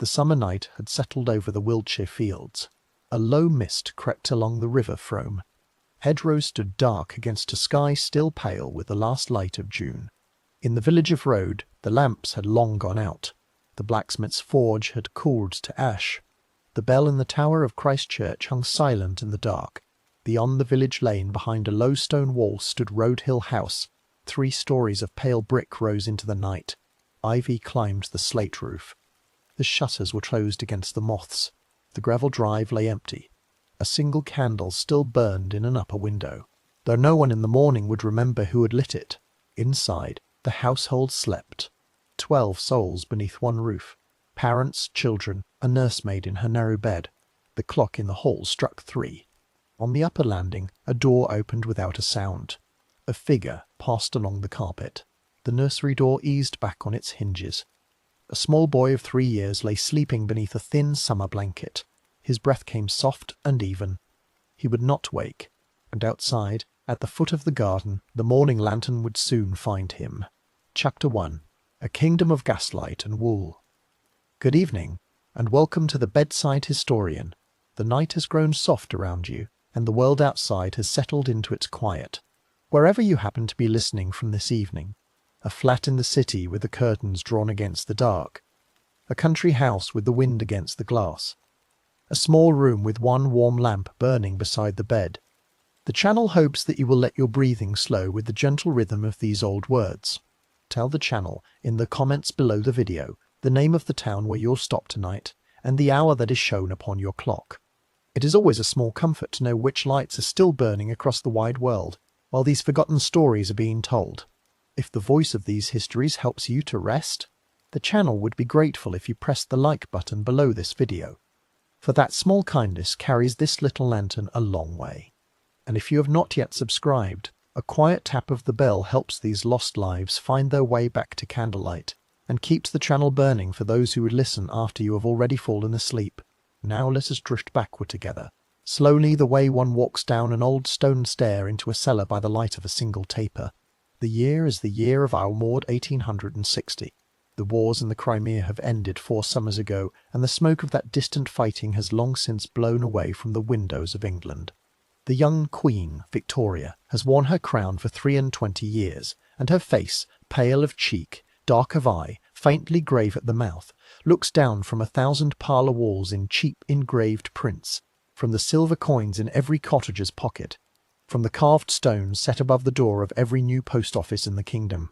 The summer night had settled over the Wiltshire fields. A low mist crept along the river Frome. Hedgerows stood dark against a sky still pale with the last light of June. In the village of Road, the lamps had long gone out. The blacksmith's forge had cooled to ash. The bell in the tower of Christ Church hung silent in the dark. Beyond the village lane, behind a low stone wall, stood Road Hill House. 3 stories of pale brick rose into the night. Ivy climbed the slate roof. The shutters were closed against the moths. The gravel drive lay empty. A single candle still burned in an upper window, though no one in the morning would remember who had lit it. Inside, the household slept. 12 souls beneath one roof. Parents, children, a nursemaid in her narrow bed. The clock in the hall struck 3. On the upper landing, a door opened without a sound. A figure passed along the carpet. The nursery door eased back on its hinges. A small boy of 3 years lay sleeping beneath a thin summer blanket. His breath came soft and even. He would not wake, and outside, at the foot of the garden, the morning lantern would soon find him. Chapter 1. A Kingdom of Gaslight and Wool. Good evening, and welcome to the Bedside Historian. The night has grown soft around you, and the world outside has settled into its quiet. Wherever you happen to be listening from this evening, a flat in the city with the curtains drawn against the dark, a country house with the wind against the glass, a small room with one warm lamp burning beside the bed. The channel hopes that you will let your breathing slow with the gentle rhythm of these old words. Tell the channel, in the comments below the video, the name of the town where you'll stop tonight, and the hour that is shown upon your clock. It is always a small comfort to know which lights are still burning across the wide world, while these forgotten stories are being told. If the voice of these histories helps you to rest, the channel would be grateful if you pressed the like button below this video, for that small kindness carries this little lantern a long way. And if you have not yet subscribed, a quiet tap of the bell helps these lost lives find their way back to candlelight, and keeps the channel burning for those who would listen after you have already fallen asleep. Now let us drift backward together, slowly the way one walks down an old stone stair into a cellar by the light of a single taper. The year is the year of our Lord 1860. The wars in the Crimea have ended 4 summers ago, and the smoke of that distant fighting has long since blown away from the windows of England. The young Queen, Victoria, has worn her crown for 23 years, and her face, pale of cheek, dark of eye, faintly grave at the mouth, looks down from 1,000 parlour walls in cheap engraved prints, from the silver coins in every cottager's pocket, from the carved stones set above the door of every new post office in the kingdom.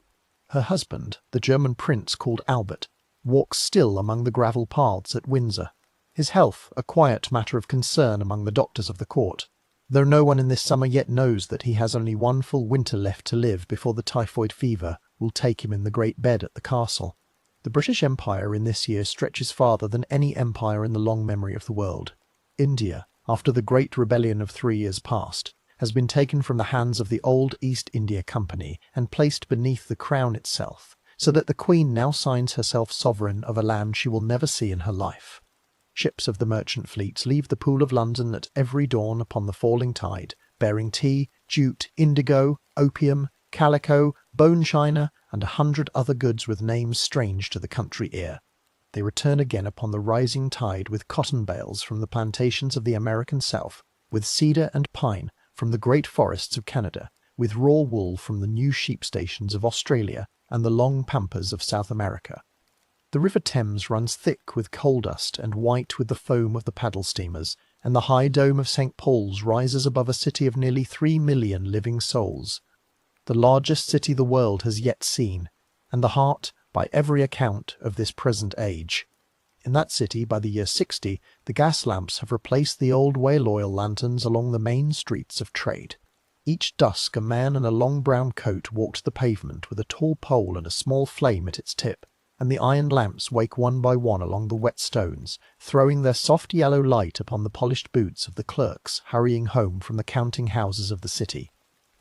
Her husband, the German prince called Albert, walks still among the gravel paths at Windsor, his health a quiet matter of concern among the doctors of the court, though no one in this summer yet knows that he has only 1 full winter left to live before the typhoid fever will take him in the great bed at the castle. The British Empire in this year stretches farther than any empire in the long memory of the world. India, after the great rebellion of 3 years past, has been taken from the hands of the old East India Company and placed beneath the crown itself, so that the Queen now signs herself sovereign of a land she will never see in her life. Ships of the merchant fleets leave the Pool of London at every dawn upon the falling tide, bearing tea, jute, indigo, opium, calico, bone china, and 100 other goods with names strange to the country ear. They return again upon the rising tide with cotton bales from the plantations of the American South, with cedar and pine from the great forests of Canada, with raw wool from the new sheep stations of Australia and the long pampas of South America. The River Thames runs thick with coal dust and white with the foam of the paddle steamers, and the high dome of St. Paul's rises above a city of nearly 3 million living souls, the largest city the world has yet seen, and the heart, by every account, of this present age. In that city, by the year 60, the gas lamps have replaced the old whale oil lanterns along the main streets of trade. Each dusk a man in a long brown coat walked the pavement with a tall pole and a small flame at its tip, and the iron lamps wake one by one along the wet stones, throwing their soft yellow light upon the polished boots of the clerks hurrying home from the counting houses of the city.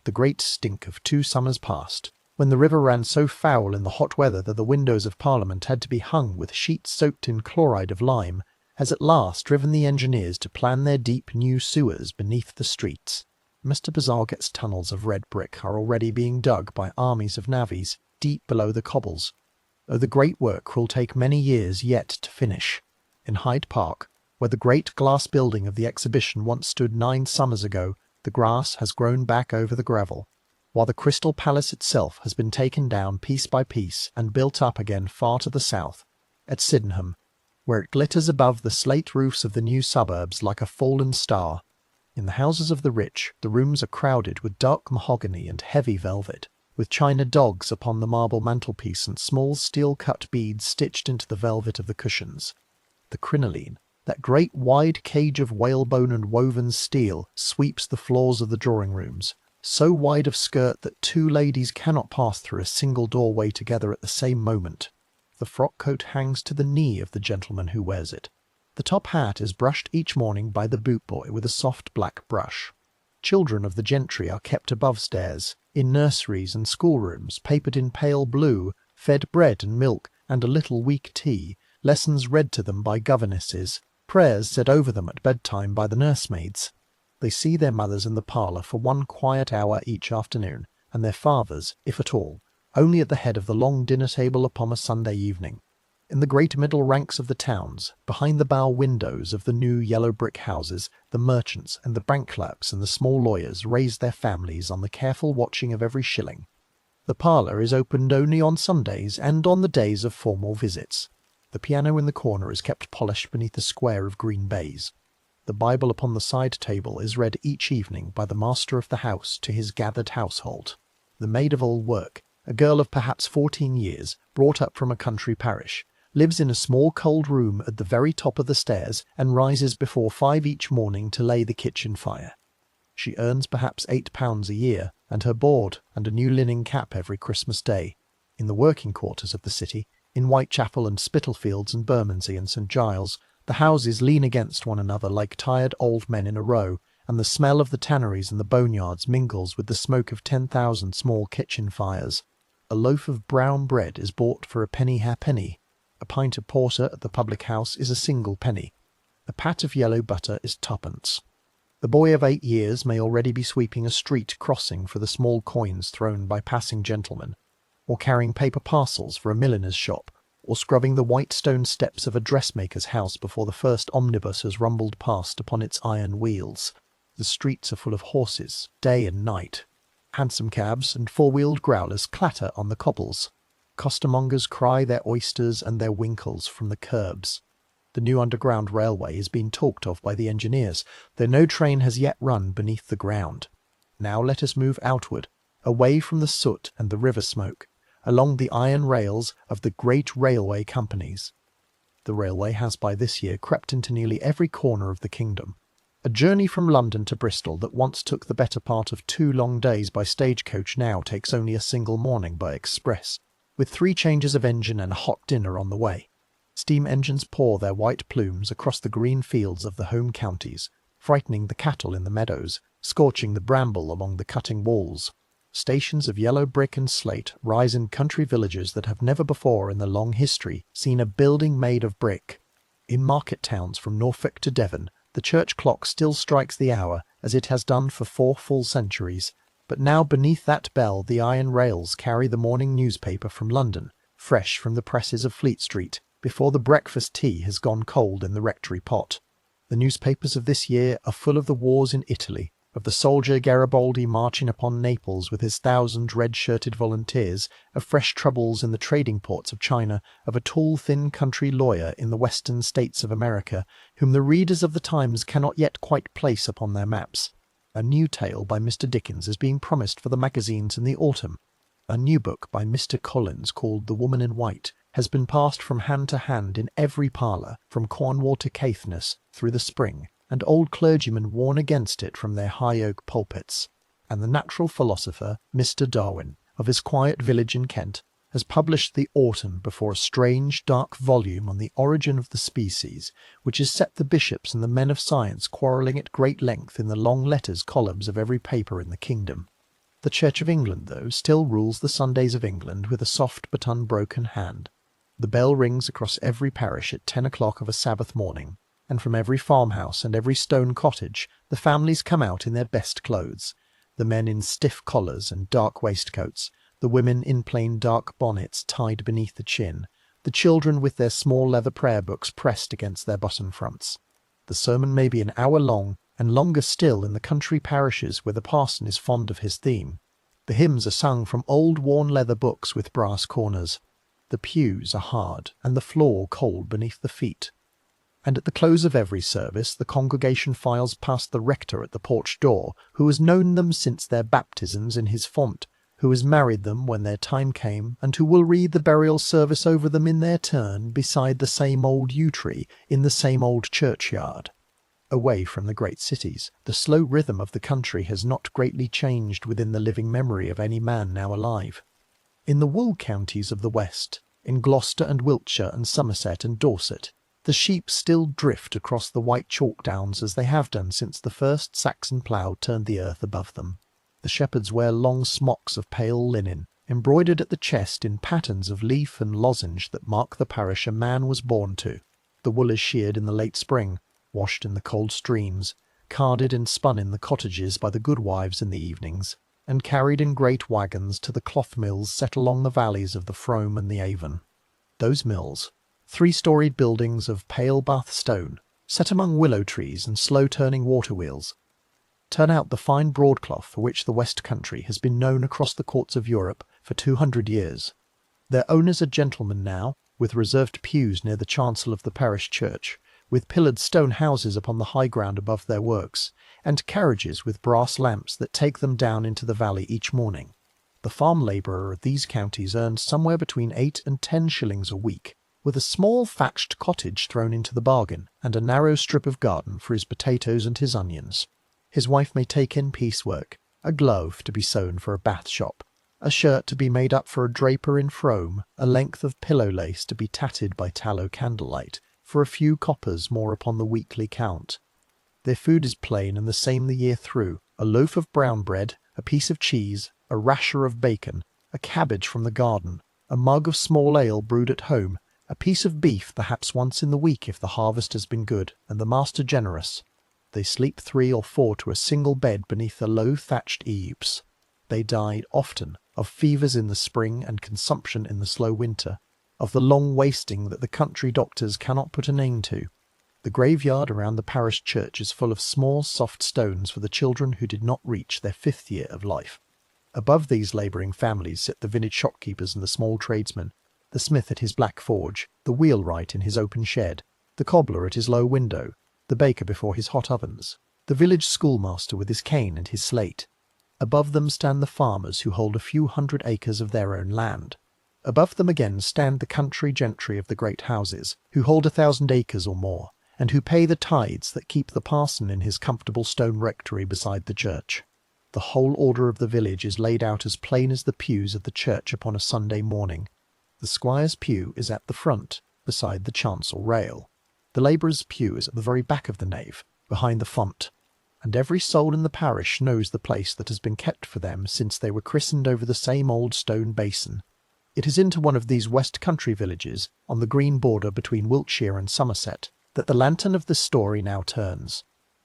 The great stink of 2 summers past, when the river ran so foul in the hot weather that the windows of Parliament had to be hung with sheets soaked in chloride of lime, has at last driven the engineers to plan their deep new sewers beneath the streets. Mr. Bazalgette's tunnels of red brick are already being dug by armies of navvies deep below the cobbles, though the great work will take many years yet to finish. In Hyde Park, where the great glass building of the exhibition once stood 9 summers ago, the grass has grown back over the gravel, while the Crystal Palace itself has been taken down piece by piece and built up again far to the south, at Sydenham, where it glitters above the slate roofs of the new suburbs like a fallen star. In the houses of the rich, the rooms are crowded with dark mahogany and heavy velvet, with china dogs upon the marble mantelpiece and small steel-cut beads stitched into the velvet of the cushions. The crinoline, that great wide cage of whalebone and woven steel, sweeps the floors of the drawing-rooms, so wide of skirt that 2 ladies cannot pass through a single doorway together at the same moment. The frock-coat hangs to the knee of the gentleman who wears it. The top hat is brushed each morning by the boot-boy with a soft black brush. Children of the gentry are kept above stairs, in nurseries and schoolrooms, papered in pale blue, fed bread and milk and a little weak tea, lessons read to them by governesses, prayers said over them at bedtime by the nursemaids. They see their mothers in the parlour for 1 quiet hour each afternoon, and their fathers, if at all, only at the head of the long dinner-table upon a Sunday evening. In the great middle ranks of the towns, behind the bow windows of the new yellow brick houses, the merchants and the bank clerks and the small lawyers raise their families on the careful watching of every shilling. The parlour is opened only on Sundays and on the days of formal visits. The piano in the corner is kept polished beneath a square of green baize. The Bible upon the side table is read each evening by the master of the house to his gathered household. The maid-of-all-work, a girl of perhaps 14 years, brought up from a country parish, lives in a small cold room at the very top of the stairs and rises before 5 each morning to lay the kitchen fire. She earns perhaps £8 a year, and her board and a new linen cap every Christmas Day. In the working quarters of the city, in Whitechapel and Spitalfields and Bermondsey and St Giles, the houses lean against one another like tired old men in a row, and the smell of the tanneries and the boneyards mingles with the smoke of 10,000 small kitchen fires. A loaf of brown bread is bought for a penny halfpenny. A pint of porter at the public house is a single penny. A pat of yellow butter is 2d. The boy of 8 years may already be sweeping a street crossing for the small coins thrown by passing gentlemen, or carrying paper parcels for a milliner's shop, or scrubbing the white stone steps of a dressmaker's house before the first omnibus has rumbled past upon its iron wheels. The streets are full of horses, day and night. Hansom cabs and 4-wheeled growlers clatter on the cobbles. Costermongers cry their oysters and their winkles from the curbs. The new underground railway is being talked of by the engineers, though no train has yet run beneath the ground. Now let us move outward, away from the soot and the river smoke, along the iron rails of the great railway companies. The railway has by this year crept into nearly every corner of the kingdom. A journey from London to Bristol that once took the better part of 2 long days by stagecoach now takes only a single morning by express, with 3 changes of engine and a hot dinner on the way. Steam engines pour their white plumes across the green fields of the home counties, frightening the cattle in the meadows, scorching the bramble along the cutting walls. Stations of yellow brick and slate rise in country villages that have never before in the long history seen a building made of brick. In market towns from Norfolk to Devon, the church clock still strikes the hour, as it has done for 4 full centuries, but now beneath that bell the iron rails carry the morning newspaper from London, fresh from the presses of Fleet Street, before the breakfast tea has gone cold in the rectory pot. The newspapers of this year are full of the wars in Italy, of the soldier Garibaldi marching upon Naples with his 1,000 red-shirted volunteers, of fresh troubles in the trading ports of China, of a tall, thin country lawyer in the western states of America, whom the readers of the Times cannot yet quite place upon their maps. A new tale by Mr. Dickens is being promised for the magazines in the autumn. A new book by Mr. Collins called The Woman in White has been passed from hand to hand in every parlour, from Cornwall to Caithness, through the spring, and old clergymen warn against it from their high oak pulpits. And the natural philosopher, Mr. Darwin, of his quiet village in Kent, has published The Autumn before a strange, dark volume on the origin of the species, which has set the bishops and the men of science quarrelling at great length in the long letters columns of every paper in the kingdom. The Church of England, though, still rules the Sundays of England with a soft but unbroken hand. The bell rings across every parish at 10 o'clock of a Sabbath morning, and from every farmhouse and every stone cottage the families come out in their best clothes, the men in stiff collars and dark waistcoats, the women in plain dark bonnets tied beneath the chin, the children with their small leather prayer books pressed against their button fronts. The sermon may be an hour long, and longer still in the country parishes where the parson is fond of his theme. The hymns are sung from old worn leather books with brass corners. The pews are hard, and the floor cold beneath the feet. And at the close of every service the congregation files past the rector at the porch door, who has known them since their baptisms in his font, who has married them when their time came, and who will read the burial service over them in their turn beside the same old yew tree in the same old churchyard. Away from the great cities, the slow rhythm of the country has not greatly changed within the living memory of any man now alive. In the wool counties of the west, in Gloucester and Wiltshire and Somerset and Dorset, the sheep still drift across the white chalk downs as they have done since the first Saxon plough turned the earth above them. The shepherds wear long smocks of pale linen, embroidered at the chest in patterns of leaf and lozenge that mark the parish a man was born to. The wool is sheared in the late spring, washed in the cold streams, carded and spun in the cottages by the good wives in the evenings, and carried in great wagons to the cloth mills set along the valleys of the Frome and the Avon. Those mills, three-storied buildings of pale Bath stone, set among willow trees and slow-turning water-wheels, turn out the fine broadcloth for which the West Country has been known across the courts of Europe for 200 years. Their owners are gentlemen now, with reserved pews near the chancel of the parish church, with pillared stone houses upon the high ground above their works, and carriages with brass lamps that take them down into the valley each morning. The farm labourer of these counties earns somewhere between 8 and 10 shillings a week, with a small thatched cottage thrown into the bargain, and a narrow strip of garden for his potatoes and his onions. His wife may take in piecework, a glove to be sewn for a bath shop, a shirt to be made up for a draper in Frome, a length of pillow lace to be tatted by tallow candlelight, for a few coppers more upon the weekly count. Their food is plain and the same the year through: a loaf of brown bread, a piece of cheese, a rasher of bacon, a cabbage from the garden, a mug of small ale brewed at home, a piece of beef perhaps once in the week if the harvest has been good, and the master generous. They sleep 3 or 4 to a single bed beneath the low thatched eaves. They died often of fevers in the spring and consumption in the slow winter, of the long wasting that the country doctors cannot put an end to. The graveyard around the parish church is full of small soft stones for the children who did not reach their 5th year of life. Above these labouring families sit the village shopkeepers and the small tradesmen, the smith at his black forge, the wheelwright in his open shed, the cobbler at his low window, the baker before his hot ovens, the village schoolmaster with his cane and his slate. Above them stand the farmers who hold a few hundred acres of their own land. Above them again stand the country gentry of the great houses, who hold 1,000 acres or more, and who pay the tithes that keep the parson in his comfortable stone rectory beside the church. The whole order of the village is laid out as plain as the pews of the church upon a Sunday morning. The squire's pew is at the front, beside the chancel rail. The labourer's pew is at the very back of the nave, behind the font, and every soul in the parish knows the place that has been kept for them since they were christened over the same old stone basin. It is into one of these west country villages, on the green border between Wiltshire and Somerset, that the lantern of this story now turns.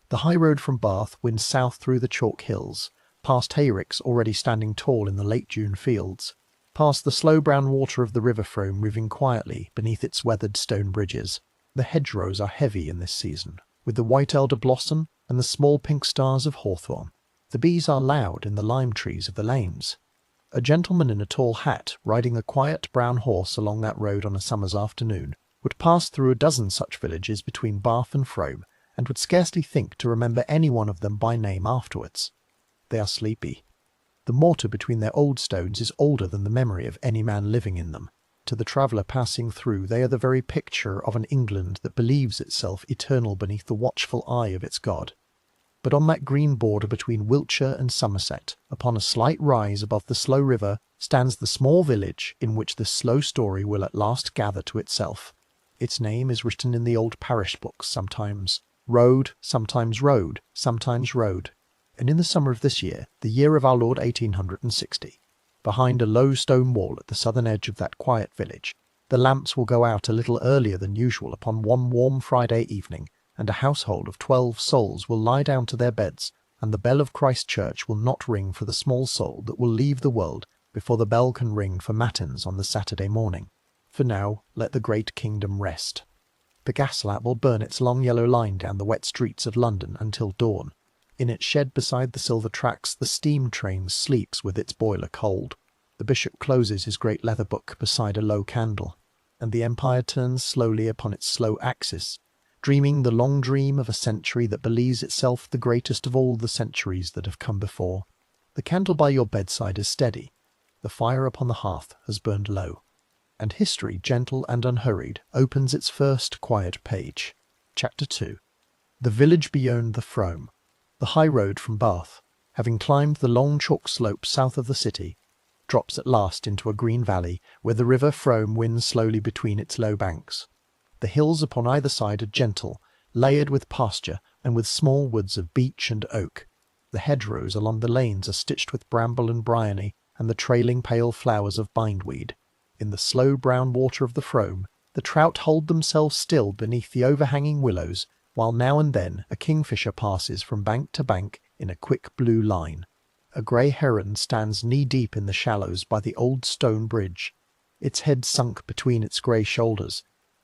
The high road from Bath winds south through the chalk hills, past hayricks already standing tall in the late June fields, past the slow brown water of the river Frome moving quietly beneath its weathered stone bridges. The hedgerows are heavy in this season, with the white elder blossom and the small pink stars of hawthorn. The bees are loud in the lime trees of the lanes. A gentleman in a tall hat, riding a quiet brown horse along that road on a summer's afternoon, would pass through a dozen such villages between Bath and Frome, and would scarcely think to remember any one of them by name afterwards. They are sleepy. The mortar between their old stones is older than the memory of any man living in them. To the traveller passing through they are the very picture of an England that believes itself eternal beneath the watchful eye of its God. But on that green border between Wiltshire and Somerset, upon a slight rise above the slow river, stands the small village in which this slow story will at last gather to itself. Its name is written in the old parish books, sometimes Road, sometimes Road, sometimes Road. And in the summer of this year, the year of our Lord 1860, behind a low stone wall at the southern edge of that quiet village, the lamps will go out a little earlier than usual upon one warm Friday evening, and a household of 12 souls will lie down to their beds, and the bell of Christ Church will not ring for the small soul that will leave the world before the bell can ring for matins on the Saturday morning. For now, let the great kingdom rest. The gas lamp will burn its long yellow line down the wet streets of London until dawn. In its shed beside the silver tracks, the steam train sleeps with its boiler cold. The bishop closes his great leather book beside a low candle, and the empire turns slowly upon its slow axis, dreaming the long dream of a century that believes itself the greatest of all the centuries that have come before. The candle by your bedside is steady. The fire upon the hearth has burned low. And history, gentle and unhurried, opens its first quiet page. Chapter 2. The village beyond the Frome. The high road from Bath, having climbed the long chalk slope south of the city, drops at last into a green valley where the river Frome winds slowly between its low banks. The hills upon either side are gentle, layered with pasture and with small woods of beech and oak. The hedgerows along the lanes are stitched with bramble and bryony and the trailing pale flowers of bindweed. In the slow brown water of the Frome, the trout hold themselves still beneath the overhanging willows, while now and then a kingfisher passes from bank to bank in a quick blue line. A grey heron stands knee-deep in the shallows by the old stone bridge, its head sunk between its grey shoulders,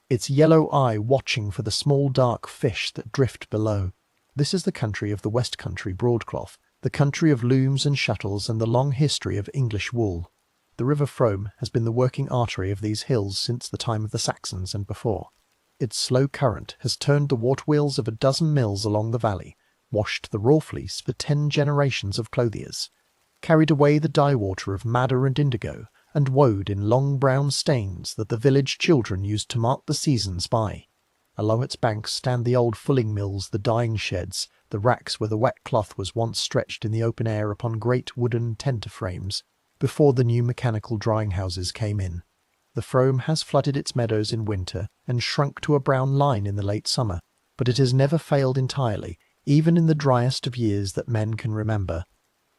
its yellow eye watching for the small dark fish that drift below. This is the country of the West Country broadcloth, the country of looms and shuttles and the long history of English wool. The river Frome has been the working artery of these hills since the time of the Saxons and before. Its slow current has turned the water-wheels of a dozen mills along the valley, washed the raw fleece for 10 generations of clothiers, carried away the dye-water of madder and indigo, and wove in long brown stains that the village children used to mark the seasons by. Along its banks stand the old fulling mills, the dyeing sheds, the racks where the wet cloth was once stretched in the open air upon great wooden tenter-frames, before the new mechanical drying houses came in. The Frome has flooded its meadows in winter and shrunk to a brown line in the late summer, but it has never failed entirely, even in the driest of years that men can remember.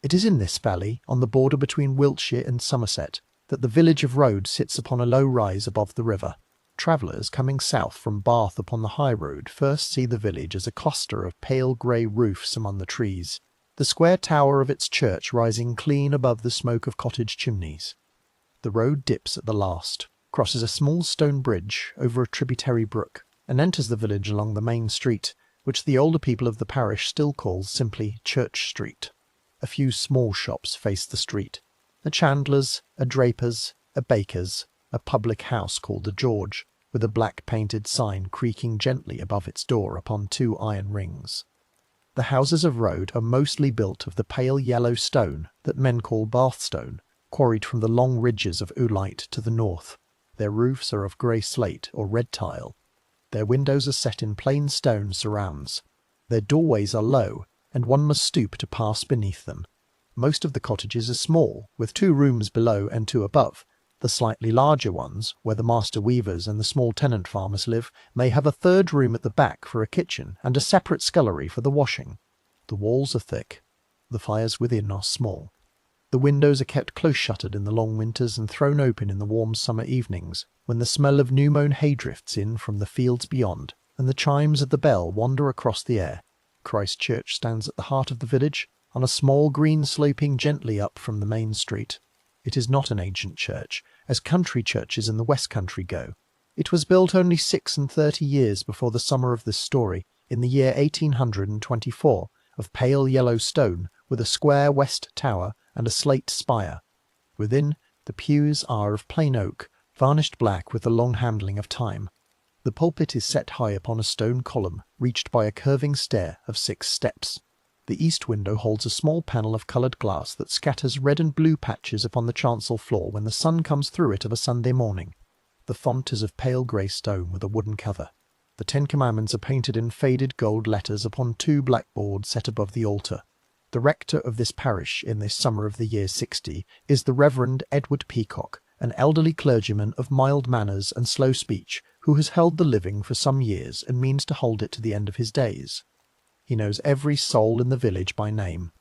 It is in this valley, on the border between Wiltshire and Somerset, that the village of Rhodes sits upon a low rise above the river. Travellers coming south from Bath upon the high road first see the village as a cluster of pale grey roofs among the trees, the square tower of its church rising clean above the smoke of cottage chimneys. The road dips at the last, crosses a small stone bridge over a tributary brook, and enters the village along the main street, which the older people of the parish still calls simply Church Street. A few small shops face the street. A chandler's, a draper's, a baker's, a public house called the George, with a black painted sign creaking gently above its door upon 2 iron rings. The houses of Rhodes are mostly built of the pale yellow stone that men call Bath stone, quarried from the long ridges of oolite to the north. Their roofs are of grey slate or red tile. Their windows are set in plain stone surrounds. Their doorways are low, and one must stoop to pass beneath them. Most of the cottages are small, with 2 rooms below and 2 above. The slightly larger ones, where the master weavers and the small tenant farmers live, may have a 3rd room at the back for a kitchen and a separate scullery for the washing. The walls are thick. The fires within are small. The windows are kept close-shuttered in the long winters and thrown open in the warm summer evenings, when the smell of new-mown hay drifts in from the fields beyond, and the chimes of the bell wander across the air. Christ Church stands at the heart of the village, on a small green sloping gently up from the main street. It is not an ancient church, as country churches in the West Country go. It was built only 36 years before the summer of this story, in the year 1824, of pale yellow stone, with a square west tower and a slate spire. Within, the pews are of plain oak, varnished black with the long handling of time. The pulpit is set high upon a stone column, reached by a curving stair of 6 steps. The east window holds a small panel of coloured glass that scatters red and blue patches upon the chancel floor when the sun comes through it of a Sunday morning. The font is of pale grey stone with a wooden cover. The 10 Commandments are painted in faded gold letters upon 2 blackboards set above the altar. The rector of this parish in this summer of the year 60 is the Reverend Edward Peacock, an elderly clergyman of mild manners and slow speech, who has held the living for some years and means to hold it to the end of his days. He knows every soul in the village by name.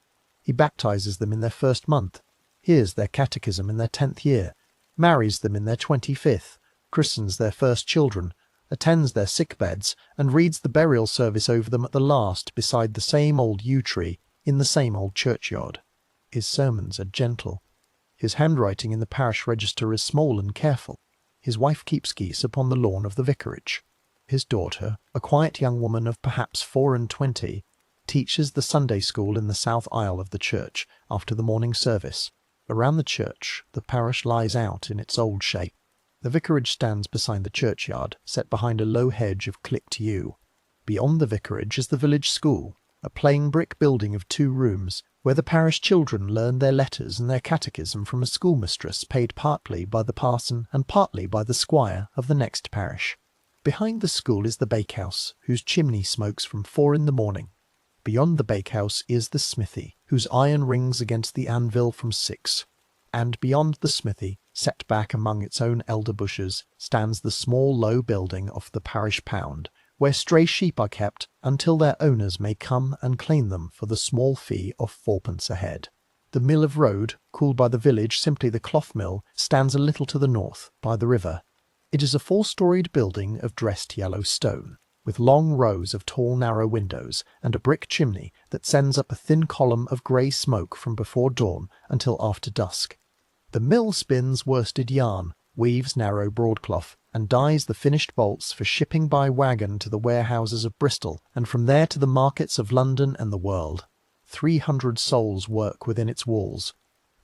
He baptizes them in their 1st month, hears their catechism in their 10th year, marries them in their 25th, christens their first children, attends their sick beds, and reads the burial service over them at the last beside the same old yew tree in the same old churchyard. His sermons are gentle. His handwriting in the parish register is small and careful. his wife keeps geese upon the lawn of the vicarage. His daughter, a quiet young woman of perhaps 24, teaches the Sunday school in the south aisle of the church after the morning service. Around the church, the parish lies out in its old shape. The vicarage stands beside the churchyard, set behind a low hedge of clipped yew. Beyond the vicarage is the village school, a plain brick building of 2 rooms, where the parish children learn their letters and their catechism from a schoolmistress paid partly by the parson and partly by the squire of the next parish. Behind the school is the bakehouse, whose chimney smokes from 4 in the morning. Beyond the bakehouse is the smithy, whose iron rings against the anvil from 6. And beyond the smithy, set back among its own elder bushes, stands the small low building of the parish pound, where stray sheep are kept until their owners may come and claim them for the small fee of 4d. a head. The mill of road, called by the village simply the cloth mill, stands a little to the north, by the river. It is a 4-storied building of dressed yellow stone, with long rows of tall narrow windows and a brick chimney that sends up a thin column of grey smoke from before dawn until after dusk. The mill spins worsted yarn, weaves narrow broadcloth, and dyes the finished bolts for shipping by waggon to the warehouses of Bristol, and from there to the markets of London and the world. 300 souls work within its walls.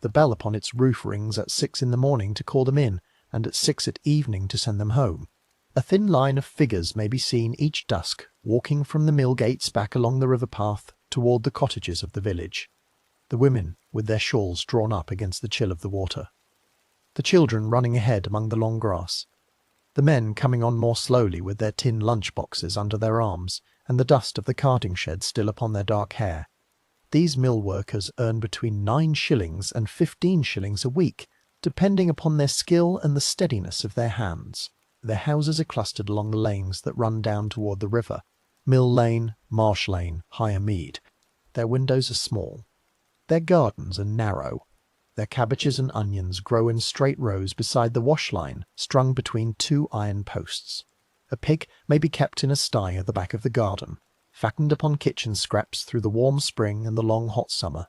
The bell upon its roof rings at 6 in the morning to call them in, and at 6 at evening to send them home. A thin line of figures may be seen each dusk, walking from the mill gates back along the river path toward the cottages of the village. The women, with their shawls drawn up against the chill of the water. The children running ahead among the long grass. The men coming on more slowly with their tin lunch boxes under their arms, and the dust of the carding shed still upon their dark hair. These mill workers earn between 9 shillings and 15 shillings a week, depending upon their skill and the steadiness of their hands. Their houses are clustered along the lanes that run down toward the river. Mill Lane, Marsh Lane, Higher Mead. Their windows are small. Their gardens are narrow. Their cabbages and onions grow in straight rows beside the wash line, strung between 2 iron posts. A pig may be kept in a sty at the back of the garden, fattened upon kitchen scraps through the warm spring and the long hot summer.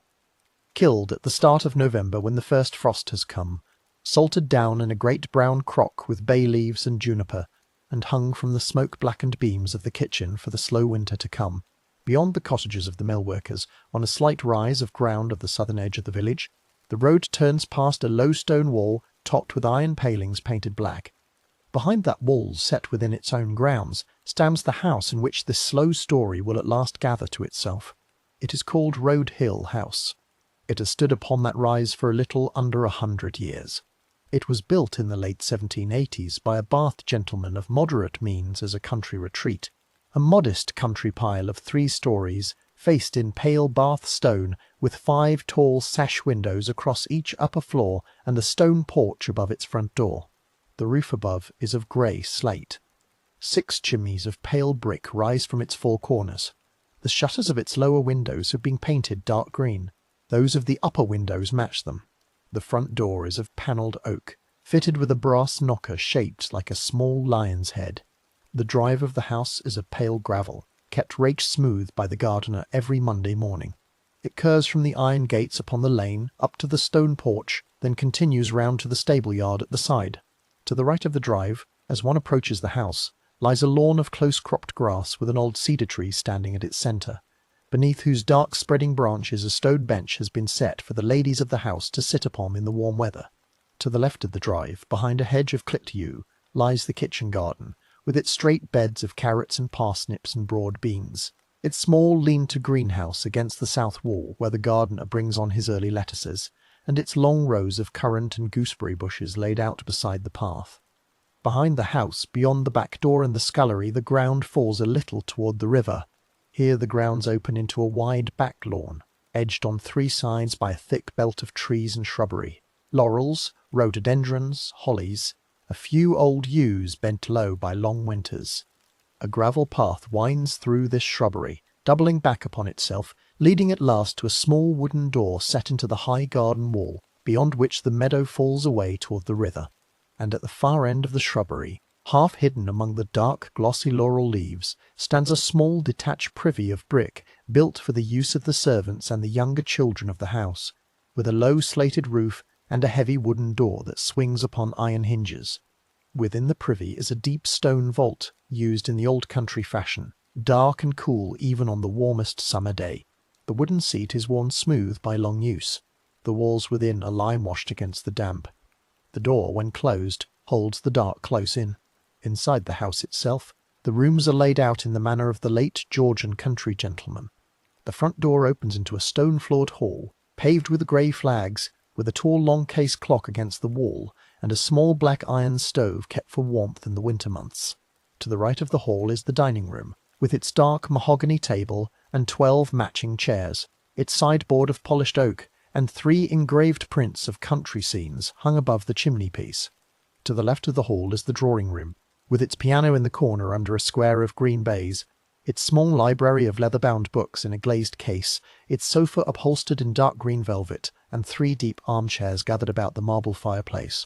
Killed at the start of November when the first frost has come, salted down in a great brown crock with bay leaves and juniper, and hung from the smoke-blackened beams of the kitchen for the slow winter to come. Beyond the cottages of the mill workers, on a slight rise of ground of the southern edge of the village, the road turns past a low stone wall topped with iron palings painted black. Behind that wall, set within its own grounds, stands the house in which this slow story will at last gather to itself. It is called Road Hill House. It has stood upon that rise for a little under 100 years. It was built in the late 1780s by a Bath gentleman of moderate means as a country retreat. A modest country pile of 3 stories, faced in pale Bath stone, with 5 tall sash windows across each upper floor and a stone porch above its front door. The roof above is of grey slate. 6 chimneys of pale brick rise from its 4 corners. The shutters of its lower windows have been painted dark green. Those of the upper windows match them. The front door is of panelled oak, fitted with a brass knocker shaped like a small lion's head. The drive of the house is of pale gravel, kept raked smooth by the gardener every Monday morning. It curves from the iron gates upon the lane up to the stone porch, then continues round to the stable yard at the side. To the right of the drive, as one approaches the house, lies a lawn of close-cropped grass with an old cedar tree standing at its centre, beneath whose dark spreading branches a stone bench has been set for the ladies of the house to sit upon in the warm weather. To the left of the drive, behind a hedge of clipped yew, lies the kitchen garden, with its straight beds of carrots and parsnips and broad beans, its small lean-to greenhouse against the south wall where the gardener brings on his early lettuces, and its long rows of currant and gooseberry bushes laid out beside the path. Behind the house, beyond the back door and the scullery, the ground falls a little toward the river. Here the grounds open into a wide back lawn, edged on 3 sides by a thick belt of trees and shrubbery, laurels, rhododendrons, hollies, a few old yews bent low by long winters. A gravel path winds through this shrubbery, doubling back upon itself, leading at last to a small wooden door set into the high garden wall, beyond which the meadow falls away toward the river. And at the far end of the shrubbery, half hidden among the dark glossy laurel leaves, stands a small detached privy of brick, built for the use of the servants and the younger children of the house, with a low slated roof and a heavy wooden door that swings upon iron hinges. Within the privy is a deep stone vault, used in the old country fashion, dark and cool even on the warmest summer day. The wooden seat is worn smooth by long use. The walls within are lime-washed against the damp. The door, when closed, holds the dark close in. Inside the house itself, the rooms are laid out in the manner of the late Georgian country gentleman. The front door opens into a stone-floored hall, paved with grey flags, with a tall long case clock against the wall, and a small black iron stove kept for warmth in the winter months. To the right of the hall is the dining room, with its dark mahogany table and 12 matching chairs, its sideboard of polished oak, and 3 engraved prints of country scenes hung above the chimney-piece. To the left of the hall is the drawing-room, with its piano in the corner under a square of green baize, its small library of leather-bound books in a glazed case, its sofa upholstered in dark green velvet, and 3 deep armchairs gathered about the marble fireplace.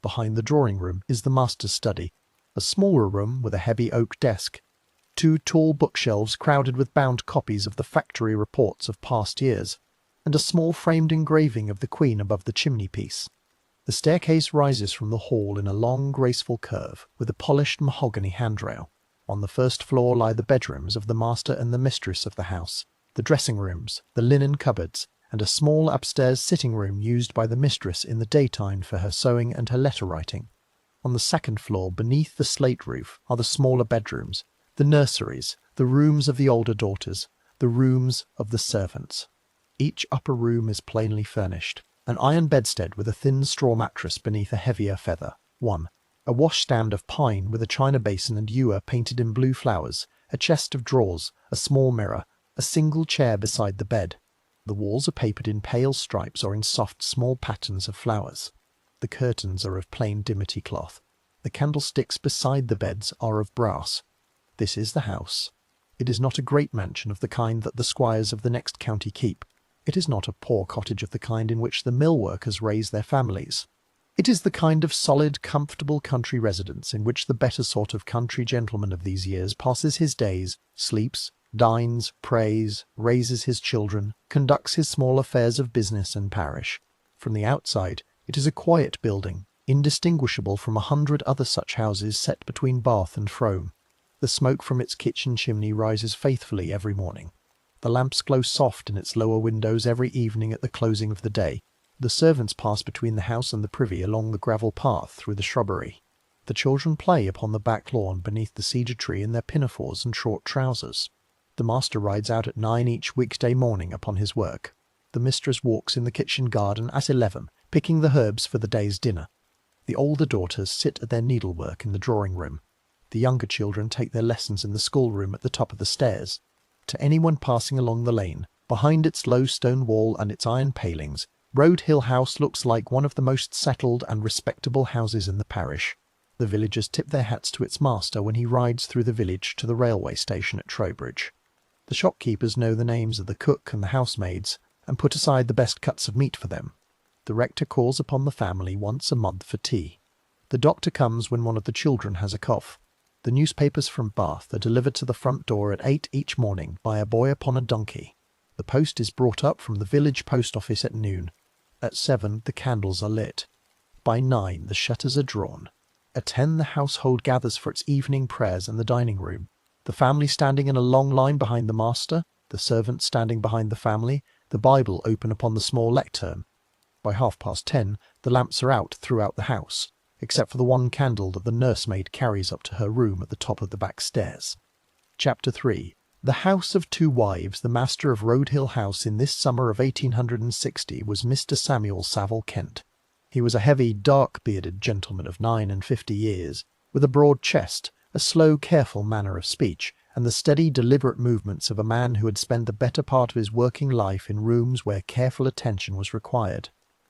Behind the drawing-room is the master's study, a smaller room with a heavy oak desk, 2 tall bookshelves crowded with bound copies of the factory reports of past years, and a small framed engraving of the Queen above the chimney-piece. The staircase rises from the hall in a long, graceful curve, with a polished mahogany handrail. On the first floor lie the bedrooms of the master and the mistress of the house, the dressing-rooms, the linen cupboards, and a small upstairs sitting-room used by the mistress in the daytime for her sewing and her letter-writing. On the second floor, beneath the slate roof, are the smaller bedrooms, the nurseries, the rooms of the older daughters, the rooms of the servants. Each upper room is plainly furnished. An iron bedstead with a thin straw mattress beneath a heavier feather. 1. A washstand of pine with a china basin and ewer painted in blue flowers, a chest of drawers, a small mirror, a single chair beside the bed. The walls are papered in pale stripes or in soft small patterns of flowers. The curtains are of plain dimity cloth. The candlesticks beside the beds are of brass. This is the house. It is not a great mansion of the kind that the squires of the next county keep. It is not a poor cottage of the kind in which the mill workers raise their families. It is the kind of solid, comfortable country residence in which the better sort of country gentleman of these years passes his days, sleeps, dines, prays, raises his children, conducts his small affairs of business and parish. From the outside, it is a quiet building, indistinguishable from 100 other such houses set between Bath and Frome. The smoke from its kitchen chimney rises faithfully every morning. The lamps glow soft in its lower windows every evening at the closing of the day. The servants pass between the house and the privy along the gravel path through the shrubbery. The children play upon the back lawn beneath the cedar tree in their pinafores and short trousers. The master rides out at 9 each weekday morning upon his work. The mistress walks in the kitchen garden at 11, picking the herbs for the day's dinner. The older daughters sit at their needlework in the drawing-room. The younger children take their lessons in the schoolroom at the top of the stairs. To anyone passing along the lane, behind its low stone wall and its iron palings, Road Hill House looks like one of the most settled and respectable houses in the parish. The villagers tip their hats to its master when he rides through the village to the railway station at Trowbridge. The shopkeepers know the names of the cook and the housemaids, and put aside the best cuts of meat for them. The rector calls upon the family once a month for tea. The doctor comes when one of the children has a cough. The newspapers from Bath are delivered to the front door at 8 each morning by a boy upon a donkey. The post is brought up from the village post office at noon. At 7 the candles are lit. By 9 the shutters are drawn. At 10 the household gathers for its evening prayers in the dining room, the family standing in a long line behind the master, the servants standing behind the family, the Bible open upon the small lectern. By 10:30 the lamps are out throughout the house, except for the one candle that the nursemaid carries up to her room at the top of the back stairs. Chapter 3. The house of 2 wives. The master of Road Hill House in this summer of 1860 was Mr. Samuel Saville Kent. He was a heavy, dark-bearded gentleman of 59 years, with a broad chest, a slow, careful manner of speech, and the steady, deliberate movements of a man who had spent the better part of his working life in rooms where careful attention was required.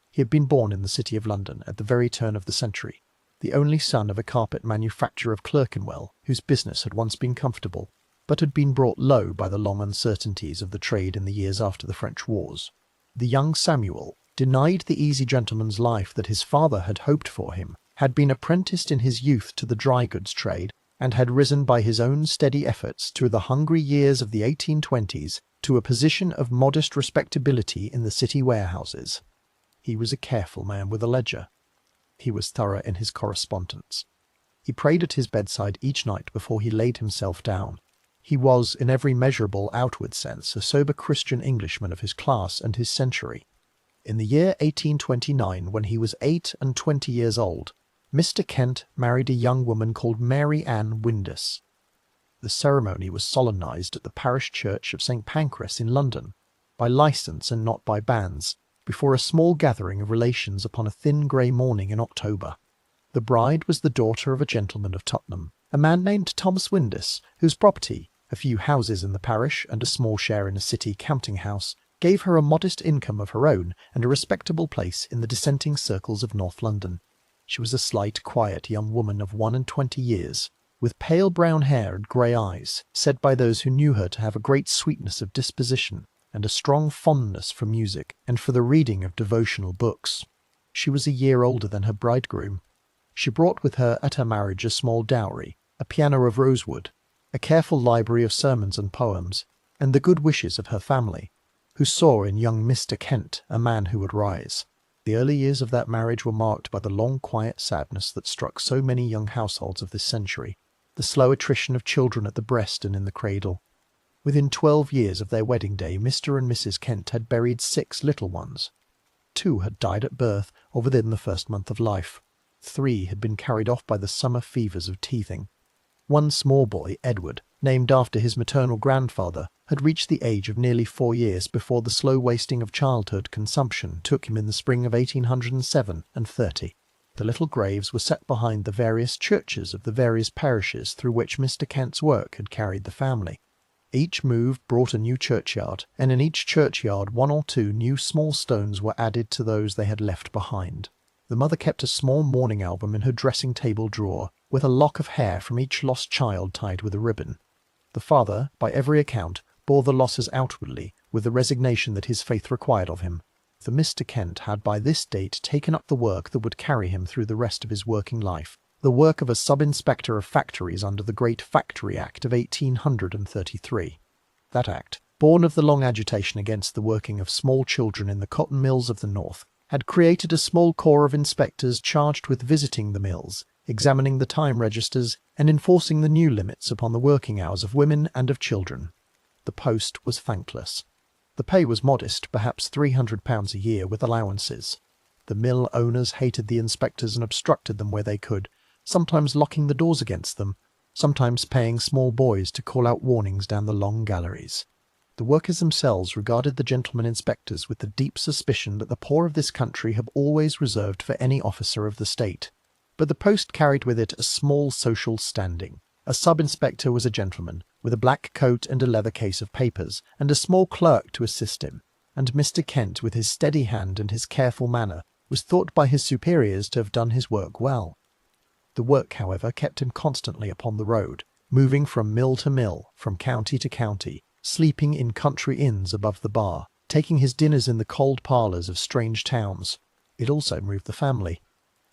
He had been born in the city of London at the very turn of the century, the only son of a carpet manufacturer of Clerkenwell, whose business had once been comfortable, but had been brought low by the long uncertainties of the trade in the years after the French wars. The young Samuel, denied the easy gentleman's life that his father had hoped for him, had been apprenticed in his youth to the dry goods trade, and had risen by his own steady efforts through the hungry years of the 1820s to a position of modest respectability in the city warehouses. He was a careful man with a ledger. He was thorough in his correspondence. He prayed at his bedside each night before he laid himself down. He was, in every measurable outward sense, a sober Christian Englishman of his class and his century. In the year 1829, when he was 28 years old, Mr. Kent married a young woman called Mary Ann Windus. The ceremony was solemnized at the parish church of St. Pancras in London, by licence and not by banns, before a small gathering of relations upon a thin grey morning in October. The bride was the daughter of a gentleman of Tottenham, a man named Thomas Windus, whose property, a few houses in the parish and a small share in a city counting-house, gave her a modest income of her own and a respectable place in the dissenting circles of North London. She was a slight, quiet young woman of 21 years, with pale brown hair and grey eyes, said by those who knew her to have a great sweetness of disposition and a strong fondness for music and for the reading of devotional books. She was a year older than her bridegroom. She brought with her at her marriage a small dowry, a piano of rosewood, a careful library of sermons and poems, and the good wishes of her family, who saw in young Mr. Kent a man who would rise. The early years of that marriage were marked by the long quiet sadness that struck so many young households of this century, the slow attrition of children at the breast and in the cradle. Within 12 years of their wedding day, Mr. and Mrs. Kent had buried 6 little ones. 2 had died at birth or within the first month of life. 3 had been carried off by the summer fevers of teething. One small boy, Edward, named after his maternal grandfather, had reached the age of nearly 4 years before the slow wasting of childhood consumption took him in the spring of 1807 and 30. The little graves were set behind the various churches of the various parishes through which Mr. Kent's work had carried the family. Each move brought a new churchyard, and in each churchyard 1 or 2 new small stones were added to those they had left behind. The mother kept a small mourning album in her dressing-table drawer, with a lock of hair from each lost child tied with a ribbon. The father, by every account, bore the losses outwardly, with the resignation that his faith required of him. For Mr. Kent had by this date taken up the work that would carry him through the rest of his working life, the work of a sub-inspector of factories under the Great Factory Act of 1833. That act, born of the long agitation against the working of small children in the cotton mills of the north, had created a small corps of inspectors charged with visiting the mills, examining the time registers, and enforcing the new limits upon the working hours of women and of children. The post was thankless. The pay was modest, perhaps £300 a year with allowances. The mill owners hated the inspectors and obstructed them where they could, sometimes locking the doors against them, sometimes paying small boys to call out warnings down the long galleries. The workers themselves regarded the gentlemen inspectors with the deep suspicion that the poor of this country have always reserved for any officer of the state. But the post carried with it a small social standing. A sub-inspector was a gentleman, with a black coat and a leather case of papers, and a small clerk to assist him, and Mr. Kent, with his steady hand and his careful manner, was thought by his superiors to have done his work well. The work, however, kept him constantly upon the road, moving from mill to mill, from county to county, sleeping in country inns above the bar, taking his dinners in the cold parlours of strange towns. It also moved the family.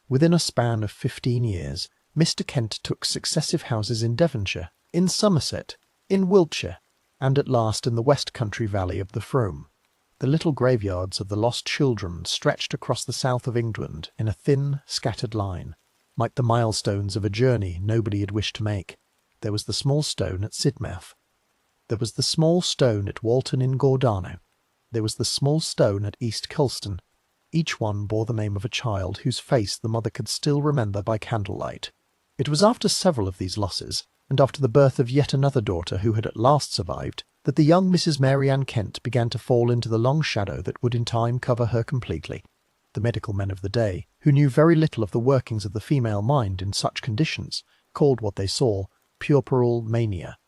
Within a span of 15 years, Mr. Kent took successive houses in Devonshire, in Somerset, in Wiltshire, and at last in the west country valley of the Frome. The little graveyards of the lost children stretched across the south of England in a thin, scattered line, like the milestones of a journey nobody had wished to make. There was the small stone at Sidmouth. There was the small stone at Walton in Gordano. There was the small stone at East Culston. Each one bore the name of a child whose face the mother could still remember by candlelight. It was after several of these losses, and after the birth of yet another daughter who had at last survived, that the young Mrs. Mary Ann Kent began to fall into the long shadow that would in time cover her completely. The medical men of the day, who knew very little of the workings of the female mind in such conditions, called what they saw puerperal mania,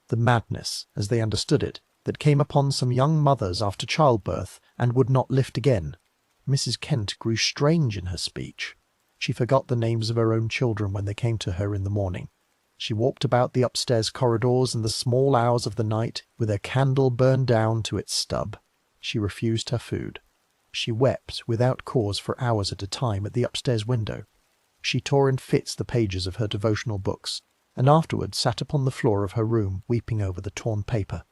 the madness, as they understood it, that came upon some young mothers after childbirth and would not lift again. Mrs. Kent grew strange in her speech. She forgot the names of her own children when they came to her in the morning. She walked about the upstairs corridors in the small hours of the night with her candle burned down to its stub. She refused her food. She wept without cause for hours at a time at the upstairs window. She tore in fits the pages of her devotional books, and afterward sat upon the floor of her room weeping over the torn paper.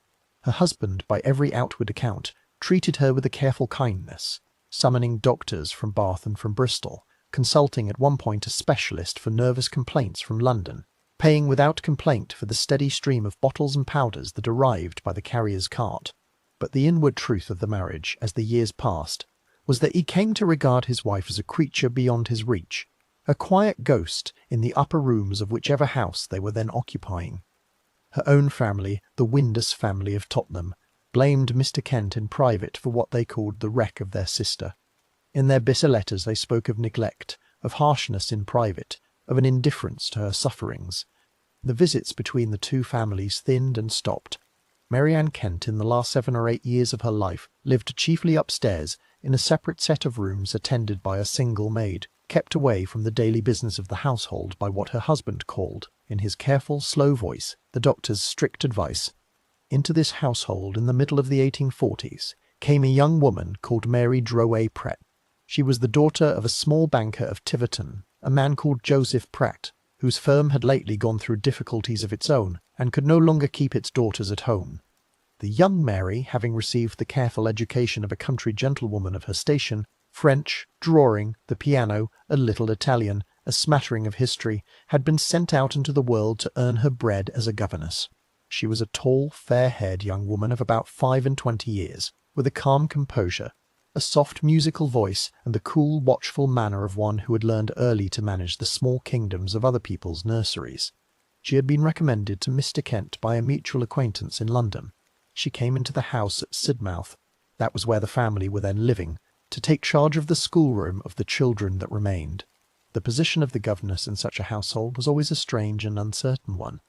Her husband, by every outward account, treated her with a careful kindness, summoning doctors from Bath and from Bristol, consulting at one point a specialist for nervous complaints from London, paying without complaint for the steady stream of bottles and powders that arrived by the carrier's cart. But the inward truth of the marriage, as the years passed, was that he came to regard his wife as a creature beyond his reach, a quiet ghost in the upper rooms of whichever house they were then occupying. Her own family, the Windus family of Tottenham, blamed Mr. Kent in private for what they called the wreck of their sister. In their bitter letters they spoke of neglect, of harshness in private, of an indifference to her sufferings. The visits between the two families thinned and stopped. Mary Ann Kent, in the last 7 or 8 years of her life, lived chiefly upstairs in a separate set of rooms attended by a single maid, kept away from the daily business of the household by what her husband called, in his careful, slow voice, the doctor's strict advice. Into this household in the middle of the 1840s came a young woman called Mary Drouet Pratt. She was the daughter of a small banker of Tiverton, a man called Joseph Pratt, whose firm had lately gone through difficulties of its own and could no longer keep its daughters at home. The young Mary, having received the careful education of a country gentlewoman of her station, French, drawing, the piano, a little Italian, a smattering of history, had been sent out into the world to earn her bread as a governess. She was a tall, fair-haired young woman of about 25 years, with a calm composure, a soft musical voice, and the cool, watchful manner of one who had learned early to manage the small kingdoms of other people's nurseries. She had been recommended to Mr. Kent by a mutual acquaintance in London. She came into the house at Sidmouth, that was where the family were then living, to take charge of the schoolroom of the children that remained. The position of the governess in such a household was always a strange and uncertain one.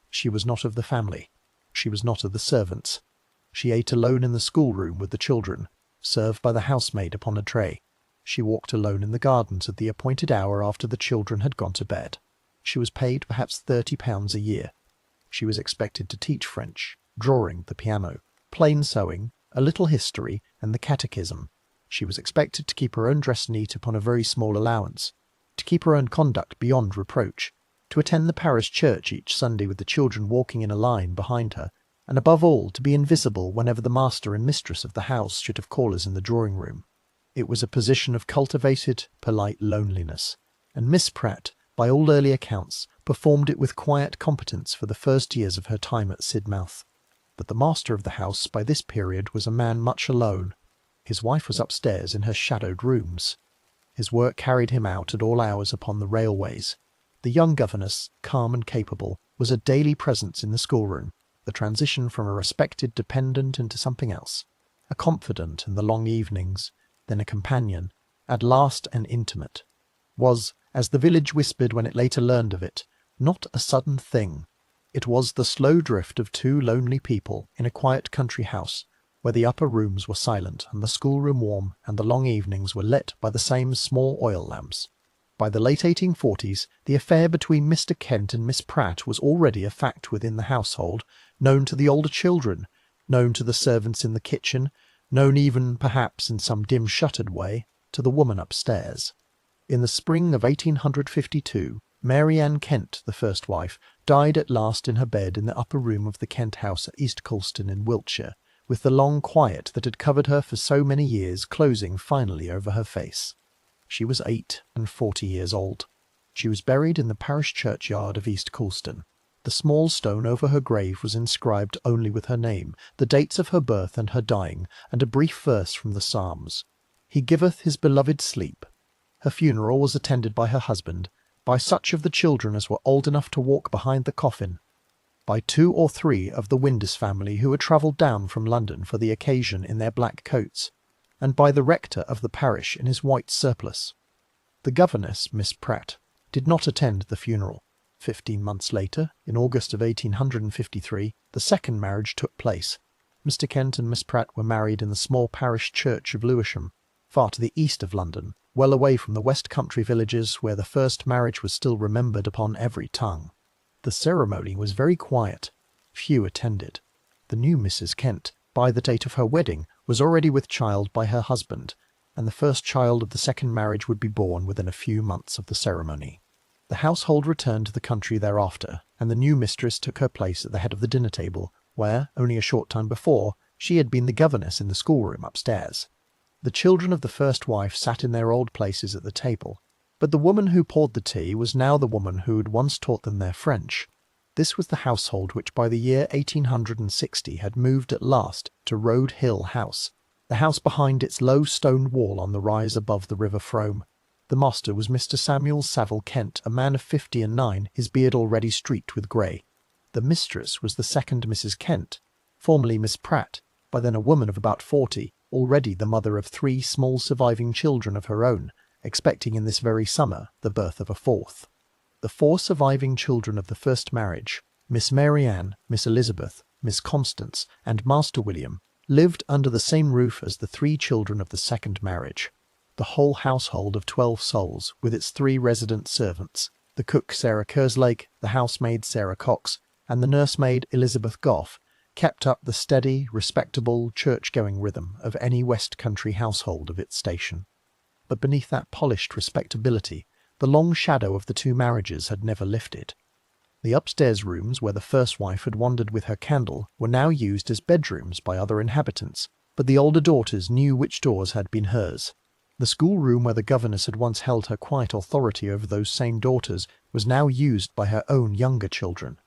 She was not of the family. She was not of the servants. She ate alone in the schoolroom with the children, served by the housemaid upon a tray. She walked alone in the gardens at the appointed hour after the children had gone to bed. She was paid perhaps £30 a year. She was expected to teach French, drawing, the piano, plain sewing, a little history, and the catechism. She was expected to keep her own dress neat upon a very small allowance, to keep her own conduct beyond reproach, to attend the parish church each Sunday with the children walking in a line behind her, and above all to be invisible whenever the master and mistress of the house should have callers in the drawing-room. It was a position of cultivated, polite loneliness, and Miss Pratt, by all early accounts, performed it with quiet competence for the first years of her time at Sidmouth. But the master of the house by this period was a man much alone. His wife was upstairs in her shadowed rooms. His work carried him out at all hours upon the railways. The young governess, calm and capable, was a daily presence in the schoolroom, the transition from a respected dependent into something else, a confidant in the long evenings, then a companion, at last an intimate, was, as the village whispered when it later learned of it, not a sudden thing. It was the slow drift of two lonely people in a quiet country house, where the upper rooms were silent and the schoolroom warm, and the long evenings were lit by the same small oil lamps. By the late 1840s, the affair between Mr. Kent and Miss Pratt was already a fact within the household, known to the older children, known to the servants in the kitchen, known even, perhaps in some dim-shuttered way, to the woman upstairs. In the spring of 1852, Mary Ann Kent, the first wife, died at last in her bed in the upper room of the Kent house at East Coulston in Wiltshire, with the long quiet that had covered her for so many years closing finally over her face. She was 48 years old. She was buried in the parish churchyard of East Coulston. The small stone over her grave was inscribed only with her name, the dates of her birth and her dying, and a brief verse from the Psalms. He giveth his beloved sleep. Her funeral was attended by her husband, by such of the children as were old enough to walk behind the coffin, by 2 or 3 of the Windus family who had travelled down from London for the occasion in their black coats, and by the rector of the parish in his white surplice. The governess, Miss Pratt, did not attend the funeral. 15 months later, in August of 1853, the second marriage took place. Mr. Kent and Miss Pratt were married in the small parish church of Lewisham, far to the east of London, well away from the west country villages where the first marriage was still remembered upon every tongue. The ceremony was very quiet. Few attended. The new Mrs. Kent, by the date of her wedding, was already with child by her husband, and the first child of the second marriage would be born within a few months of the ceremony. The household returned to the country thereafter, and the new mistress took her place at the head of the dinner table, where, only a short time before, she had been the governess in the schoolroom upstairs. The children of the first wife sat in their old places at the table. But the woman who poured the tea was now the woman who had once taught them their French. This was the household which by the year 1860 had moved at last to Road Hill House, the house behind its low stone wall on the rise above the River Frome. The master was Mr. Samuel Saville Kent, a man of 59, his beard already streaked with grey. The mistress was the second Mrs. Kent, formerly Miss Pratt, by then a woman of about 40, already the mother of 3 small surviving children of her own, expecting in this very summer the birth of a 4th. The 4 surviving children of the first marriage, Miss Mary Ann, Miss Elizabeth, Miss Constance, and Master William, lived under the same roof as the 3 children of the second marriage. The whole household of 12 souls, with its 3 resident servants, the cook Sarah Kerslake, the housemaid Sarah Cox, and the nursemaid Elizabeth Goff, kept up the steady, respectable, church-going rhythm of any West Country household of its station. But beneath that polished respectability, the long shadow of the 2 marriages had never lifted. The upstairs rooms where the first wife had wandered with her candle were now used as bedrooms by other inhabitants, but the older daughters knew which doors had been hers. The schoolroom where the governess had once held her quiet authority over those same daughters was now used by her own younger children.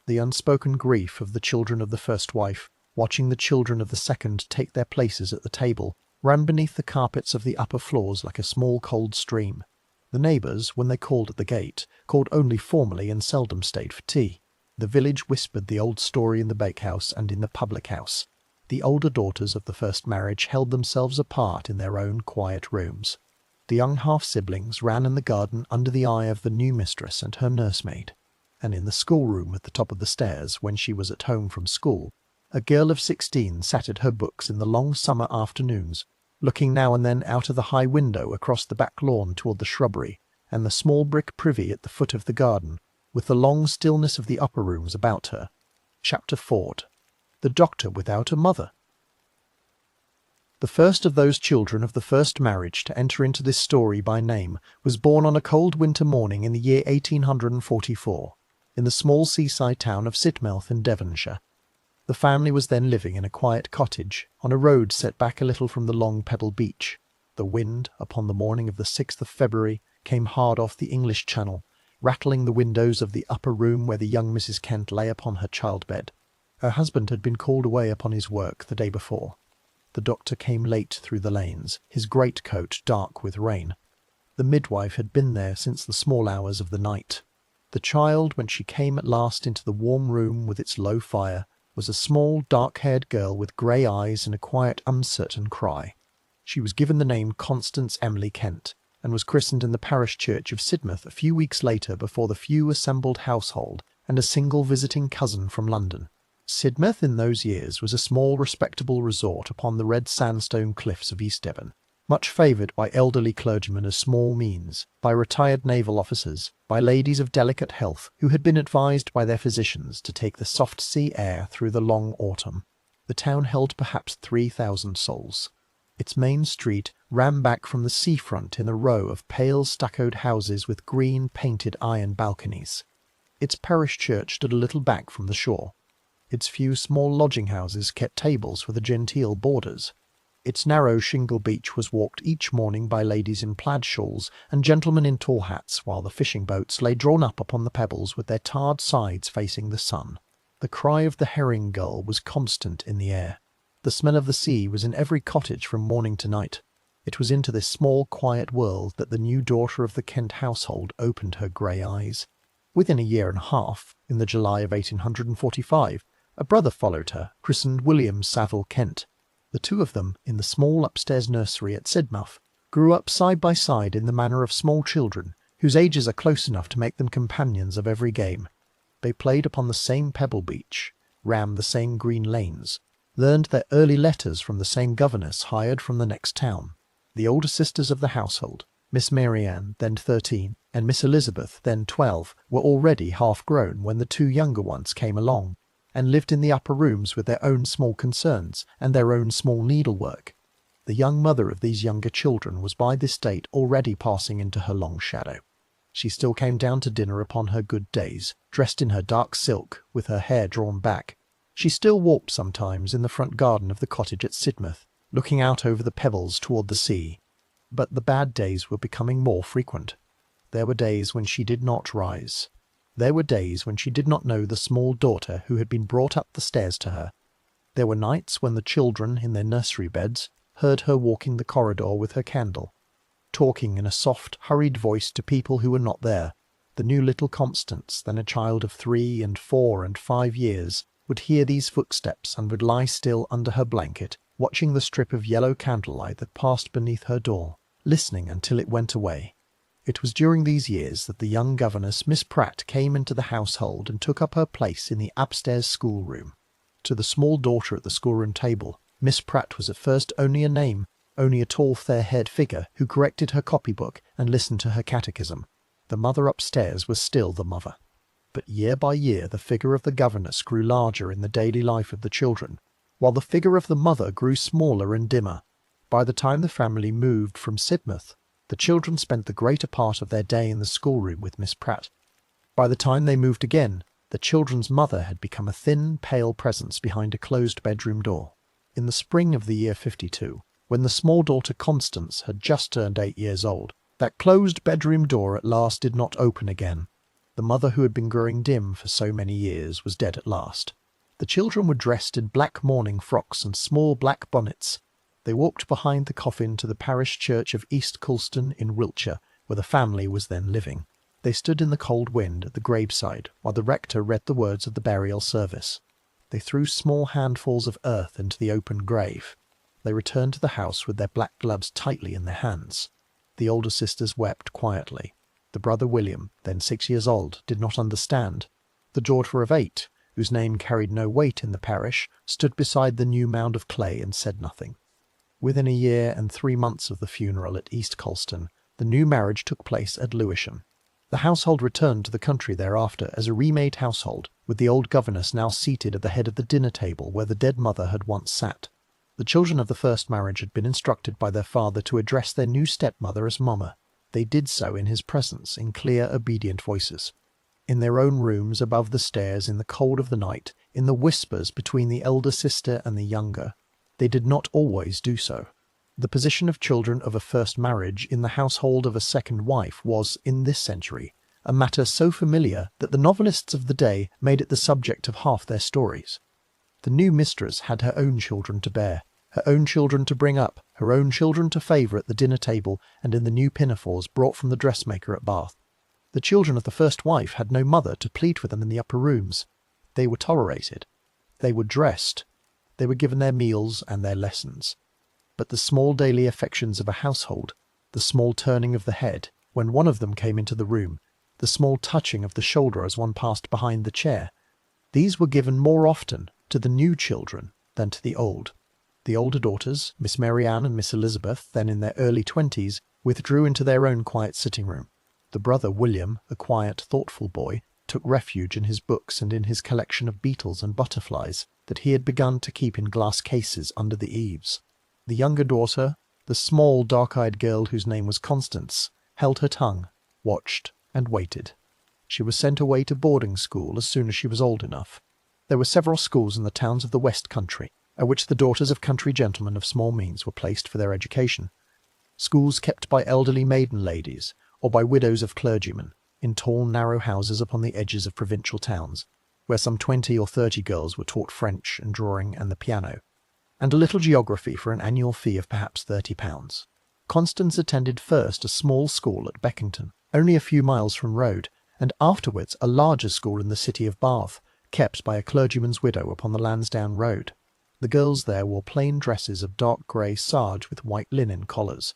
The unspoken grief of the children of the first wife, watching the children of the second take their places at the table, ran beneath the carpets of the upper floors like a small cold stream. The neighbours, when they called at the gate, called only formally and seldom stayed for tea. The village whispered the old story in the bakehouse and in the public-house. The older daughters of the first marriage held themselves apart in their own quiet rooms. The young half-siblings ran in the garden under the eye of the new mistress and her nursemaid. And in the schoolroom at the top of the stairs, when she was at home from school, a girl of 16 sat at her books in the long summer afternoons, looking now and then out of the high window across the back lawn toward the shrubbery and the small brick privy at the foot of the garden, with the long stillness of the upper rooms about her. Chapter 4. The Doctor Without a Mother. The first of those children of the first marriage to enter into this story by name was born on a cold winter morning in the year 1844, in the small seaside town of Sidmouth in Devonshire. The family was then living in a quiet cottage, on a road set back a little from the long pebble beach. The wind, upon the morning of the 6th of February, came hard off the English Channel, rattling the windows of the upper room where the young Mrs. Kent lay upon her childbed. Her husband had been called away upon his work the day before. The doctor came late through the lanes, his greatcoat dark with rain. The midwife had been there since the small hours of the night. The child, when she came at last into the warm room with its low fire, was a small, dark-haired girl with grey eyes and a quiet, uncertain cry. She was given the name Constance Emily Kent, and was christened in the parish church of Sidmouth a few weeks later before the few assembled household and a single visiting cousin from London. Sidmouth in those years was a small respectable resort upon the red sandstone cliffs of East Devon, much favoured by elderly clergymen of small means, by retired naval officers, by ladies of delicate health who had been advised by their physicians to take the soft sea air through the long autumn. The town held perhaps 3,000 souls. Its main street ran back from the seafront in a row of pale stuccoed houses with green painted iron balconies. Its parish church stood a little back from the shore. Its few small lodging-houses kept tables for the genteel boarders. Its narrow shingle beach was walked each morning by ladies in plaid shawls and gentlemen in tall hats, while the fishing boats lay drawn up upon the pebbles with their tarred sides facing the sun. The cry of the herring gull was constant in the air. The smell of the sea was in every cottage from morning to night. It was into this small, quiet world that the new daughter of the Kent household opened her grey eyes. Within a year and a half, in the July of 1845, a brother followed her, christened William Saville Kent. The two of them, in the small upstairs nursery at Sidmouth, grew up side by side in the manner of small children, whose ages are close enough to make them companions of every game. They played upon the same pebble beach, ran the same green lanes, learned their early letters from the same governess hired from the next town. The older sisters of the household, Miss Mary Ann, then 13, and Miss Elizabeth, then 12, were already half-grown when the two younger ones came along, and lived in the upper rooms with their own small concerns and their own small needlework. The young mother of these younger children was by this date already passing into her long shadow. She still came down to dinner upon her good days, dressed in her dark silk, with her hair drawn back. She still walked sometimes in the front garden of the cottage at Sidmouth, looking out over the pebbles toward the sea. But the bad days were becoming more frequent. There were days when she did not rise. There were days when she did not know the small daughter who had been brought up the stairs to her. There were nights when the children in their nursery beds heard her walking the corridor with her candle, talking in a soft, hurried voice to people who were not there. The new little Constance, then a child of 3 and 4 and 5 years, would hear these footsteps and would lie still under her blanket, watching the strip of yellow candlelight that passed beneath her door, listening until it went away. It was during these years that the young governess, Miss Pratt, came into the household and took up her place in the upstairs schoolroom. To the small daughter at the schoolroom table, Miss Pratt was at first only a name, only a tall, fair-haired figure who corrected her copybook and listened to her catechism. The mother upstairs was still the mother. But year by year the figure of the governess grew larger in the daily life of the children, while the figure of the mother grew smaller and dimmer. By the time the family moved from Sidmouth, the children spent the greater part of their day in the schoolroom with Miss Pratt. By the time they moved again, the children's mother had become a thin, pale presence behind a closed bedroom door. In the spring of the year 52, when the small daughter Constance had just turned 8 years old, that closed bedroom door at last did not open again. The mother who had been growing dim for so many years was dead at last. The children were dressed in black morning frocks and small black bonnets. They walked behind the coffin to the parish church of East Coulston in Wiltshire, where the family was then living. They stood in the cold wind at the graveside while the rector read the words of the burial service. They threw small handfuls of earth into the open grave. They returned to the house with their black gloves tightly in their hands. The older sisters wept quietly. The brother William, then 6 years old, did not understand. The daughter of 8, whose name carried no weight in the parish, stood beside the new mound of clay and said nothing. Within a year and 3 months of the funeral at East Coulston, the new marriage took place at Lewisham. The household returned to the country thereafter as a remade household, with the old governess now seated at the head of the dinner table where the dead mother had once sat. The children of the first marriage had been instructed by their father to address their new stepmother as Mamma. They did so in his presence, in clear, obedient voices. In their own rooms above the stairs, in the cold of the night, in the whispers between the elder sister and the younger, they did not always do so. The position of children of a first marriage in the household of a second wife was, in this century, a matter so familiar that the novelists of the day made it the subject of half their stories. The new mistress had her own children to bear, her own children to bring up, her own children to favour at the dinner table and in the new pinafores brought from the dressmaker at Bath. The children of the first wife had no mother to plead for them in the upper rooms. They were tolerated. They were dressed. They were given their meals and their lessons. But the small daily affections of a household, the small turning of the head when one of them came into the room, the small touching of the shoulder as one passed behind the chair, these were given more often to the new children than to the old. The older daughters, Miss Mary Ann and Miss Elizabeth, then in their early 20s, withdrew into their own quiet sitting room. The brother William, a quiet, thoughtful boy, took refuge in his books and in his collection of beetles and butterflies that he had begun to keep in glass cases under the eaves. The younger daughter, the small, dark-eyed girl whose name was Constance, held her tongue, watched, and waited. She was sent away to boarding school as soon as she was old enough. There were several schools in the towns of the West Country, at which the daughters of country gentlemen of small means were placed for their education. Schools kept by elderly maiden ladies, or by widows of clergymen, in tall, narrow houses upon the edges of provincial towns, where some 20 or 30 girls were taught French and drawing and the piano, and a little geography for an annual fee of perhaps £30. Constance attended first a small school at Beckington, only a few miles from Road, and afterwards a larger school in the city of Bath, kept by a clergyman's widow upon the Lansdowne Road. The girls there wore plain dresses of dark grey serge with white linen collars.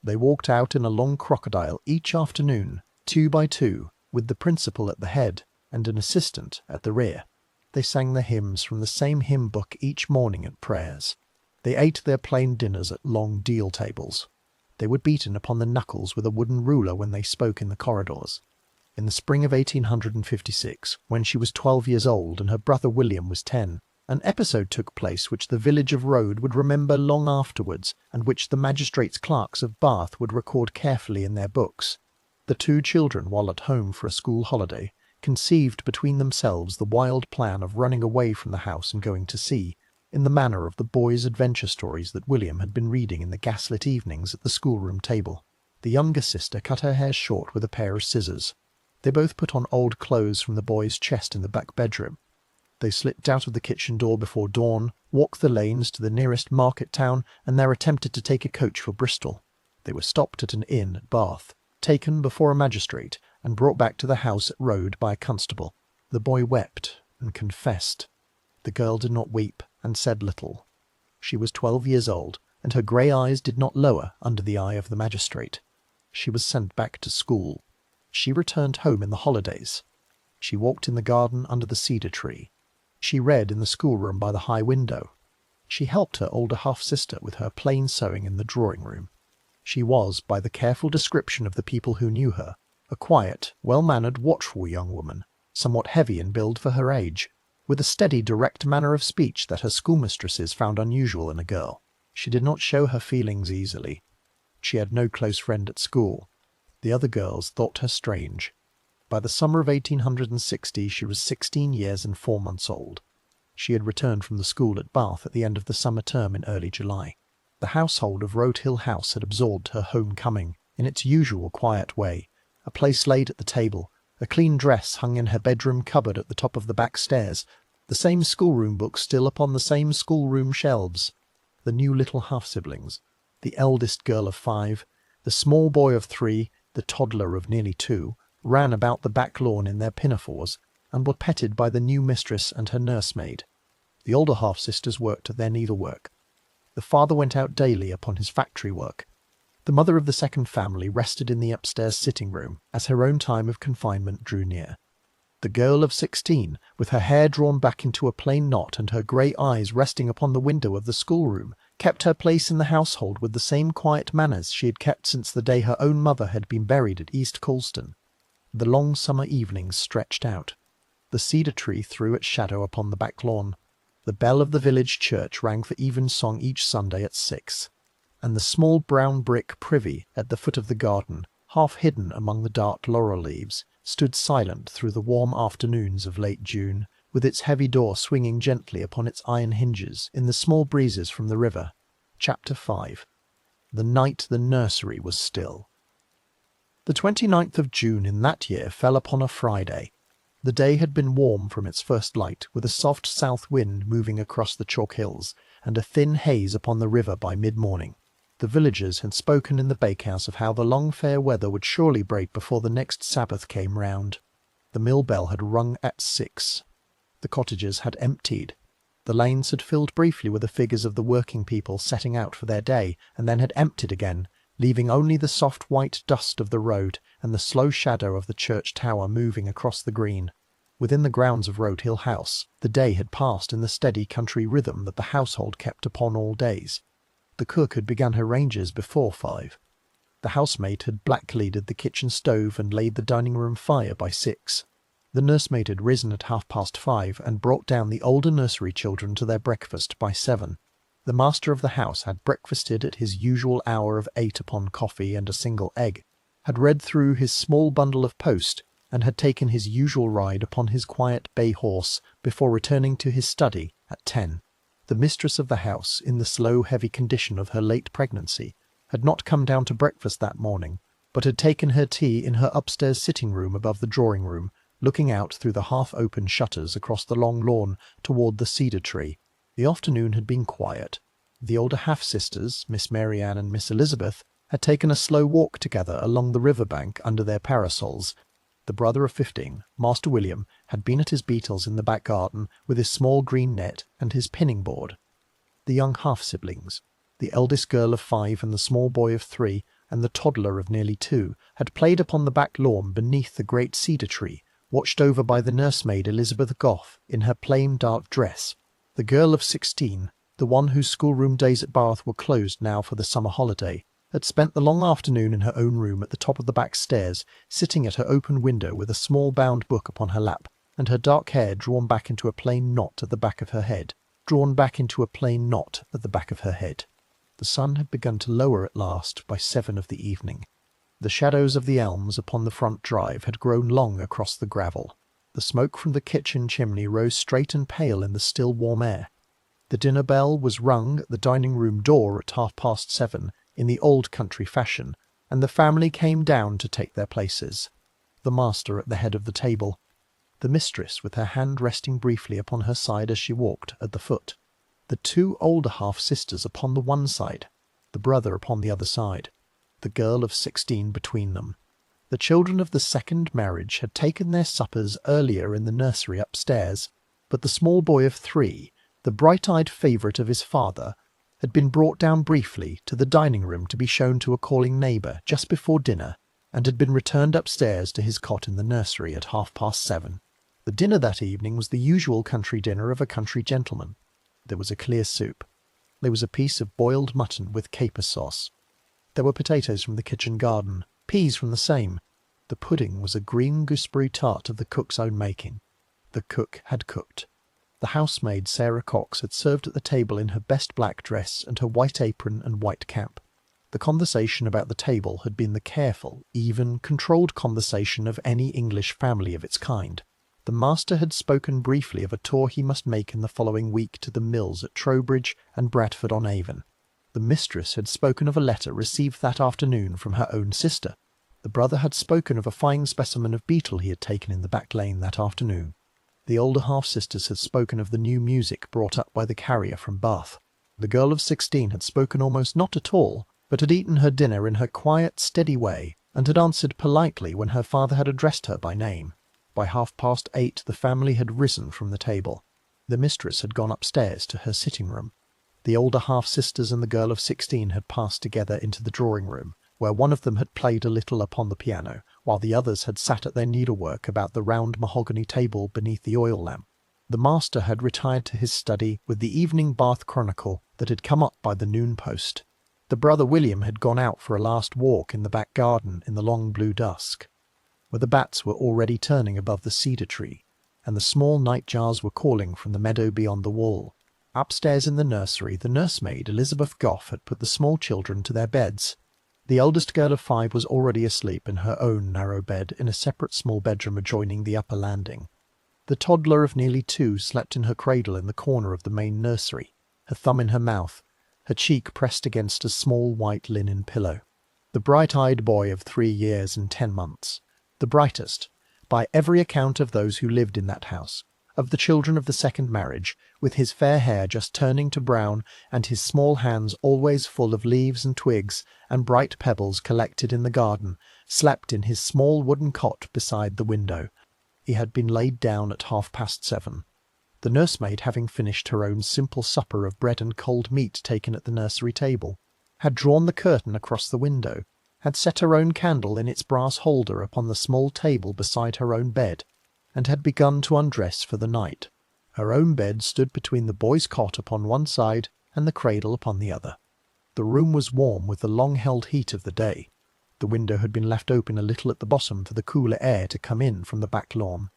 They walked out in a long crocodile each afternoon, 2 by 2, with the principal at the head and an assistant at the rear. They sang the hymns from the same hymn book each morning at prayers. They ate their plain dinners at long deal tables. They were beaten upon the knuckles with a wooden ruler when they spoke in the corridors. In the spring of 1856, when she was 12 years old and her brother William was 10, an episode took place which the village of Road would remember long afterwards, and which the magistrates' clerks of Bath would record carefully in their books. The two children, while at home for a school holiday, conceived between themselves the wild plan of running away from the house and going to sea, in the manner of the boys' adventure stories that William had been reading in the gaslit evenings at the schoolroom table. The younger sister cut her hair short with a pair of scissors. They both put on old clothes from the boy's chest in the back bedroom. They slipped out of the kitchen door before dawn, walked the lanes to the nearest market town, and there attempted to take a coach for Bristol. They were stopped at an inn at Bath, taken before a magistrate, and brought back to the house at Road by a constable. The boy wept and confessed. The girl did not weep and said little. She was 12 years old, and her grey eyes did not lower under the eye of the magistrate. She was sent back to school. She returned home in the holidays. She walked in the garden under the cedar tree. She read in the schoolroom by the high window. She helped her older half-sister with her plain sewing in the drawing-room. She was, by the careful description of the people who knew her, a quiet, well-mannered, watchful young woman, somewhat heavy in build for her age, with a steady, direct manner of speech that her schoolmistresses found unusual in a girl. She did not show her feelings easily. She had no close friend at school. The other girls thought her strange. By the summer of 1860 she was 16 years and 4 months old. She had returned from the school at Bath at the end of the summer term in early July. The household of Road Hill House had absorbed her homecoming in its usual quiet way. A place laid at the table, a clean dress hung in her bedroom cupboard at the top of the back stairs, the same schoolroom books still upon the same schoolroom shelves. The new little half-siblings, the eldest girl of 5, the small boy of 3, the toddler of nearly 2, ran about the back lawn in their pinafores, and were petted by the new mistress and her nursemaid. The older half-sisters worked at their needlework. The father went out daily upon his factory work. The mother of the second family rested in the upstairs sitting-room as her own time of confinement drew near. The girl of 16, with her hair drawn back into a plain knot and her grey eyes resting upon the window of the schoolroom, kept her place in the household with the same quiet manners she had kept since the day her own mother had been buried at East Colston. The long summer evenings stretched out. The cedar tree threw its shadow upon the back lawn. The bell of the village church rang for evensong each Sunday at 6. And the small brown brick privy at the foot of the garden, half hidden among the dark laurel leaves, stood silent through the warm afternoons of late June, with its heavy door swinging gently upon its iron hinges in the small breezes from the river. Chapter 5. The night the nursery was still. The 29th of June in that year fell upon a Friday. The day had been warm from its first light, with a soft south wind moving across the chalk hills, and a thin haze upon the river by mid-morning. The villagers had spoken in the bakehouse of how the long fair weather would surely break before the next Sabbath came round. The mill bell had rung at 6. The cottages had emptied. The lanes had filled briefly with the figures of the working people setting out for their day, and then had emptied again, leaving only the soft white dust of the road and the slow shadow of the church tower moving across the green. Within the grounds of Road Hill House, the day had passed in the steady country rhythm that the household kept upon all days. The cook had begun her ranges before 5. The housemaid had black-leaded the kitchen stove and laid the dining-room fire by 6. The nursemaid had risen at 5:30 and brought down the older nursery children to their breakfast by 7. The master of the house had breakfasted at his usual hour of 8 upon coffee and a single egg, had read through his small bundle of post, and had taken his usual ride upon his quiet bay horse before returning to his study at 10. The mistress of the house, in the slow, heavy condition of her late pregnancy, had not come down to breakfast that morning, but had taken her tea in her upstairs sitting-room above the drawing-room, looking out through the half-open shutters across the long lawn toward the cedar tree. The afternoon had been quiet. The older half-sisters, Miss Mary Ann and Miss Elizabeth, had taken a slow walk together along the river-bank under their parasols. The brother of 15, Master William, had been at his beetles in the back garden with his small green net and his pinning board. The young half-siblings, the eldest girl of 5 and the small boy of 3 and the toddler of nearly 2, had played upon the back lawn beneath the great cedar tree, watched over by the nursemaid Elizabeth Gough in her plain dark dress. The girl of 16, the one whose schoolroom days at Bath were closed now for the summer holiday, had spent the long afternoon in her own room at the top of the back stairs, sitting at her open window with a small bound book upon her lap, and her dark hair drawn back into a plain knot at the back of her head. The sun had begun to lower at last by 7 of the evening. The shadows of the elms upon the front drive had grown long across the gravel. The smoke from the kitchen chimney rose straight and pale in the still warm air. The dinner bell was rung at the dining-room door at 7:30, in the old country fashion, and the family came down to take their places. The master at the head of the table, the mistress with her hand resting briefly upon her side as she walked, at the foot, the two older half-sisters upon the one side, the brother upon the other side, the girl of 16 between them. The children of the second marriage had taken their suppers earlier in the nursery upstairs, but the small boy of 3, the bright-eyed favourite of his father, had been brought down briefly to the dining-room to be shown to a calling neighbour just before dinner, and had been returned upstairs to his cot in the nursery at 7:30. The dinner that evening was the usual country dinner of a country gentleman. There was a clear soup. There was a piece of boiled mutton with caper sauce. There were potatoes from the kitchen garden, peas from the same. The pudding was a green gooseberry tart of the cook's own making. The cook had cooked. The housemaid, Sarah Cox, had served at the table in her best black dress and her white apron and white cap. The conversation about the table had been the careful, even, controlled conversation of any English family of its kind. The master had spoken briefly of a tour he must make in the following week to the mills at Trowbridge and Bradford-on-Avon. The mistress had spoken of a letter received that afternoon from her own sister. The brother had spoken of a fine specimen of beetle he had taken in the back lane that afternoon. The older half-sisters had spoken of the new music brought up by the carrier from Bath. The girl of 16 had spoken almost not at all, but had eaten her dinner in her quiet, steady way, and had answered politely when her father had addressed her by name. By 8:30 the family had risen from the table. The mistress had gone upstairs to her sitting-room. The older half-sisters and the girl of 16 had passed together into the drawing-room, where one of them had played a little upon the piano, while the others had sat at their needlework about the round mahogany table beneath the oil lamp. The master had retired to his study with the Evening Bath Chronicle that had come up by the noon post. The brother William had gone out for a last walk in the back garden in the long blue dusk, where the bats were already turning above the cedar tree, and the small nightjars were calling from the meadow beyond the wall. Upstairs in the nursery, the nursemaid, Elizabeth Goff, had put the small children to their beds. The eldest girl of 5 was already asleep in her own narrow bed in a separate small bedroom adjoining the upper landing. The toddler of nearly 2 slept in her cradle in the corner of the main nursery, her thumb in her mouth, her cheek pressed against a small white linen pillow. The bright-eyed boy of 3 years and 10 months, the brightest, by every account of those who lived in that house, of the children of the second marriage, with his fair hair just turning to brown and his small hands always full of leaves and twigs and bright pebbles collected in the garden, slept in his small wooden cot beside the window. He had been laid down at 7:30. The nursemaid, having finished her own simple supper of bread and cold meat taken at the nursery table, had drawn the curtain across the window, had set her own candle in its brass holder upon the small table beside her own bed, and had begun to undress for the night. Her own bed stood between the boy's cot upon one side and the cradle upon the other. The room was warm with the long-held heat of the day. The window had been left open a little at the bottom for the cooler air to come in from the back lawn.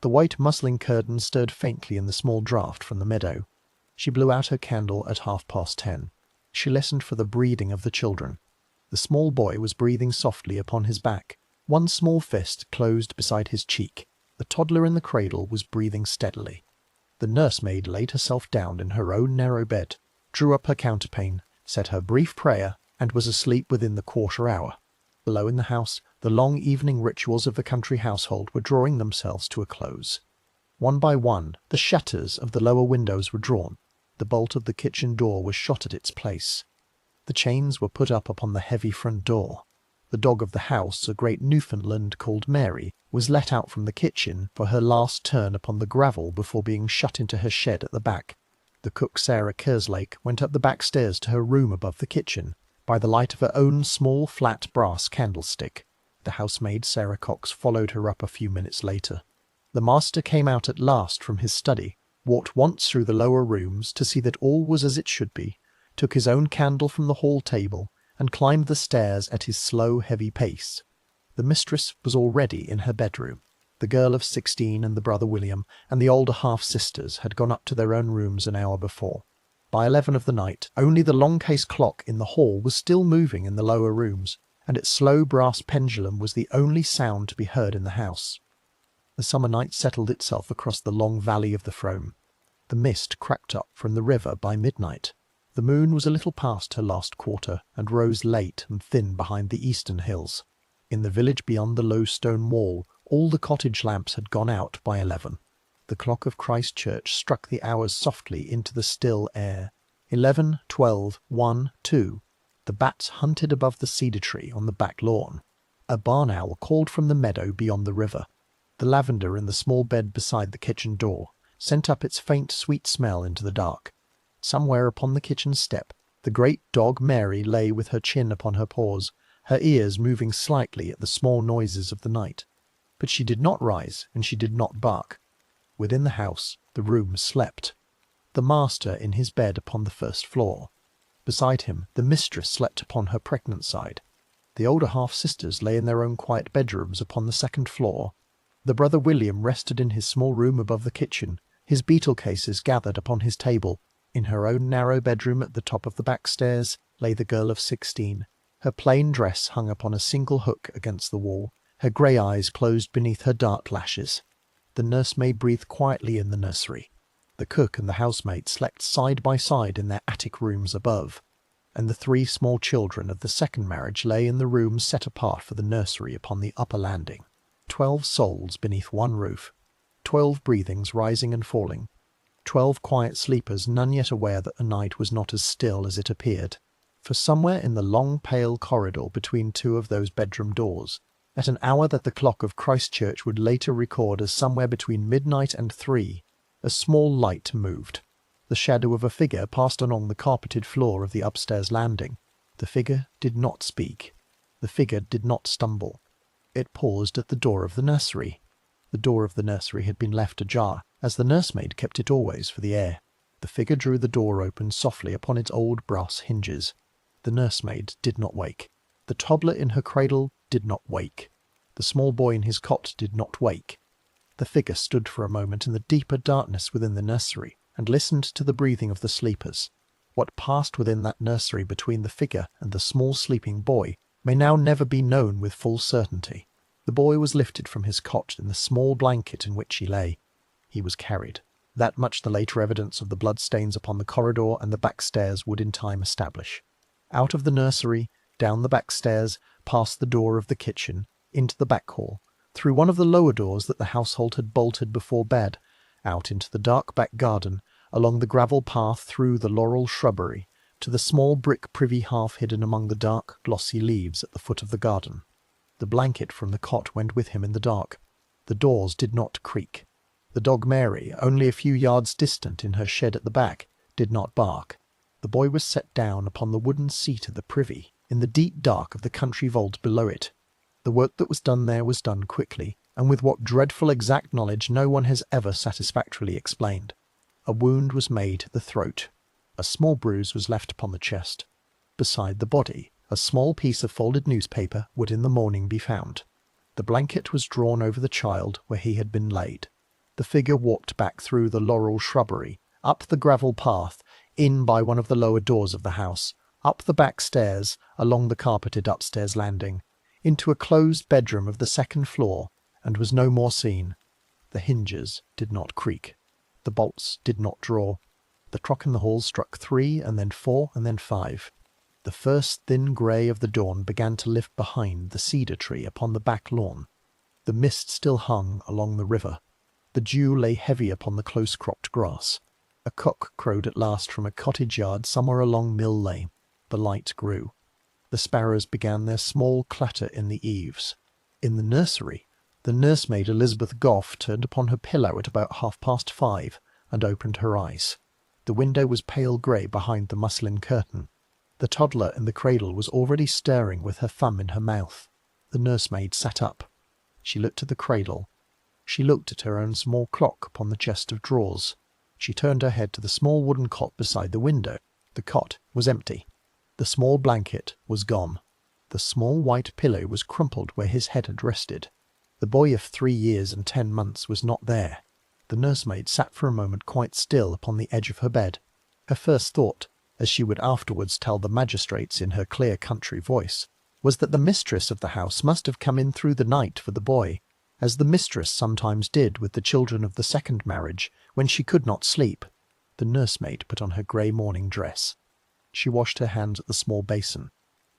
The white muslin curtain stirred faintly in the small draught from the meadow. She blew out her candle at 10:30. She listened for the breathing of the children. The small boy was breathing softly upon his back, one small fist closed beside his cheek. The toddler in the cradle was breathing steadily. The nursemaid laid herself down in her own narrow bed, drew up her counterpane, said her brief prayer, and was asleep within the quarter hour. Below in the house, the long evening rituals of the country household were drawing themselves to a close. One by one, the shutters of the lower windows were drawn. The bolt of the kitchen door was shot at its place. The chains were put up upon the heavy front door. The dog of the house, a great Newfoundland called Mary, was let out from the kitchen for her last turn upon the gravel before being shut into her shed at the back. The cook, Sarah Kerslake, went up the back stairs to her room above the kitchen, by the light of her own small flat brass candlestick. The housemaid, Sarah Cox, followed her up a few minutes later. The master came out at last from his study, walked once through the lower rooms to see that all was as it should be, took his own candle from the hall table, and climbed the stairs at his slow, heavy pace. The mistress was already in her bedroom. The girl of 16 and the brother William and the older half-sisters had gone up to their own rooms an hour before. By 11 of the night, only the long-case clock in the hall was still moving in the lower rooms, and its slow brass pendulum was the only sound to be heard in the house. The summer night settled itself across the long valley of the Frome. The mist crept up from the river by midnight. The moon was a little past her last quarter, and rose late and thin behind the eastern hills. In the village beyond the low stone wall, all the cottage lamps had gone out by 11. The clock of Christ Church struck the hours softly into the still air. 11, 12, 1, 2. The bats hunted above the cedar tree on the back lawn. A barn owl called from the meadow beyond the river. The lavender in the small bed beside the kitchen door sent up its faint sweet smell into the dark. Somewhere upon the kitchen step, the great dog Mary lay with her chin upon her paws, her ears moving slightly at the small noises of the night. But she did not rise, and she did not bark. Within the house, the room slept. The master in his bed upon the first floor. Beside him, the mistress slept upon her pregnant side. The older half-sisters lay in their own quiet bedrooms upon the second floor. The brother William rested in his small room above the kitchen, his beetle cases gathered upon his table. In her own narrow bedroom at the top of the back stairs lay the girl of 16, her plain dress hung upon a single hook against the wall, her grey eyes closed beneath her dark lashes. The nursemaid breathed quietly in the nursery. The cook and the housemaid slept side by side in their attic rooms above, and the 3 small children of the second marriage lay in the rooms set apart for the nursery upon the upper landing. 12 souls beneath one roof, 12 breathings rising and falling, 12 quiet sleepers, none yet aware that the night was not as still as it appeared. For somewhere in the long pale corridor between 2 of those bedroom doors, at an hour that the clock of Christ Church would later record as somewhere between midnight and 3, a small light moved. The shadow of a figure passed along the carpeted floor of the upstairs landing. The figure did not speak. The figure did not stumble. It paused at the door of the nursery. The door of the nursery had been left ajar, as the nursemaid kept it always for the air. The figure drew the door open softly upon its old brass hinges. The nursemaid did not wake. The toddler in her cradle did not wake. The small boy in his cot did not wake. The figure stood for a moment in the deeper darkness within the nursery, and listened to the breathing of the sleepers. What passed within that nursery between the figure and the small sleeping boy may now never be known with full certainty. The boy was lifted from his cot in the small blanket in which he lay. He was carried. That much the later evidence of the bloodstains upon the corridor and the back stairs would in time establish. Out of the nursery, down the back stairs, past the door of the kitchen, into the back hall, through one of the lower doors that the household had bolted before bed, out into the dark back garden, along the gravel path through the laurel shrubbery, to the small brick privy half hidden among the dark, glossy leaves at the foot of the garden. The blanket from the cot went with him in the dark. The doors did not creak. The dog Mary, only a few yards distant in her shed at the back, did not bark. The boy was set down upon the wooden seat of the privy, in the deep dark of the country vault below it. The work that was done there was done quickly, and with what dreadful exact knowledge no one has ever satisfactorily explained. A wound was made to the throat. A small bruise was left upon the chest. Beside the body, a small piece of folded newspaper would in the morning be found. The blanket was drawn over the child where he had been laid. The figure walked back through the laurel shrubbery, up the gravel path, in by one of the lower doors of the house, up the back stairs, along the carpeted upstairs landing, into a closed bedroom of the second floor, and was no more seen. The hinges did not creak. The bolts did not draw. The clock in the hall struck 3, and then 4, and then 5. The first thin grey of the dawn began to lift behind the cedar tree upon the back lawn. The mist still hung along the river. The dew lay heavy upon the close-cropped grass. A cock crowed at last from a cottage yard somewhere along Mill Lane. The light grew. The sparrows began their small clatter in the eaves. In the nursery, the nursemaid Elizabeth Goff turned upon her pillow at about 5:30 and opened her eyes. The window was pale grey behind the muslin curtain. The toddler in the cradle was already stirring with her thumb in her mouth. The nursemaid sat up. She looked at the cradle. She looked at her own small clock upon the chest of drawers. She turned her head to the small wooden cot beside the window. The cot was empty. The small blanket was gone. The small white pillow was crumpled where his head had rested. The boy of 3 years and 10 months was not there. The nursemaid sat for a moment quite still upon the edge of her bed. Her first thought, as she would afterwards tell the magistrates in her clear country voice, was that the mistress of the house must have come in through the night for the boy, as the mistress sometimes did with the children of the second marriage when she could not sleep. The nursemaid put on her grey morning dress. She washed her hands at the small basin.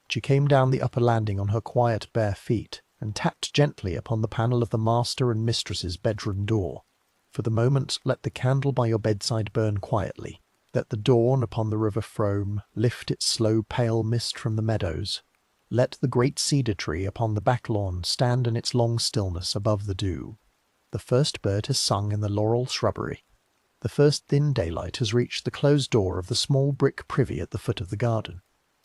She came down the upper landing on her quiet bare feet and tapped gently upon the panel of the master and mistress's bedroom door. For the moment let the candle by your bedside burn quietly. Let the dawn upon the river Frome lift its slow pale mist from the meadows. Let the great cedar tree upon the back lawn stand in its long stillness above the dew. The first bird has sung in the laurel shrubbery. The first thin daylight has reached the closed door of the small brick privy at the foot of the garden.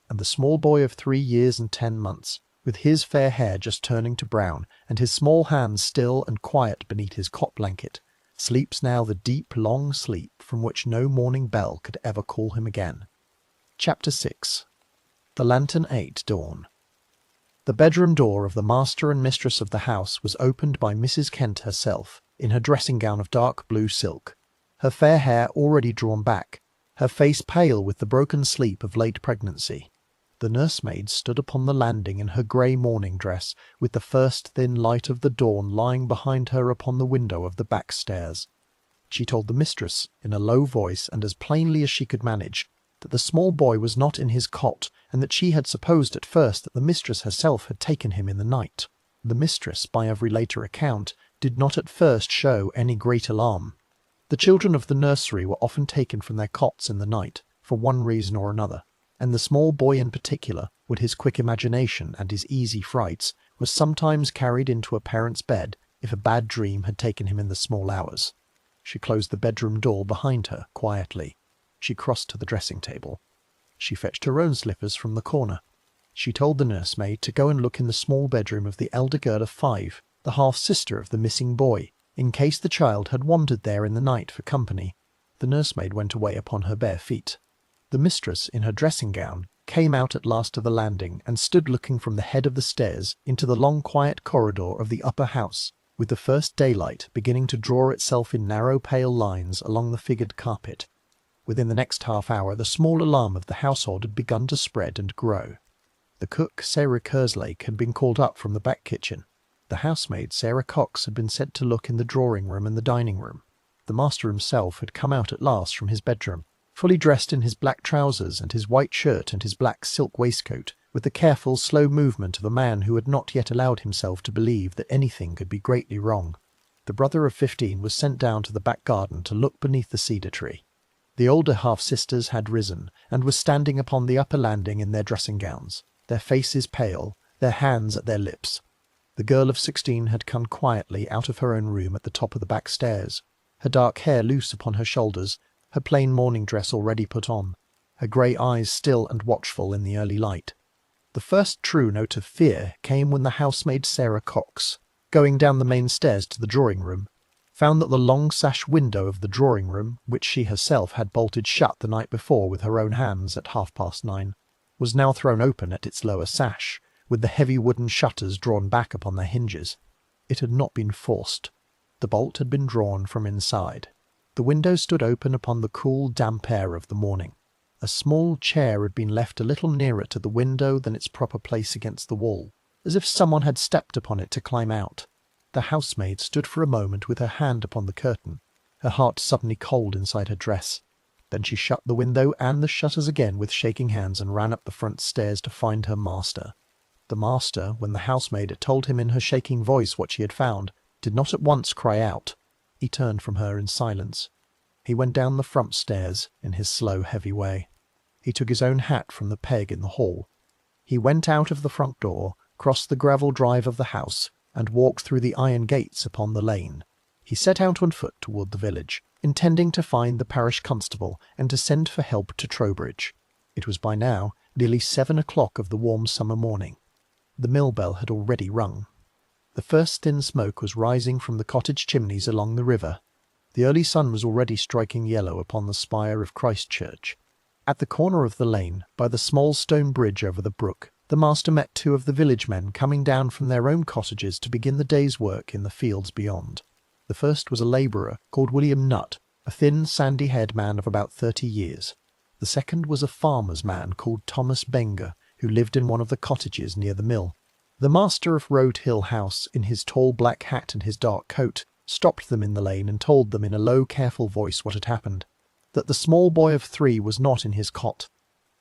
And the small boy of 3 years and 10 months, with his fair hair just turning to brown, and his small hands still and quiet beneath his cot blanket, sleeps now the deep, long sleep from which no morning bell could ever call him again. Chapter 6. The Lantern 8 Dawn. The bedroom door of the master and mistress of the house was opened by Mrs. Kent herself, in her dressing gown of dark blue silk, her fair hair already drawn back, her face pale with the broken sleep of late pregnancy. The nursemaid stood upon the landing in her grey morning dress, with the first thin light of the dawn lying behind her upon the window of the back stairs. She told the mistress, in a low voice and as plainly as she could manage, that the small boy was not in his cot, and that she had supposed at first that the mistress herself had taken him in the night. The mistress, by every later account, did not at first show any great alarm. The children of the nursery were often taken from their cots in the night, for one reason or another, and the small boy in particular, with his quick imagination and his easy frights, was sometimes carried into a parent's bed if a bad dream had taken him in the small hours. She closed the bedroom door behind her quietly. She crossed to the dressing-table. She fetched her own slippers from the corner. She told the nursemaid to go and look in the small bedroom of the elder girl of 5, the half-sister of the missing boy, in case the child had wandered there in the night for company. The nursemaid went away upon her bare feet. The mistress, in her dressing gown, came out at last to the landing and stood looking from the head of the stairs into the long quiet corridor of the upper house, with the first daylight beginning to draw itself in narrow pale lines along the figured carpet. Within the next half hour the small alarm of the household had begun to spread and grow. The cook, Sarah Kerslake, had been called up from the back kitchen. The housemaid, Sarah Cox, had been sent to look in the drawing-room and the dining-room. The master himself had come out at last from his bedroom, fully dressed in his black trousers and his white shirt and his black silk waistcoat, with the careful, slow movement of a man who had not yet allowed himself to believe that anything could be greatly wrong. The brother of 15 was sent down to the back garden to look beneath the cedar tree. The older half-sisters had risen, and were standing upon the upper landing in their dressing gowns, their faces pale, their hands at their lips. The girl of 16 had come quietly out of her own room at the top of the back stairs, her dark hair loose upon her shoulders, her plain morning dress already put on, her grey eyes still and watchful in the early light. The first true note of fear came when the housemaid Sarah Cox, going down the main stairs to the drawing-room, found that the long sash window of the drawing-room, which she herself had bolted shut the night before with her own hands at 9:30, was now thrown open at its lower sash, with the heavy wooden shutters drawn back upon their hinges. It had not been forced. The bolt had been drawn from inside. The window stood open upon the cool, damp air of the morning. A small chair had been left a little nearer to the window than its proper place against the wall, as if someone had stepped upon it to climb out. The housemaid stood for a moment with her hand upon the curtain, her heart suddenly cold inside her dress. Then she shut the window and the shutters again with shaking hands and ran up the front stairs to find her master. The master, when the housemaid had told him in her shaking voice what she had found, did not at once cry out. He turned from her in silence. He went down the front stairs in his slow, heavy way. He took his own hat from the peg in the hall. He went out of the front door, crossed the gravel drive of the house, and walked through the iron gates upon the lane. He set out on foot toward the village, intending to find the parish constable and to send for help to Trowbridge. It was by now nearly 7 o'clock of the warm summer morning. The mill bell had already rung. The first thin smoke was rising from the cottage chimneys along the river. The early sun was already striking yellow upon the spire of Christ Church. At the corner of the lane, by the small stone bridge over the brook, the master met 2 of the village men coming down from their own cottages to begin the day's work in the fields beyond. The first was a labourer called William Nutt, a thin, sandy-haired man of about 30 years. The second was a farmer's man called Thomas Benger, who lived in one of the cottages near the mill. The master of Road Hill House, in his tall black hat and his dark coat, stopped them in the lane and told them in a low, careful voice what had happened. That the small boy of 3 was not in his cot.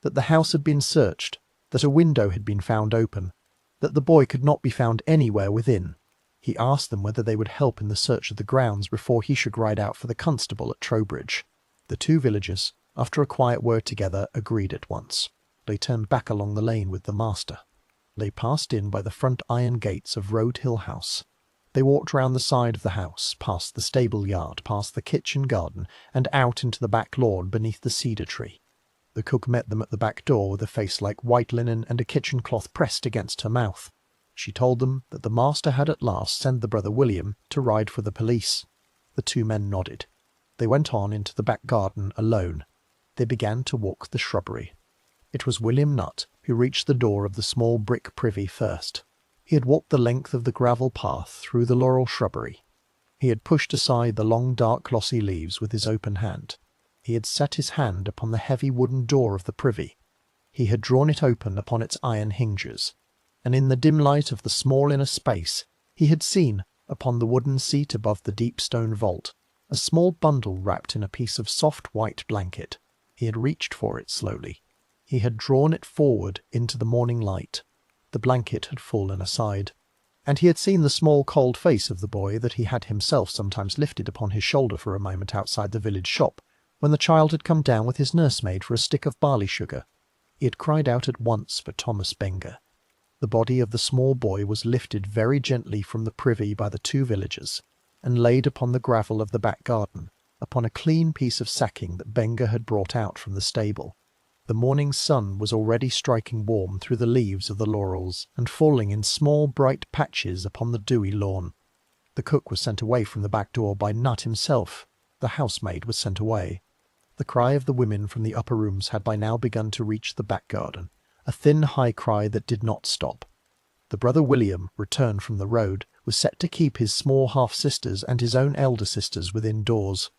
that the house had been searched, that a window had been found open, that the boy could not be found anywhere within. He asked them whether they would help in the search of the grounds before he should ride out for the constable at Trowbridge. The two villagers, after a quiet word together, agreed at once. They turned back along the lane with the master. They passed in by the front iron gates of Road Hill House. They walked round the side of the house, past the stable yard, past the kitchen garden, and out into the back lawn beneath the cedar tree. The cook met them at the back door with a face like white linen and a kitchen cloth pressed against her mouth. She told them that the master had at last sent the brother William to ride for the police. The two men nodded. They went on into the back garden alone. They began to walk the shrubbery. It was William Nutt who reached the door of the small brick privy first. He had walked the length of the gravel path through the laurel shrubbery. He had pushed aside the long dark glossy leaves with his open hand. He had set his hand upon the heavy wooden door of the privy. He had drawn it open upon its iron hinges, and in the dim light of the small inner space he had seen, upon the wooden seat above the deep stone vault, a small bundle wrapped in a piece of soft white blanket. He had reached for it slowly. He had drawn it forward into the morning light. The blanket had fallen aside, and he had seen the small cold face of the boy that he had himself sometimes lifted upon his shoulder for a moment outside the village shop, when the child had come down with his nursemaid for a stick of barley sugar. He had cried out at once for Thomas Benger. The body of the small boy was lifted very gently from the privy by the two villagers, and laid upon the gravel of the back garden, upon a clean piece of sacking that Benger had brought out from the stable. The morning sun was already striking warm through the leaves of the laurels, and falling in small bright patches upon the dewy lawn. The cook was sent away from the back door by Nutt himself. The housemaid was sent away. The cry of the women from the upper rooms had by now begun to reach the back garden, a thin high cry that did not stop. The brother William, returned from the road, was set to keep his small half-sisters and his own elder sisters within doors.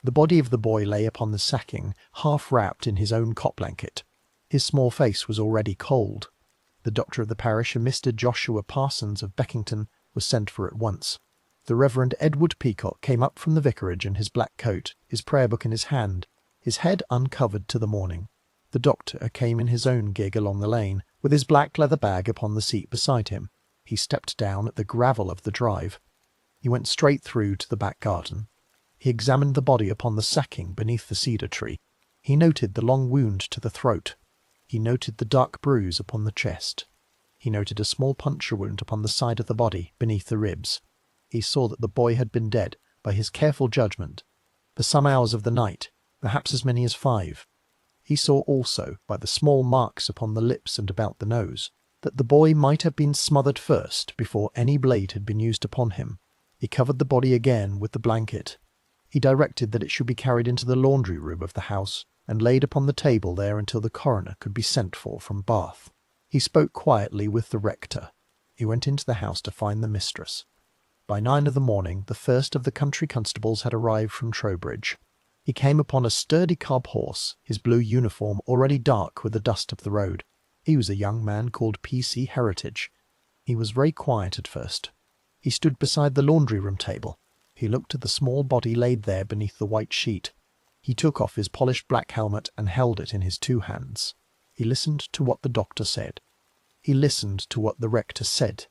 The body of the boy lay upon the sacking, half wrapped in his own cot blanket. His small face was already cold. The doctor of the parish, a Mr. Joshua Parsons of Beckington, was sent for at once. The Reverend Edward Peacock came up from the vicarage in his black coat, his prayer book in his hand, his head uncovered to the morning. The doctor came in his own gig along the lane, with his black leather bag upon the seat beside him. He stepped down at the gravel of the drive. He went straight through to the back garden. He examined the body upon the sacking beneath the cedar tree. He noted the long wound to the throat. He noted the dark bruise upon the chest. He noted a small puncture wound upon the side of the body beneath the ribs. He saw that the boy had been dead, by his careful judgment, for some hours of the night, perhaps as many as 5. He saw also, by the small marks upon the lips and about the nose, that the boy might have been smothered first before any blade had been used upon him. He covered the body again with the blanket. He directed that it should be carried into the laundry room of the house and laid upon the table there until the coroner could be sent for from Bath. He spoke quietly with the rector. He went into the house to find the mistress. By 9 of the morning, the first of the country constables had arrived from Trowbridge. He came upon a sturdy cob horse, his blue uniform already dark with the dust of the road. He was a young man called P.C. Heritage. He was very quiet at first. He stood beside the laundry-room table. He looked at the small body laid there beneath the white sheet. He took off his polished black helmet and held it in his 2 hands. He listened to what the doctor said. He listened to what the rector said.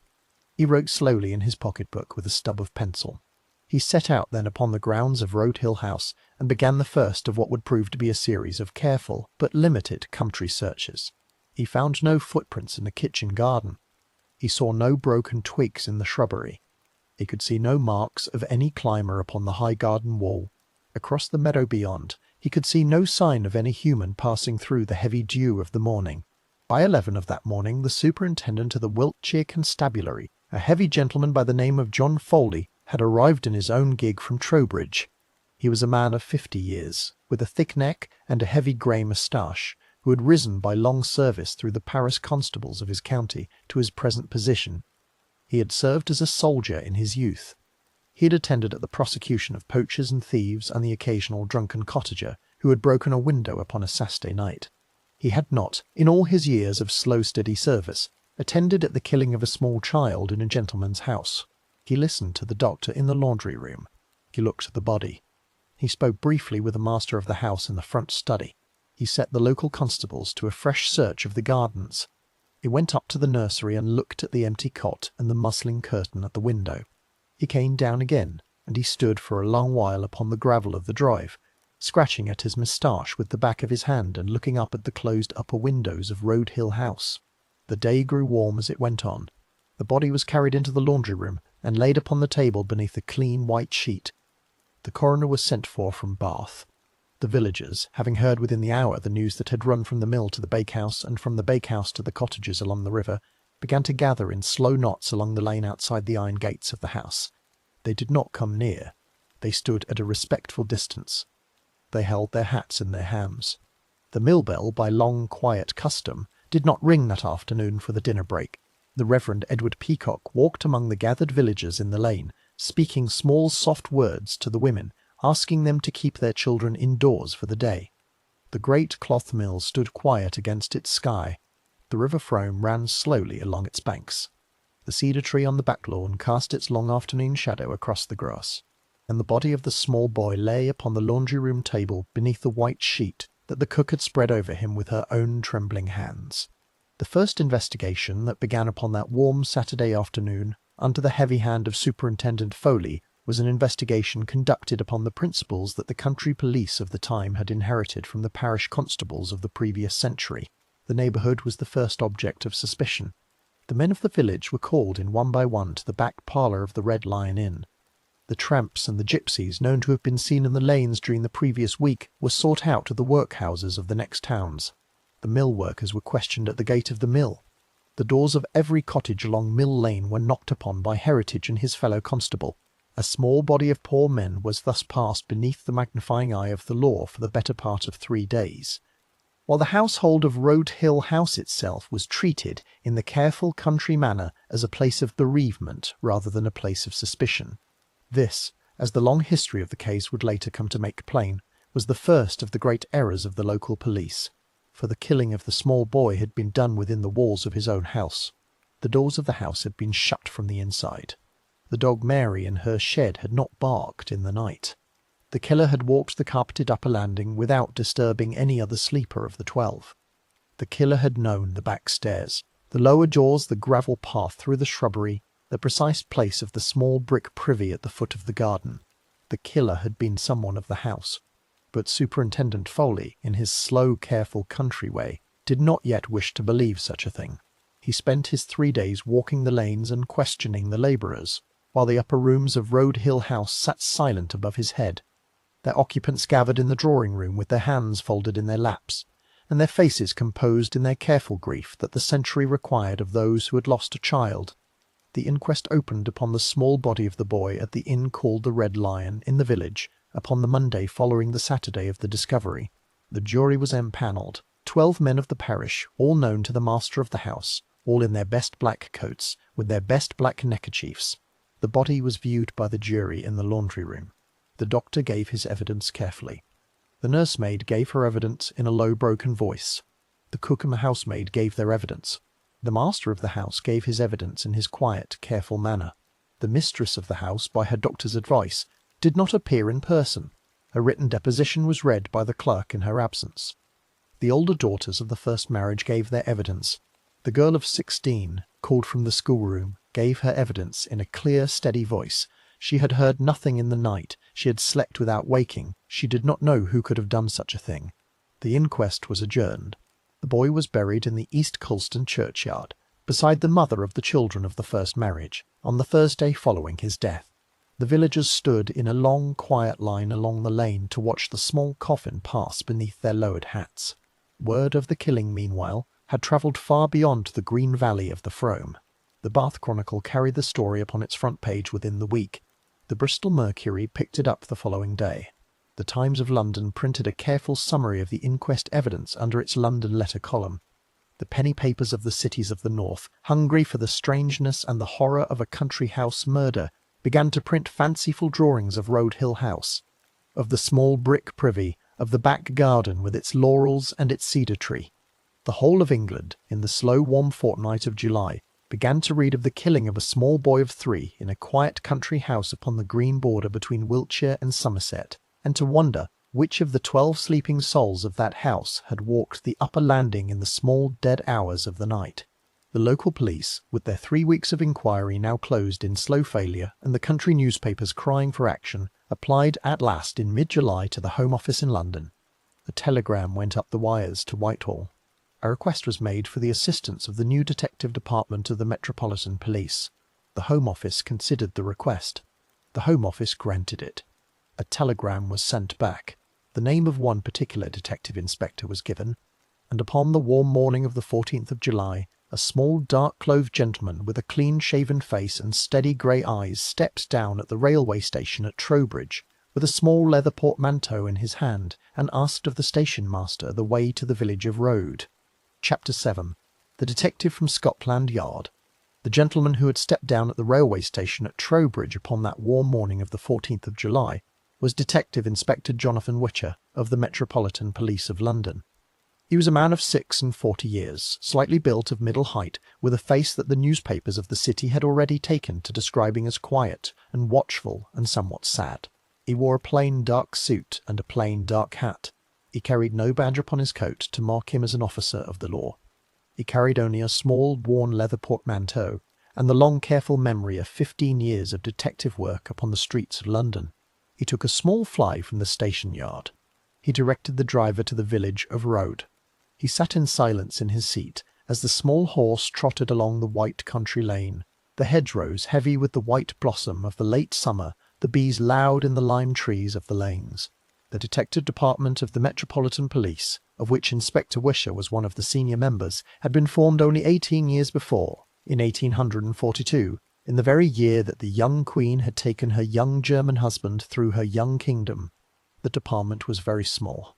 He wrote slowly in his pocket-book with a stub of pencil. He set out then upon the grounds of Road Hill House and began the first of what would prove to be a series of careful but limited country searches. He found no footprints in the kitchen garden. He saw no broken twigs in the shrubbery. He could see no marks of any climber upon the high garden wall. Across the meadow beyond, he could see no sign of any human passing through the heavy dew of the morning. By 11 of that morning, the superintendent of the Wiltshire Constabulary, a heavy gentleman by the name of John Foley, had arrived in his own gig from Trowbridge. He was a man of 50 years, with a thick neck and a heavy grey moustache, who had risen by long service through the Paris constables of his county to his present position. He had served as a soldier in his youth. He had attended at the prosecution of poachers and thieves and the occasional drunken cottager who had broken a window upon a Saturday night. He had not, in all his years of slow steady service, attended at the killing of a small child in a gentleman's house. He listened to the doctor in the laundry room. He looked at the body. He spoke briefly with the master of the house in the front study. He set the local constables to a fresh search of the gardens. He went up to the nursery and looked at the empty cot and the muslin curtain at the window. He came down again, and he stood for a long while upon the gravel of the drive, scratching at his moustache with the back of his hand and looking up at the closed upper windows of Road Hill House. The day grew warm as it went on. The body was carried into the laundry room and laid upon the table beneath a clean white sheet. The coroner was sent for from Bath. The villagers, having heard within the hour the news that had run from the mill to the bakehouse and from the bakehouse to the cottages along the river, began to gather in slow knots along the lane outside the iron gates of the house. They did not come near. They stood at a respectful distance. They held their hats in their hams. The mill bell, by long quiet custom, did not ring that afternoon for the dinner break. The Reverend Edward Peacock walked among the gathered villagers in the lane, speaking small soft words to the women, asking them to keep their children indoors for the day. The great cloth mill stood quiet against its sky. The river Frome ran slowly along its banks. The cedar tree on the back lawn cast its long afternoon shadow across the grass, and the body of the small boy lay upon the laundry-room table beneath the white sheet that the cook had spread over him with her own trembling hands. The first investigation that began upon that warm Saturday afternoon, under the heavy hand of Superintendent Foley, was an investigation conducted upon the principles that the country police of the time had inherited from the parish constables of the previous century. The neighbourhood was the first object of suspicion. The men of the village were called in one by one to the back parlour of the Red Lion Inn. The tramps and the gypsies known to have been seen in the lanes during the previous week were sought out of the workhouses of the next towns. The mill workers were questioned at the gate of the mill. The doors of every cottage along Mill Lane were knocked upon by Heritage and his fellow constable. A small body of poor men was thus passed beneath the magnifying eye of the law for the better part of 3 days, while the household of Road Hill House itself was treated in the careful country manner as a place of bereavement rather than a place of suspicion. This, as the long history of the case would later come to make plain, was the first of the great errors of the local police, for the killing of the small boy had been done within the walls of his own house. The doors of the house had been shut from the inside. The dog Mary in her shed had not barked in the night. The killer had walked the carpeted upper landing without disturbing any other sleeper of the 12. The killer had known the back stairs, the lower doors, the gravel path through the shrubbery, the precise place of the small brick privy at the foot of the garden. The killer had been someone of the house, but Superintendent Foley, in his slow, careful country way, did not yet wish to believe such a thing. He spent his 3 days walking the lanes and questioning the labourers, while the upper rooms of Road Hill House sat silent above his head. Their occupants gathered in the drawing-room with their hands folded in their laps, and their faces composed in their careful grief that the century required of those who had lost a child. The inquest opened upon the small body of the boy at the inn called the Red Lion in the village, upon the Monday following the Saturday of the discovery. The jury was empanelled, 12 men of the parish, all known to the master of the house, all in their best black coats, with their best black neckerchiefs. The body was viewed by the jury in the laundry-room. The doctor gave his evidence carefully. The nursemaid gave her evidence in a low, broken voice. The cook and the housemaid gave their evidence. The master of the house gave his evidence in his quiet, careful manner. The mistress of the house, by her doctor's advice, did not appear in person. Her written deposition was read by the clerk in her absence. The older daughters of the first marriage gave their evidence. The girl of 16, called from the schoolroom, gave her evidence in a clear, steady voice. She had heard nothing in the night. She had slept without waking. She did not know who could have done such a thing. The inquest was adjourned. The boy was buried in the East Colston churchyard, beside the mother of the children of the first marriage, on the Thursday following his death. The villagers stood in a long, quiet line along the lane to watch the small coffin pass beneath their lowered hats. Word of the killing, meanwhile, had travelled far beyond the green valley of the Frome. The Bath Chronicle carried the story upon its front page within the week. The Bristol Mercury picked it up the following day. The Times of London printed a careful summary of the inquest evidence under its London letter column. The penny papers of the cities of the north, hungry for the strangeness and the horror of a country house murder, began to print fanciful drawings of Road Hill House, of the small brick privy, of the back garden with its laurels and its cedar tree. The whole of England, in the slow warm fortnight of July, began to read of the killing of a small boy of 3 in a quiet country house upon the green border between Wiltshire and Somerset, and to wonder Which of the 12 sleeping souls of that house had walked the upper landing in the small dead hours of the night? The local police, with their 3 weeks of inquiry now closed in slow failure and the country newspapers crying for action, applied at last in mid-July to the Home Office in London. A telegram went up the wires to Whitehall. A request was made for the assistance of the new detective department of the Metropolitan Police. The Home Office considered the request. The Home Office granted it. A telegram was sent back. The name of one particular detective inspector was given, and upon the warm morning of the 14th of July, a small dark-clothed gentleman with a clean-shaven face and steady grey eyes stepped down at the railway station at Trowbridge, with a small leather portmanteau in his hand, and asked of the station-master the way to the village of Road. Chapter 7. The detective from Scotland Yard. The gentleman who had stepped down at the railway station at Trowbridge upon that warm morning of the 14th of July was Detective Inspector Jonathan Wiltshire of the Metropolitan Police of London. He was a man of 46 years, slightly built, of middle height, with a face that the newspapers of the city had already taken to describing as quiet and watchful and somewhat sad. He wore a plain dark suit and a plain dark hat. He carried no badge upon his coat to mark him as an officer of the law. He carried only a small worn leather portmanteau, and the long careful memory of 15 years of detective work upon the streets of London. He took a small fly from the station yard. He directed the driver to the village of Road. He sat in silence in his seat as the small horse trotted along the white country lane, the hedgerows heavy with the white blossom of the late summer, the bees loud in the lime trees of the lanes. The detective department of the Metropolitan Police, of which Inspector Wiltshire was one of the senior members, had been formed only 18 years before, in 1842, in the very year that the young Queen had taken her young German husband through her young kingdom. The department was very small.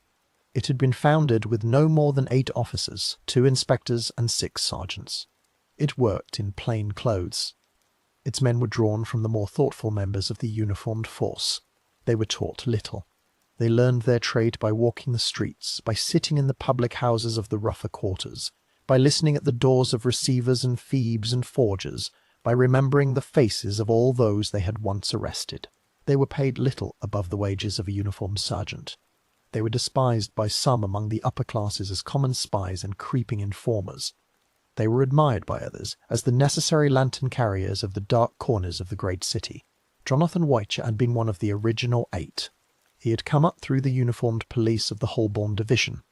It had been founded with no more than 8 officers, 2 inspectors and 6 sergeants. It worked in plain clothes. Its men were drawn from the more thoughtful members of the uniformed force. They were taught little. They learned their trade by walking the streets, by sitting in the public houses of the rougher quarters, by listening at the doors of receivers and thieves and forgers, by remembering the faces of all those they had once arrested. They were paid little above the wages of a uniformed sergeant. They were despised by some among the upper classes as common spies and creeping informers. They were admired by others as the necessary lantern carriers of the dark corners of the great city. Jonathan Wiltshire had been one of the original 8. He had come up through the uniformed police of the Holborn Division.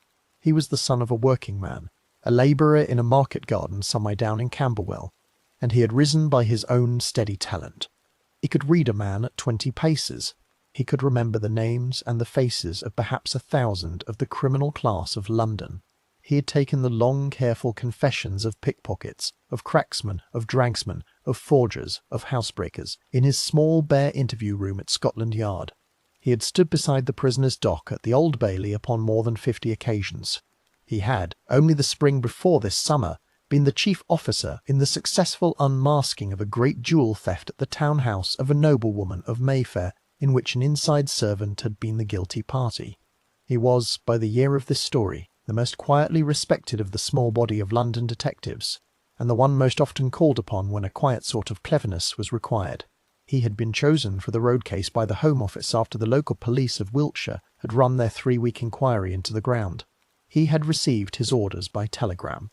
He was the son of a working man, a labourer in a market garden somewhere down in Camberwell, and he had risen by his own steady talent. He could read a man at 20 paces. He could remember the names and the faces of perhaps 1,000 of the criminal class of London. He had taken the long, careful confessions of pickpockets, of cracksmen, of dragsmen, of forgers, of housebreakers, in his small bare interview room at Scotland Yard. He had stood beside the prisoner's dock at the Old Bailey upon more than 50 occasions. He had, only the spring before this summer, been the chief officer in the successful unmasking of a great jewel theft at the town house of a noblewoman of Mayfair, in which an inside servant had been the guilty party. He was, by the year of this story, the most quietly respected of the small body of London detectives, and the one most often called upon when a quiet sort of cleverness was required. He had been chosen for the road case by the Home Office after the local police of Wiltshire had run their 3-week inquiry into the ground. He had received his orders by telegram.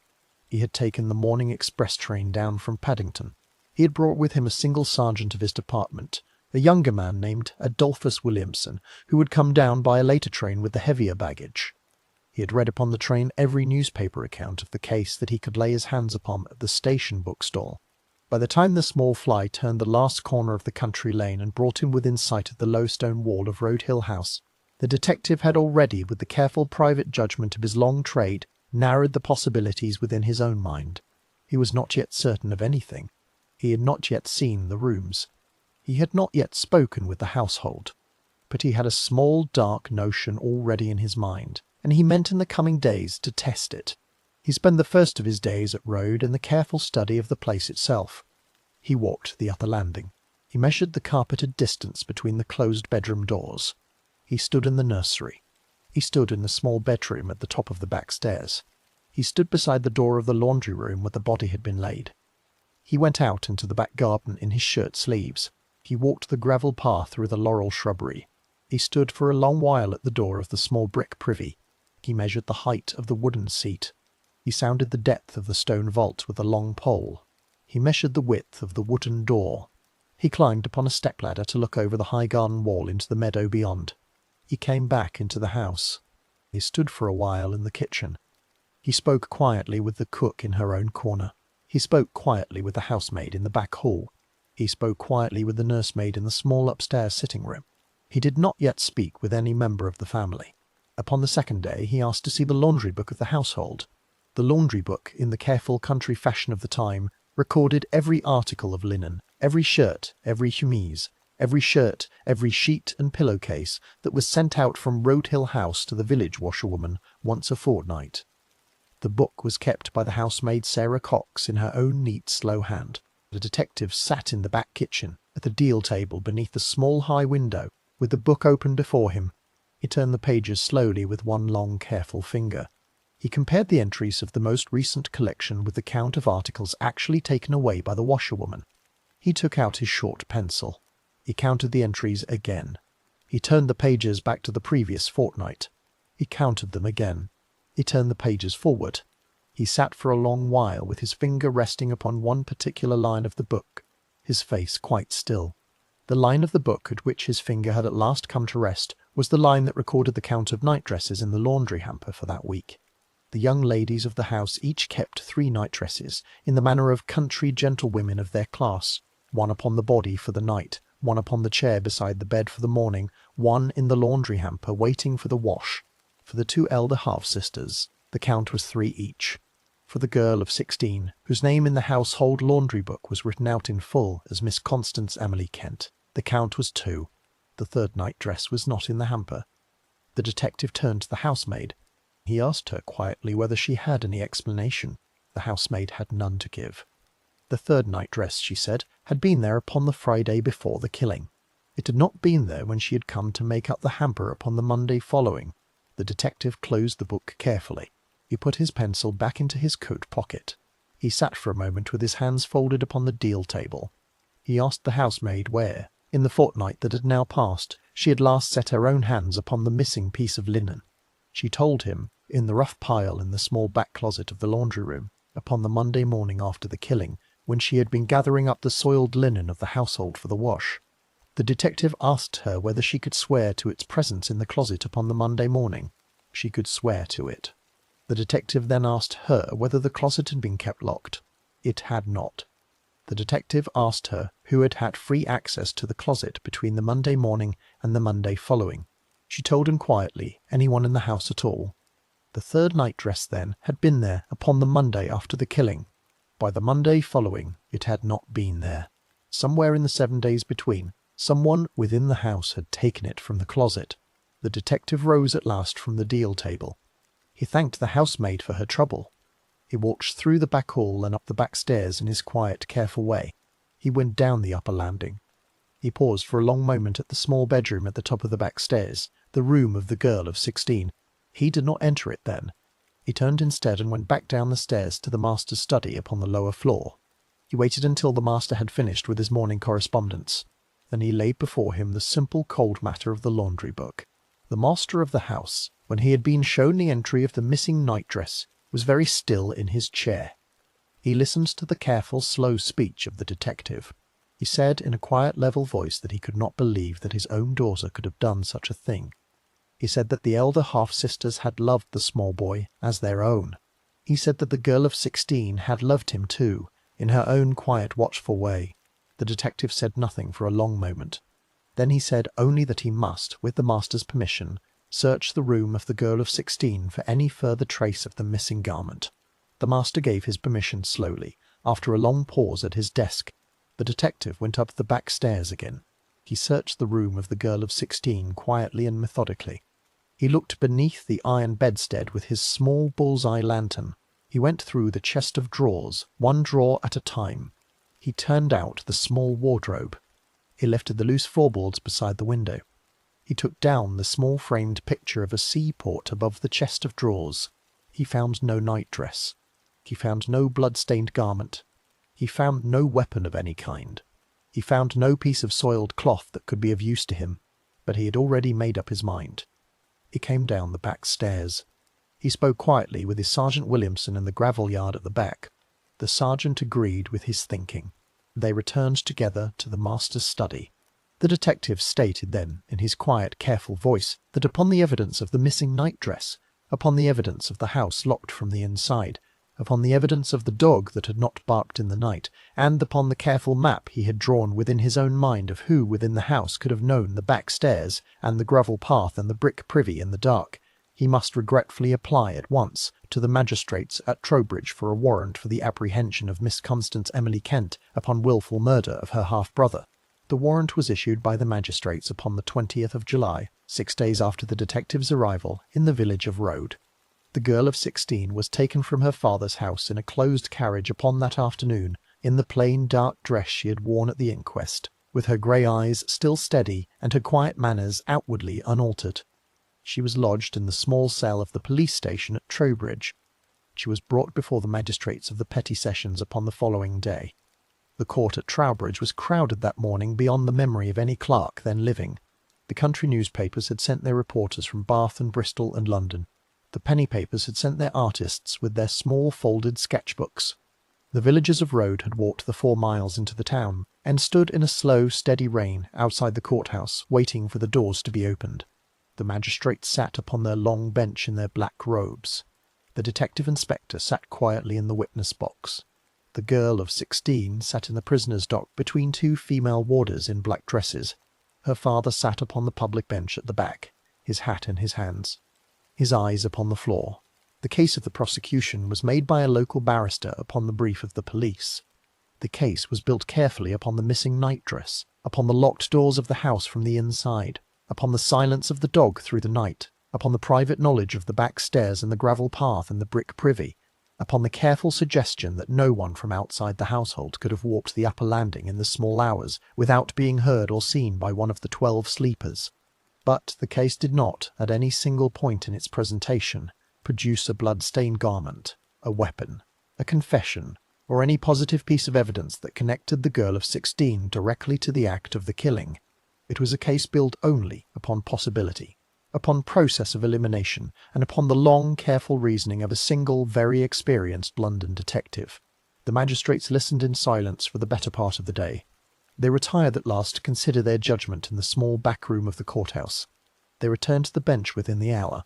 He had taken the morning express train down from Paddington. He had brought with him a single sergeant of his department, a younger man named Adolphus Williamson, who would come down by a later train with the heavier baggage. He had read upon the train every newspaper account of the case that he could lay his hands upon at the station bookstall. By the time the small fly turned the last corner of the country lane and brought him within sight of the low stone wall of Road Hill House, the detective had already, with the careful private judgment of his long trade, narrowed the possibilities within his own mind. He was not yet certain of anything. He had not yet seen the rooms. He had not yet spoken with the household. But he had a small dark notion already in his mind, and he meant in the coming days to test it. He spent the first of his days at Road in the careful study of the place itself. He walked the upper landing. He measured the carpeted distance between the closed bedroom doors. He stood in the nursery. He stood in the small bedroom at the top of the back stairs. He stood beside the door of the laundry room where the body had been laid. He went out into the back garden in his shirt sleeves. He walked the gravel path through the laurel shrubbery. He stood for a long while at the door of the small brick privy. He measured the height of the wooden seat. He sounded the depth of the stone vault with a long pole. He measured the width of the wooden door. He climbed upon a stepladder to look over the high garden wall into the meadow beyond. He came back into the house. He stood for a while in the kitchen. He spoke quietly with the cook in her own corner. He spoke quietly with the housemaid in the back hall. He spoke quietly with the nursemaid in the small upstairs sitting room. He did not yet speak with any member of the family. Upon the second day he asked to see the laundry book of the household. The laundry book, in the careful country fashion of the time, recorded every article of linen, every shirt, every chemise, every shirt, every sheet and pillowcase that was sent out from Roadhill House to the village washerwoman once a fortnight. The book was kept by the housemaid Sarah Cox in her own neat, slow hand. The detective sat in the back kitchen, at the deal table beneath the small high window, with the book open before him. He turned the pages slowly with one long, careful finger. He compared the entries of the most recent collection with the count of articles actually taken away by the washerwoman. He took out his short pencil. He counted the entries again. He turned the pages back to the previous fortnight. He counted them again. He turned the pages forward. He sat for a long while with his finger resting upon one particular line of the book, his face quite still. The line of the book at which his finger had at last come to rest was the line that recorded the count of nightdresses in the laundry hamper for that week. The young ladies of the house each kept 3 nightdresses, in the manner of country gentlewomen of their class, one upon the body for the night, one upon the chair beside the bed for the morning, one in the laundry hamper waiting for the wash. For the 2 elder half-sisters, the count was 3 each. For the girl of 16, whose name in the household laundry book was written out in full as Miss Constance Emily Kent, the count was 2. The 3rd nightdress was not in the hamper. The detective turned to the housemaid. He asked her quietly whether she had any explanation. The housemaid had none to give. The 3rd nightdress, she said, had been there upon the Friday before the killing. It had not been there when she had come to make up the hamper upon the Monday following. The detective closed the book carefully. He put his pencil back into his coat pocket. He sat for a moment with his hands folded upon the deal table. He asked the housemaid where, in the fortnight that had now passed, she had last set her own hands upon the missing piece of linen. She told him, in the rough pile in the small back closet of the laundry room, upon the Monday morning after the killing, when she had been gathering up the soiled linen of the household for the wash. The detective asked her whether she could swear to its presence in the closet upon the Monday morning. She could swear to it. The detective then asked her whether the closet had been kept locked. It had not. The detective asked her who had had free access to the closet between the Monday morning and the Monday following. She told him quietly, anyone in the house at all. The 3rd nightdress, then, had been there upon the Monday after the killing. By the Monday following, it had not been there. Somewhere in the 7 days between, someone within the house had taken it from the closet. The detective rose at last from the deal table. He thanked the housemaid for her trouble. He walked through the back hall and up the back stairs in his quiet, careful way. He went down the upper landing. He paused for a long moment at the small bedroom at the top of the back stairs, the room of the girl of 16. He did not enter it then. He turned instead and went back down the stairs to the master's study upon the lower floor. He waited until the master had finished with his morning correspondence. Then he laid before him the simple cold matter of the laundry book. The master of the house, when he had been shown the entry of the missing nightdress, was very still in his chair. He listened to the careful, slow speech of the detective. He said in a quiet, level voice that he could not believe that his own daughter could have done such a thing. He said that the elder half-sisters had loved the small boy as their own. He said that the girl of 16 had loved him too, in her own quiet, watchful way. The detective said nothing for a long moment. Then he said only that he must, with the master's permission, search the room of the girl of 16 for any further trace of the missing garment. The master gave his permission slowly, after a long pause at his desk. The detective went up the back stairs again. He searched the room of the girl of 16 quietly and methodically. He looked beneath the iron bedstead with his small bull's-eye lantern. He went through the chest of drawers, one drawer at a time. He turned out the small wardrobe. He lifted the loose floorboards beside the window. He took down the small framed picture of a seaport above the chest of drawers. He found no nightdress. He found no blood-stained garment. He found no weapon of any kind. He found no piece of soiled cloth that could be of use to him. but he had already made up his mind. He came down the back stairs. He spoke quietly with his Sergeant Williamson in the gravel yard at the back. The sergeant agreed with his thinking. They returned together to the master's study. The detective stated then, in his quiet, careful voice, that upon the evidence of the missing nightdress, upon the evidence of the house locked from the inside, upon the evidence of the dog that had not barked in the night, and upon the careful map he had drawn within his own mind of who within the house could have known the back stairs and the gravel path and the brick privy in the dark, he must regretfully apply at once to the magistrates at Trowbridge for a warrant for the apprehension of Miss Constance Emily Kent upon wilful murder of her half-brother. The warrant was issued by the magistrates upon the 20th of July, 6 days after the detective's arrival in the village of Road. The girl of 16 was taken from her father's house in a closed carriage upon that afternoon, in the plain dark dress she had worn at the inquest, with her grey eyes still steady and her quiet manners outwardly unaltered. She was lodged in the small cell of the police station at Trowbridge. She was brought before the magistrates of the petty sessions upon the following day. The court at Trowbridge was crowded that morning beyond the memory of any clerk then living. The country newspapers had sent their reporters from Bath and Bristol and London. The penny papers had sent their artists with their small folded sketchbooks. The villagers of Road had walked the 4 miles into the town, and stood in a slow, steady rain outside the courthouse, waiting for the doors to be opened. The magistrates sat upon their long bench in their black robes. The detective inspector sat quietly in the witness box. The girl of 16 sat in the prisoner's dock between 2 female warders in black dresses. Her father sat upon the public bench at the back, his hat in his hands, his eyes upon the floor. The case of the prosecution was made by a local barrister upon the brief of the police. The case was built carefully upon the missing nightdress, upon the locked doors of the house from the inside, upon the silence of the dog through the night, upon the private knowledge of the back stairs and the gravel path and the brick privy, upon the careful suggestion that no one from outside the household could have walked the upper landing in the small hours without being heard or seen by one of the 12 sleepers. But the case did not, at any single point in its presentation, produce a blood-stained garment, a weapon, a confession, or any positive piece of evidence that connected the girl of 16 directly to the act of the killing. It was a case built only upon possibility, upon process of elimination, and upon the long, careful reasoning of a single, very experienced London detective. The magistrates listened in silence for the better part of the day. They retired at last to consider their judgment in the small back room of the courthouse. They returned to the bench within the hour.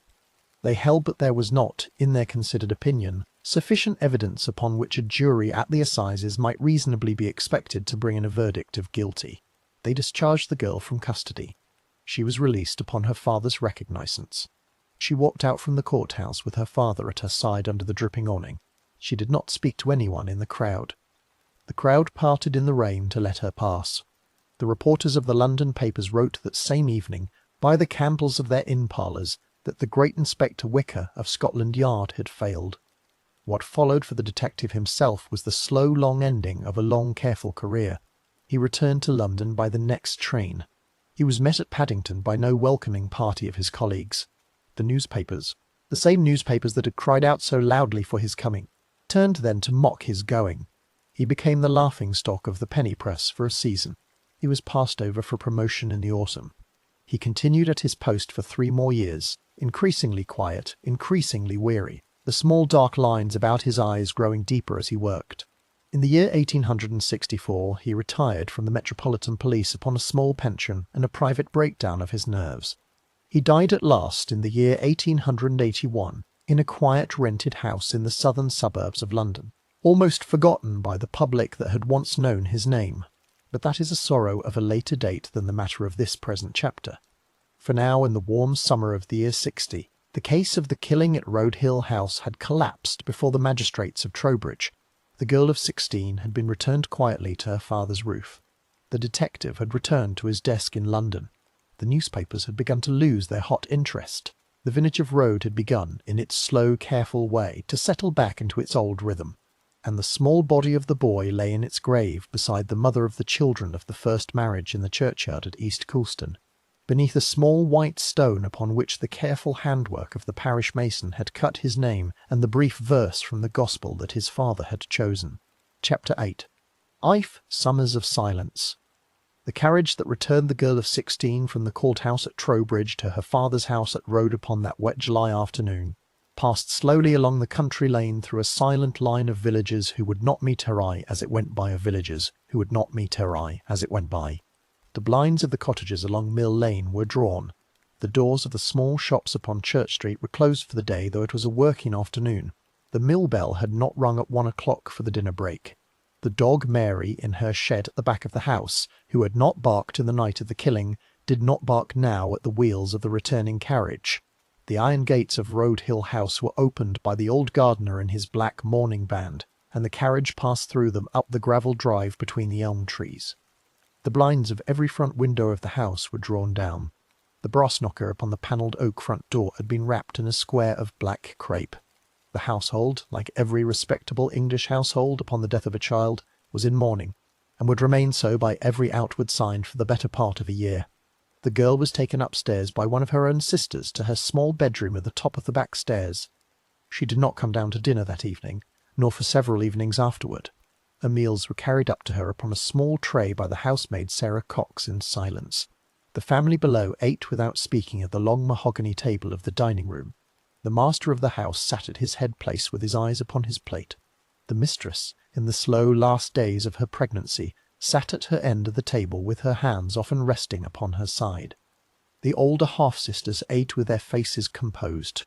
They held that there was not, in their considered opinion, sufficient evidence upon which a jury at the assizes might reasonably be expected to bring in a verdict of guilty. They discharged the girl from custody. She was released upon her father's recognizance. She walked out from the courthouse with her father at her side under the dripping awning. She did not speak to anyone in the crowd. The crowd parted in the rain to let her pass. The reporters of the London papers wrote that same evening, by the candles of their inn-parlours, that the great Inspector Wicker of Scotland Yard had failed. What followed for the detective himself was the slow, long ending of a long, careful career. He returned to London by the next train. He was met at Paddington by no welcoming party of his colleagues. The newspapers, the same newspapers that had cried out so loudly for his coming, turned then to mock his going. He became the laughing-stock of the penny press for a season. He was passed over for promotion in the autumn. He continued at his post for 3 more years, increasingly quiet, increasingly weary, the small dark lines about his eyes growing deeper as he worked. In the year 1864 he retired from the Metropolitan Police upon a small pension and a private breakdown of his nerves. He died at last in the year 1881 in a quiet rented house in the southern suburbs of London, almost forgotten by the public that had once known his name. But that is a sorrow of a later date than the matter of this present chapter. For now, in the warm summer of the year 60, the case of the killing at Road Hill House had collapsed before the magistrates of Trowbridge. The girl of 16 had been returned quietly to her father's roof. The detective had returned to his desk in London. The newspapers had begun to lose their hot interest. The village of Road had begun, in its slow, careful way, to settle back into its old rhythm. And the small body of the boy lay in its grave beside the mother of the children of the first marriage in the churchyard at East Coulston, beneath a small white stone upon which the careful handwork of the parish mason had cut his name and the brief verse from the Gospel that his father had chosen. Chapter 8. Ife Summers of Silence. The carriage that returned the girl of 16 from the courthouse at Trowbridge to her father's house at Road upon that wet July afternoon passed slowly along the country lane through a silent line of villagers who would not meet her eye as it went by, of villagers who would not meet her eye as it went by. The blinds of the cottages along Mill Lane were drawn. The doors of the small shops upon Church Street were closed for the day, though it was a working afternoon. The mill bell had not rung at 1 o'clock for the dinner break. The dog Mary, in her shed at the back of the house, who had not barked in the night of the killing, did not bark now at the wheels of the returning carriage. The iron gates of Road Hill House were opened by the old gardener in his black mourning band, and the carriage passed through them up the gravel drive between the elm trees. The blinds of every front window of the house were drawn down. The brass knocker upon the panelled oak front door had been wrapped in a square of black crape. The household, like every respectable English household upon the death of a child, was in mourning, and would remain so by every outward sign for the better part of a year. The girl was taken upstairs by one of her own sisters to her small bedroom at the top of the back stairs. She did not come down to dinner that evening, nor for several evenings afterward. Her meals were carried up to her upon a small tray by the housemaid Sarah Cox in silence. The family below ate without speaking at the long mahogany table of the dining-room. The master of the house sat at his head-place with his eyes upon his plate. The mistress, in the slow last days of her pregnancy, sat at her end of the table with her hands often resting upon her side. The older half-sisters ate with their faces composed.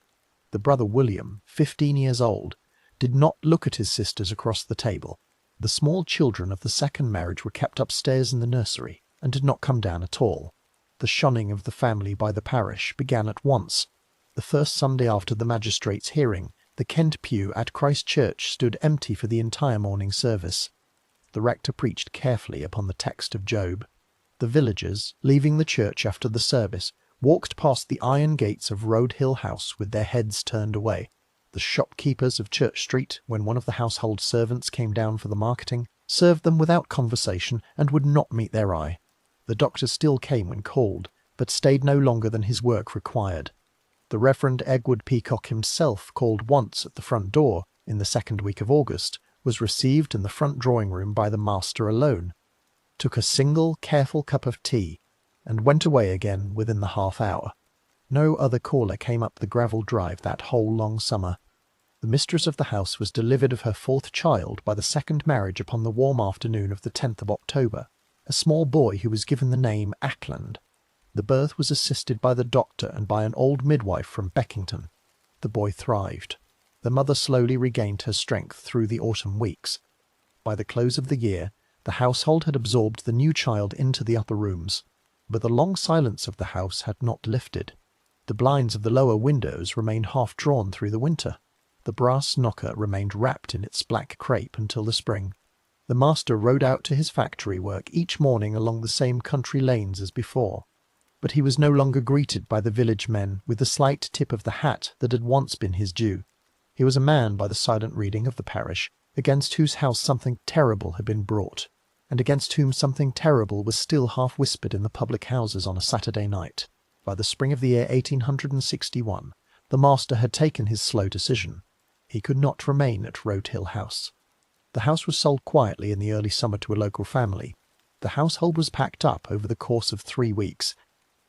The brother William, 15 years old, did not look at his sisters across the table. The small children of the second marriage were kept upstairs in the nursery, and did not come down at all. The shunning of the family by the parish began at once. The first Sunday after the magistrates' hearing, the Kent pew at Christ Church stood empty for the entire morning service. The rector preached carefully upon the text of Job. The villagers, leaving the church after the service, walked past the iron gates of Road Hill House with their heads turned away. The shopkeepers of Church Street, when one of the household servants came down for the marketing, served them without conversation and would not meet their eye. The doctor still came when called, but stayed no longer than his work required. The Reverend Edward Peacock himself called once at the front door in the second week of August, was received in the front drawing-room by the master alone, took a single careful cup of tea, and went away again within the half-hour. No other caller came up the gravel drive that whole long summer. The mistress of the house was delivered of her fourth child by the second marriage upon the warm afternoon of the 10th of October, a small boy who was given the name Ackland. The birth was assisted by the doctor and by an old midwife from Beckington. The boy thrived. The mother slowly regained her strength through the autumn weeks. By the close of the year, the household had absorbed the new child into the upper rooms, but the long silence of the house had not lifted. The blinds of the lower windows remained half drawn through the winter. The brass knocker remained wrapped in its black crape until the spring. The master rode out to his factory work each morning along the same country lanes as before, but he was no longer greeted by the village men with the slight tip of the hat that had once been his due. He was a man by the silent reading of the parish, against whose house something terrible had been brought, and against whom something terrible was still half whispered in the public houses on a Saturday night. By the spring of the year 1861, the master had taken his slow decision. He could not remain at Road Hill House. The house was sold quietly in the early summer to a local family. The household was packed up over the course of 3 weeks.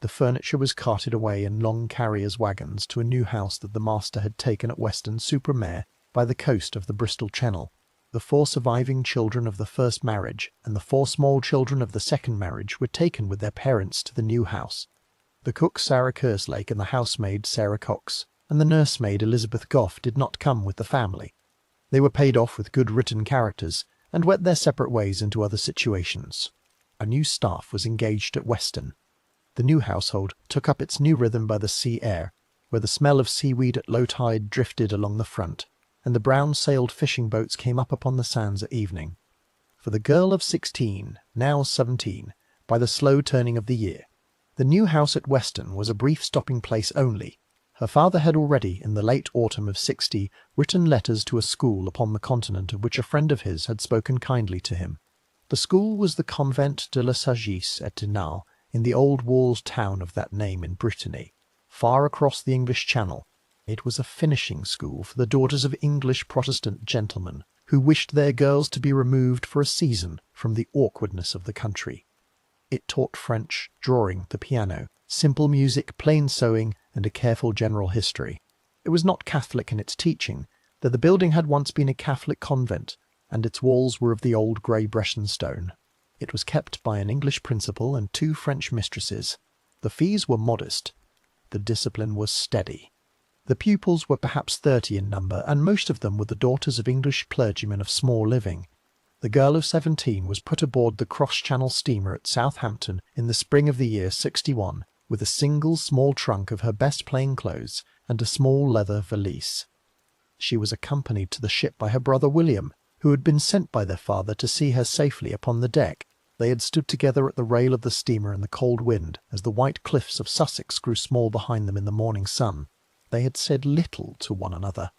The furniture was carted away in long carriers' wagons to a new house that the master had taken at Weston-super-Mare by the coast of the Bristol Channel. The 4 surviving children of the first marriage and the 4 small children of the second marriage were taken with their parents to the new house. The cook Sarah Kerslake and the housemaid Sarah Cox and the nursemaid Elizabeth Goff did not come with the family. They were paid off with good written characters and went their separate ways into other situations. A new staff was engaged at Weston. The new household took up its new rhythm by the sea air, where the smell of seaweed at low tide drifted along the front, and the brown-sailed fishing boats came up upon the sands at evening. For the girl of 16, now 17, by the slow turning of the year, the new house at Weston was a brief stopping-place only. Her father had already, in the late autumn of '60, written letters to a school upon the continent of which a friend of his had spoken kindly to him. The school was the Convent de la Sagesse at Dinal, in the old walled town of that name in Brittany, far across the English Channel. It was a finishing school for the daughters of English Protestant gentlemen who wished their girls to be removed for a season from the awkwardness of the country. It taught French, drawing, the piano, simple music, plain sewing, and a careful general history. It was not Catholic in its teaching, though the building had once been a Catholic convent, and its walls were of the old grey Brescian stone. It was kept by an English principal and 2 French mistresses. The fees were modest. The discipline was steady. The pupils were perhaps 30 in number, and most of them were the daughters of English clergymen of small living. The girl of 17 was put aboard the cross-channel steamer at Southampton in the spring of the year 61, with a single small trunk of her best plain clothes and a small leather valise. She was accompanied to the ship by her brother William, who had been sent by their father to see her safely upon the deck. They had stood together at the rail of the steamer in the cold wind, as the white cliffs of Sussex grew small behind them in the morning sun. They had said little to one another.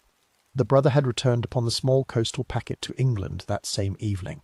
The brother had returned upon the small coastal packet to England that same evening.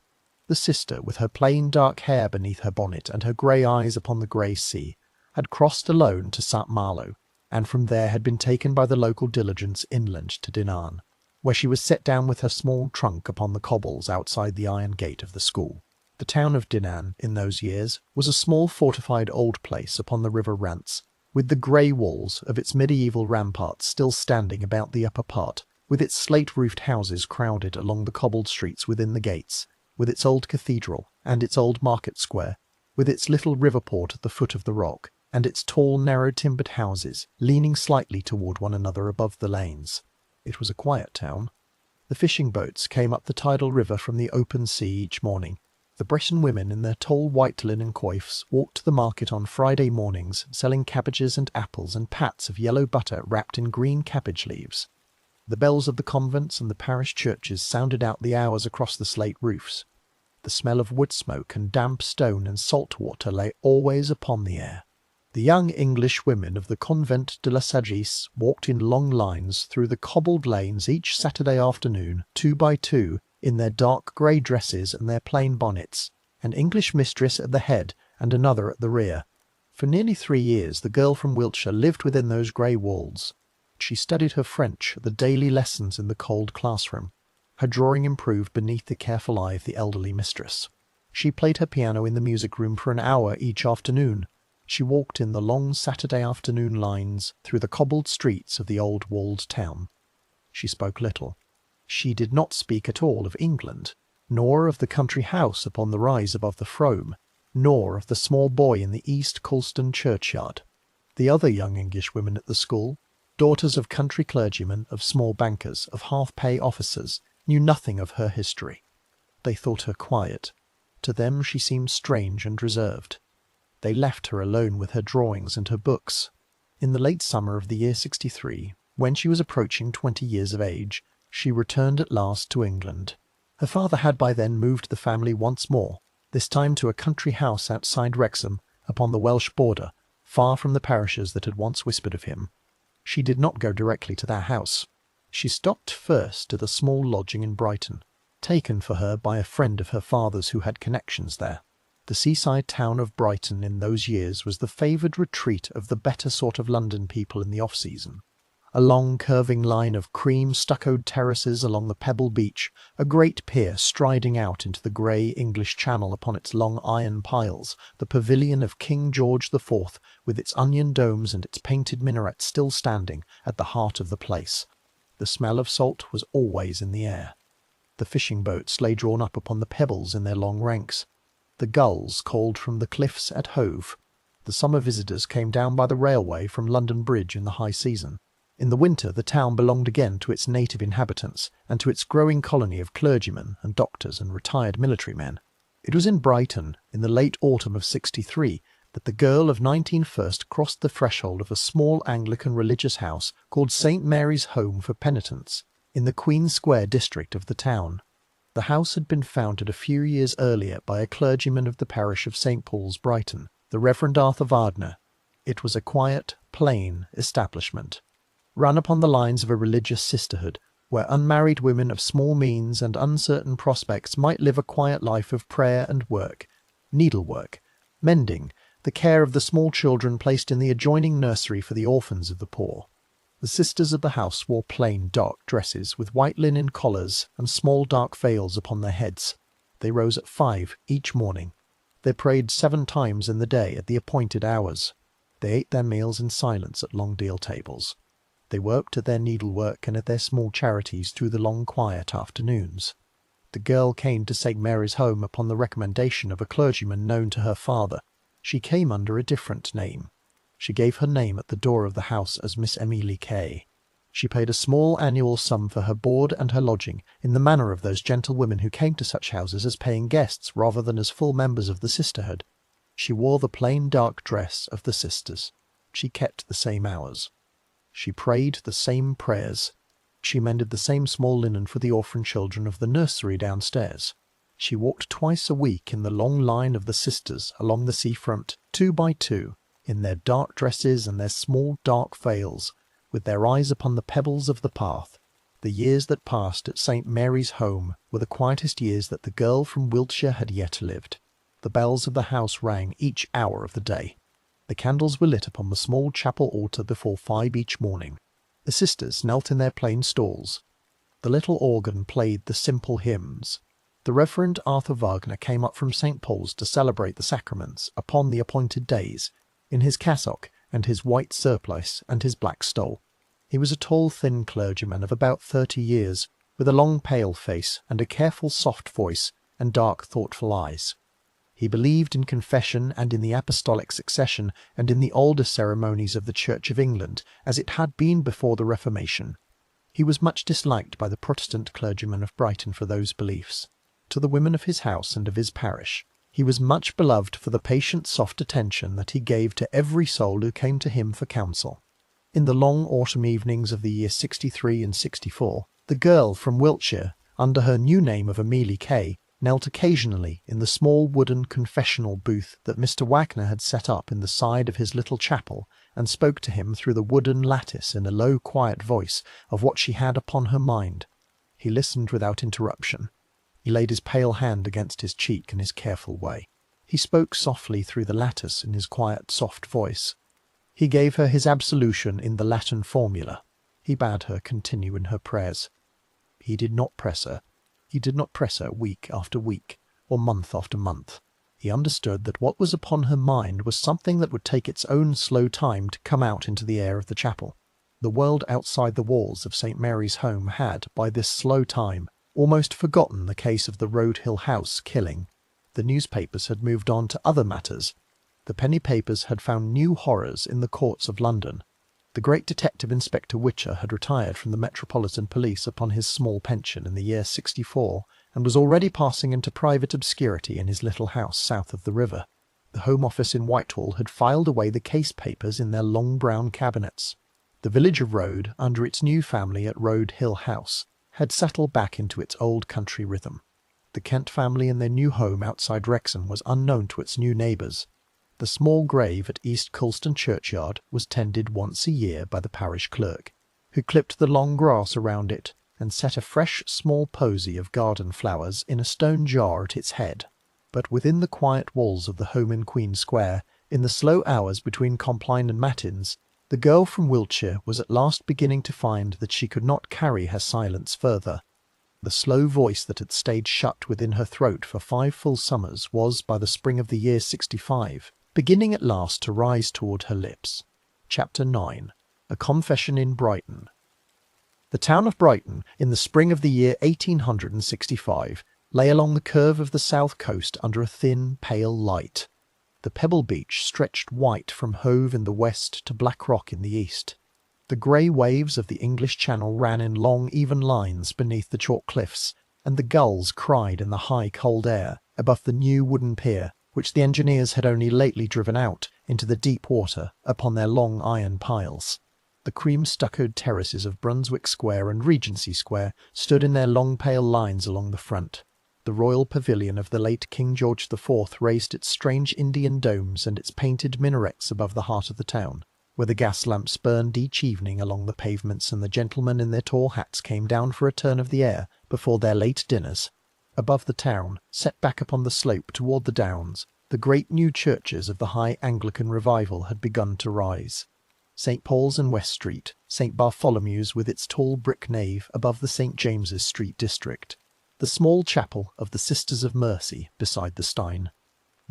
The sister, with her plain dark hair beneath her bonnet and her grey eyes upon the grey sea, had crossed alone to St. Malo, and from there had been taken by the local diligence inland to Dinan, where she was set down with her small trunk upon the cobbles outside the iron gate of the school. The town of Dinan, in those years, was a small fortified old place upon the river Rance, with the grey walls of its medieval ramparts still standing about the upper part, with its slate-roofed houses crowded along the cobbled streets within the gates, with its old cathedral and its old market square, with its little river port at the foot of the rock, and its tall narrow-timbered houses leaning slightly toward one another above the lanes. It was a quiet town. The fishing boats came up the tidal river from the open sea each morning. The Brescian women in their tall white linen coifs walked to the market on Friday mornings, selling cabbages and apples and pats of yellow butter wrapped in green cabbage leaves. The bells of the convents and the parish churches sounded out the hours across the slate roofs. The smell of wood smoke and damp stone and salt water lay always upon the air. The young English women of the Convent de la Sagesse walked in long lines through the cobbled lanes each Saturday afternoon, 2 by 2, in their dark grey dresses and their plain bonnets, an English mistress at the head and another at the rear. For nearly 3 years the girl from Wiltshire lived within those grey walls. She studied her French at the daily lessons in the cold classroom. Her drawing improved beneath the careful eye of the elderly mistress. She played her piano in the music room for an hour each afternoon. She walked in the long Saturday afternoon lines through the cobbled streets of the old walled town. She spoke little. She did not speak at all of England, nor of the country house upon the rise above the Frome, nor of the small boy in the East Colston churchyard. The other young English women at the school, daughters of country clergymen, of small bankers, of half-pay officers, knew nothing of her history. They thought her quiet. To them she seemed strange and reserved. They left her alone with her drawings and her books. In the late summer of the year 63, when she was approaching 20 years of age, she returned at last to England. Her father had by then moved the family once more, this time to a country house outside Wrexham, upon the Welsh border, far from the parishes that had once whispered of him. She did not go directly to their house. She stopped first at a small lodging in Brighton, taken for her by a friend of her father's who had connections there. The seaside town of Brighton in those years was the favoured retreat of the better sort of London people in the off-season. A long curving line of cream stuccoed terraces along the pebble beach, a great pier striding out into the grey English Channel upon its long iron piles, the pavilion of King George IV, with its onion domes and its painted minarets still standing at the heart of the place. The smell of salt was always in the air. The fishing boats lay drawn up upon the pebbles in their long ranks. The gulls called from the cliffs at Hove. The summer visitors came down by the railway from London Bridge in the high season. In the winter the town belonged again to its native inhabitants and to its growing colony of clergymen and doctors and retired military men. It was in Brighton, in the late autumn of 63, that the girl of 19 first crossed the threshold of a small Anglican religious house called St. Mary's Home for Penitents, in the Queen Square district of the town. The house had been founded a few years earlier by a clergyman of the parish of St. Paul's, Brighton, the Reverend Arthur Vardner. It was a quiet, plain establishment, run upon the lines of a religious sisterhood, where unmarried women of small means and uncertain prospects might live a quiet life of prayer and work, needlework, mending, the care of the small children placed in the adjoining nursery for the orphans of the poor. The sisters of the house wore plain, dark dresses with white linen collars and small dark veils upon their heads. They rose at 5 each morning. They prayed 7 times in the day at the appointed hours. They ate their meals in silence at long deal tables. They worked at their needlework and at their small charities through the long quiet afternoons. The girl came to St. Mary's Home upon the recommendation of a clergyman known to her father. She came under a different name. She gave her name at the door of the house as Miss Emily Kay. She paid a small annual sum for her board and her lodging, in the manner of those gentlewomen who came to such houses as paying guests rather than as full members of the sisterhood. She wore the plain dark dress of the sisters. She kept the same hours. She prayed the same prayers. She mended the same small linen for the orphan children of the nursery downstairs. She walked twice a week in the long line of the sisters along the seafront, 2 by 2, in their dark dresses and their small dark veils, with their eyes upon the pebbles of the path. The years that passed at St. Mary's Home were the quietest years that the girl from Wiltshire had yet lived. The bells of the house rang each hour of the day. The candles were lit upon the small chapel altar before 5 each morning. The sisters knelt in their plain stalls. The little organ played the simple hymns. The Reverend Arthur Wagner came up from St. Paul's to celebrate the sacraments upon the appointed days, in his cassock and his white surplice and his black stole. He was a tall, thin clergyman of about 30 years, with a long pale face and a careful soft voice and dark thoughtful eyes. He believed in confession and in the apostolic succession and in the older ceremonies of the Church of England, as it had been before the Reformation. He was much disliked by the Protestant clergymen of Brighton for those beliefs. To the women of his house and of his parish, he was much beloved for the patient, soft attention that he gave to every soul who came to him for counsel. In the long autumn evenings of the year 63 and 64, the girl from Wiltshire, under her new name of Amelie Kay, knelt occasionally in the small wooden confessional booth that Mr. Wagner had set up in the side of his little chapel, and spoke to him through the wooden lattice in a low, quiet voice of what she had upon her mind. He listened without interruption. He laid his pale hand against his cheek in his careful way. He spoke softly through the lattice in his quiet, soft voice. He gave her his absolution in the Latin formula. He bade her continue in her prayers. He did not press her. He did not press her week after week, or month after month. He understood that what was upon her mind was something that would take its own slow time to come out into the air of the chapel. The world outside the walls of St. Mary's Home had, by this slow time, almost forgotten the case of the Road Hill House killing. The newspapers had moved on to other matters. The penny papers had found new horrors in the courts of London. The great Detective Inspector Wiltshire had retired from the Metropolitan Police upon his small pension in the year 64, and was already passing into private obscurity in his little house south of the river. The Home Office in Whitehall had filed away the case papers in their long brown cabinets. The village of Road, under its new family at Road Hill House, had settled back into its old country rhythm. The Kent family in their new home outside Wrexham was unknown to its new neighbours. The small grave at East Coulston churchyard was tended once a year by the parish clerk, who clipped the long grass around it and set a fresh small posy of garden flowers in a stone jar at its head. But within the quiet walls of the home in Queen Square, in the slow hours between Compline and Matins, the girl from Wiltshire was at last beginning to find that she could not carry her silence further. The slow voice that had stayed shut within her throat for 5 full summers was, by the spring of the year 65, beginning at last to rise toward her lips. Chapter 9. A Confession in Brighton. The town of Brighton, in the spring of the year 1865, lay along the curve of the south coast under a thin, pale light. The pebble beach stretched white from Hove in the west to Black Rock in the east. The grey waves of the English Channel ran in long, even lines beneath the chalk cliffs, and the gulls cried in the high, cold air above the new wooden pier, which the engineers had only lately driven out into the deep water upon their long iron piles. The cream-stuccoed terraces of Brunswick Square and Regency Square stood in their long pale lines along the front. The royal pavilion of the late King George IV raised its strange Indian domes and its painted minarets above the heart of the town, where the gas lamps burned each evening along the pavements and the gentlemen in their tall hats came down for a turn of the air before their late dinners. Above the town, set back upon the slope toward the downs, the great new churches of the high Anglican revival had begun to rise. St. Paul's in West Street, St. Bartholomew's with its tall brick nave above the St. James's Street district, the small chapel of the Sisters of Mercy beside the Stein.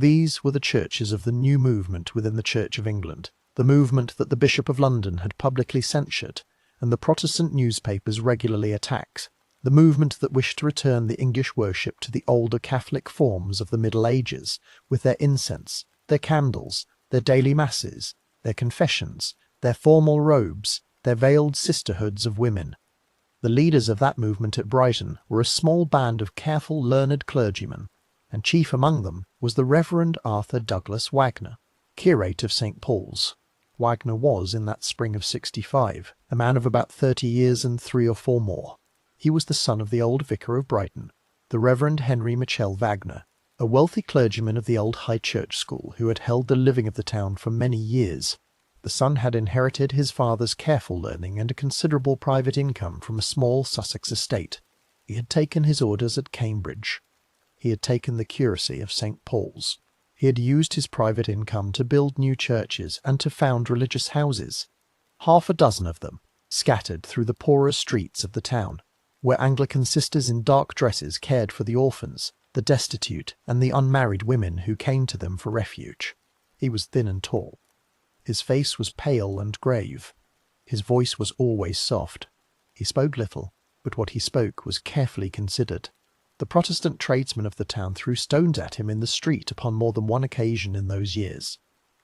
These were the churches of the new movement within the Church of England, the movement that the Bishop of London had publicly censured, and the Protestant newspapers regularly attacked, the movement that wished to return the English worship to the older Catholic forms of the Middle Ages, with their incense, their candles, their daily masses, their confessions, their formal robes, their veiled sisterhoods of women. The leaders of that movement at Brighton were a small band of careful, learned clergymen, and chief among them was the Reverend Arthur Douglas Wagner, curate of St. Paul's. Wagner was, in that spring of 65, a man of about 30 years and 3 or 4 more. He was the son of the old vicar of Brighton, the Reverend Henry Michel Wagner, a wealthy clergyman of the old High Church school who had held the living of the town for many years. The son had inherited his father's careful learning and a considerable private income from a small Sussex estate. He had taken his orders at Cambridge. He had taken the curacy of St. Paul's. He had used his private income to build new churches and to found religious houses, 6 of them, scattered through the poorer streets of the town, where Anglican sisters in dark dresses cared for the orphans, the destitute, and the unmarried women who came to them for refuge. He was thin and tall. His face was pale and grave. His voice was always soft. He spoke little, but what he spoke was carefully considered. The Protestant tradesmen of the town threw stones at him in the street upon more than one occasion in those years.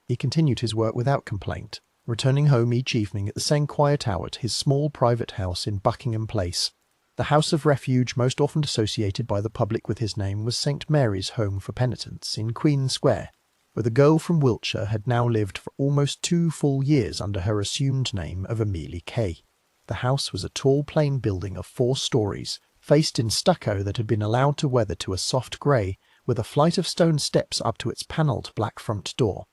He continued his work without complaint, returning home each evening at the same quiet hour to his small private house in Buckingham Place. The house of refuge most often associated by the public with his name was St. Mary's Home for Penitents in Queen Square, where the girl from Wiltshire had now lived for almost 2 full years under her assumed name of Amelia Kay. The house was a tall plain building of 4 stories, faced in stucco that had been allowed to weather to a soft grey, with a flight of stone steps up to its panelled black front door.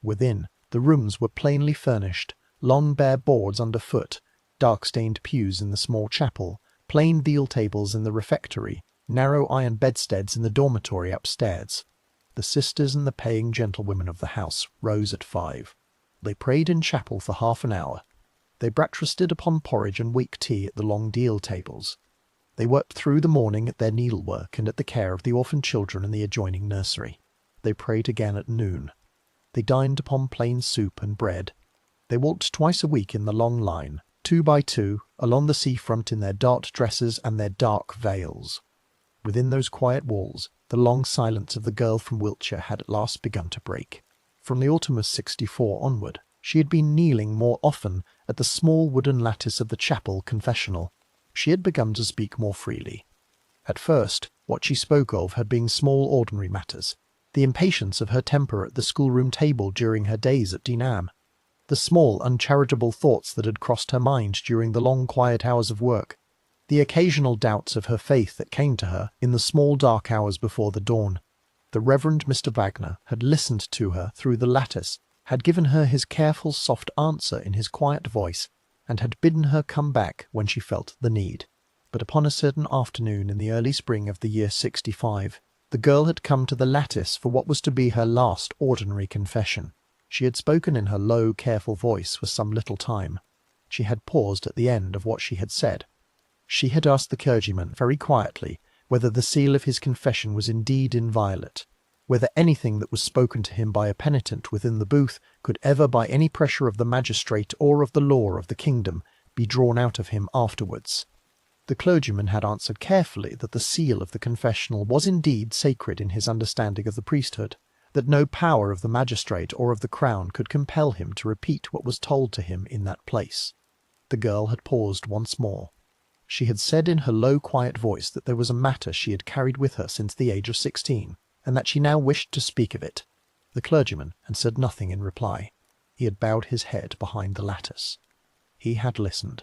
Within, the rooms were plainly furnished, long bare boards underfoot, dark-stained pews in the small chapel, plain deal tables in the refectory, narrow iron bedsteads in the dormitory upstairs. The sisters and the paying gentlewomen of the house rose at 5. They prayed in chapel for half an hour. They breakfasted upon porridge and weak tea at the long deal tables. They worked through the morning at their needlework and at the care of the orphan children in the adjoining nursery. They prayed again at noon. They dined upon plain soup and bread. They walked twice a week in the long line, 2 by 2, along the sea-front in their dark dresses and their dark veils. Within those quiet walls, the long silence of the girl from Wiltshire had at last begun to break. From the autumn of 64 onward, she had been kneeling more often at the small wooden lattice of the chapel confessional. She had begun to speak more freely. At first, what she spoke of had been small ordinary matters, the impatience of her temper at the schoolroom table during her days at Dinam, the small uncharitable thoughts that had crossed her mind during the long quiet hours of work, the occasional doubts of her faith that came to her in the small dark hours before the dawn. The Reverend Mr. Wagner had listened to her through the lattice, had given her his careful soft answer in his quiet voice, and had bidden her come back when she felt the need. But upon a certain afternoon in the early spring of the year 65, the girl had come to the lattice for what was to be her last ordinary confession. She had spoken in her low, careful voice for some little time. She had paused at the end of what she had said. She had asked the clergyman very quietly whether the seal of his confession was indeed inviolate, whether anything that was spoken to him by a penitent within the booth could ever by any pressure of the magistrate or of the law of the kingdom be drawn out of him afterwards. The clergyman had answered carefully that the seal of the confessional was indeed sacred in his understanding of the priesthood, that no power of the magistrate or of the crown could compel him to repeat what was told to him in that place. The girl had paused once more. She had said in her low, quiet voice that there was a matter she had carried with her since the age of 16, and that she now wished to speak of it. The clergyman had said nothing in reply. He had bowed his head behind the lattice. He had listened.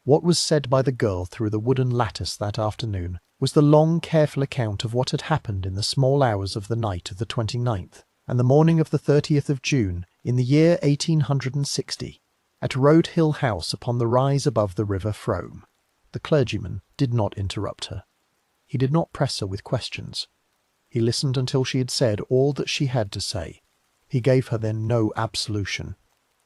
What was said by the girl through the wooden lattice that afternoon was the long, careful account of what had happened in the small hours of the night of the 29th and the morning of the 30th of June in the year 1860, at Road Hill House upon the rise above the River Frome. The clergyman did not interrupt her. He did not press her with questions. He listened until she had said all that she had to say. He gave her then no absolution.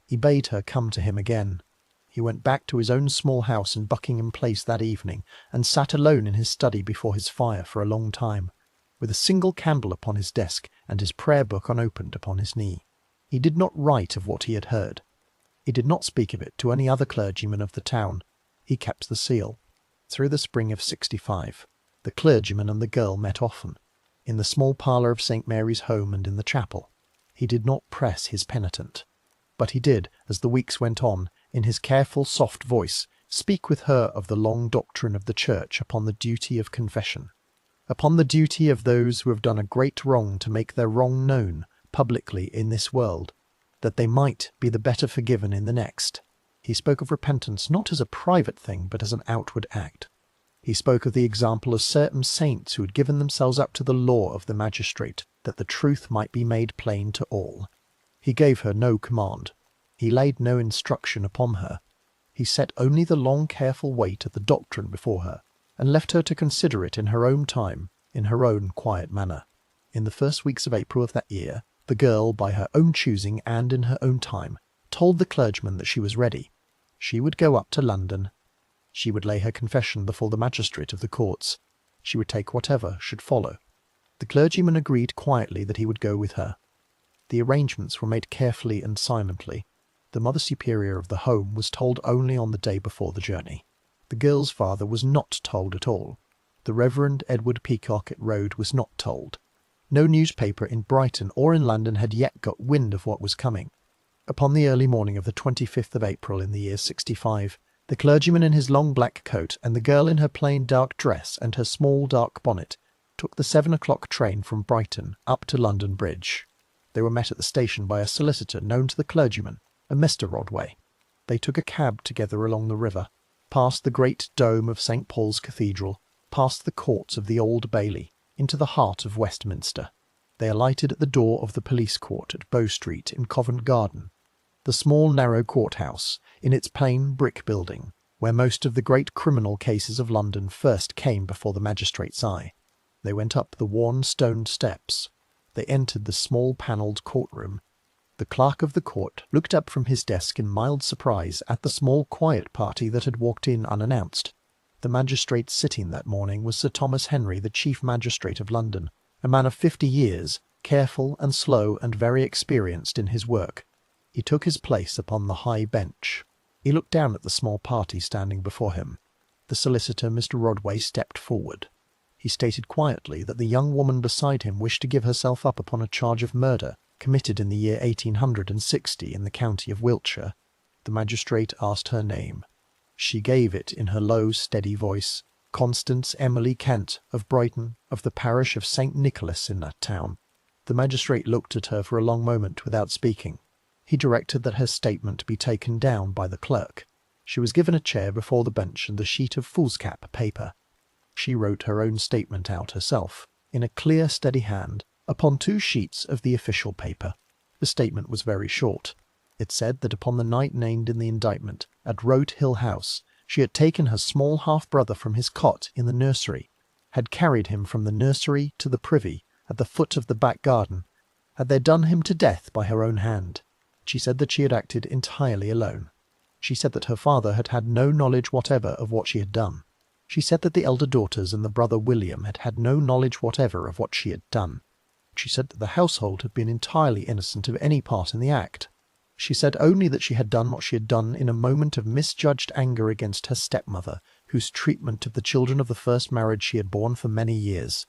He bade her come to him again. He went back to his own small house in Buckingham Place that evening, and sat alone in his study before his fire for a long time, with a single candle upon his desk and his prayer book unopened upon his knee. He did not write of what he had heard. He did not speak of it to any other clergyman of the town. He kept the seal. Through the spring of '65, the clergyman and the girl met often, in the small parlour of St. Mary's home and in the chapel. He did not press his penitent, but he did, as the weeks went on, in his careful, soft voice, speak with her of the long doctrine of the Church upon the duty of confession, upon the duty of those who have done a great wrong to make their wrong known publicly in this world, that they might be the better forgiven in the next. He spoke of repentance not as a private thing, but as an outward act. He spoke of the example of certain saints who had given themselves up to the law of the magistrate, that the truth might be made plain to all. He gave her no command. He laid no instruction upon her. He set only the long careful weight of the doctrine before her, and left her to consider it in her own time, in her own quiet manner. In the first weeks of April of that year, the girl, by her own choosing and in her own time, told the clergyman that she was ready. She would go up to London. She would lay her confession before the magistrate of the courts. She would take whatever should follow. The clergyman agreed quietly that he would go with her. The arrangements were made carefully and silently. The Mother Superior of the home was told only on the day before the journey. The girl's father was not told at all. The Reverend Edward Peacock at Road was not told. No newspaper in Brighton or in London had yet got wind of what was coming. Upon the early morning of the 25th of April in the year '65, the clergyman in his long black coat and the girl in her plain dark dress and her small dark bonnet took the 7 o'clock train from Brighton up to London Bridge. They were met at the station by a solicitor known to the clergyman, a Mr. Rodway. They took a cab together along the river, past the great dome of St. Paul's Cathedral, past the courts of the Old Bailey, into the heart of Westminster. They alighted at the door of the police court at Bow Street in Covent Garden, the small narrow courthouse, in its plain brick building, where most of the great criminal cases of London first came before the magistrate's eye. They went up the worn stone steps. They entered the small panelled courtroom. The clerk of the court looked up from his desk in mild surprise at the small quiet party that had walked in unannounced. The magistrate sitting that morning was Sir Thomas Henry, the Chief Magistrate of London, a man of 50 years, careful and slow and very experienced in his work. He took his place upon the high bench. He looked down at the small party standing before him. The solicitor, Mr. Rodway, stepped forward. He stated quietly that the young woman beside him wished to give herself up upon a charge of murder committed in the year 1860 in the county of Wiltshire. The magistrate asked her name. She gave it in her low, steady voice. Constance Emily Kent, of Brighton, of the parish of St. Nicholas in that town. The magistrate looked at her for a long moment without speaking. He directed that her statement be taken down by the clerk. She was given a chair before the bench and the sheet of foolscap paper. She wrote her own statement out herself, in a clear, steady hand, upon 2 sheets of the official paper. The statement was very short. It said that upon the night named in the indictment, at Road Hill House, she had taken her small half-brother from his cot in the nursery, had carried him from the nursery to the privy at the foot of the back garden, had there done him to death by her own hand. She said that she had acted entirely alone. She said that her father had had no knowledge whatever of what she had done. She said that the elder daughters and the brother William had had no knowledge whatever of what she had done. She said that the household had been entirely innocent of any part in the act. She said only that she had done what she had done in a moment of misjudged anger against her stepmother, whose treatment of the children of the first marriage she had borne for many years.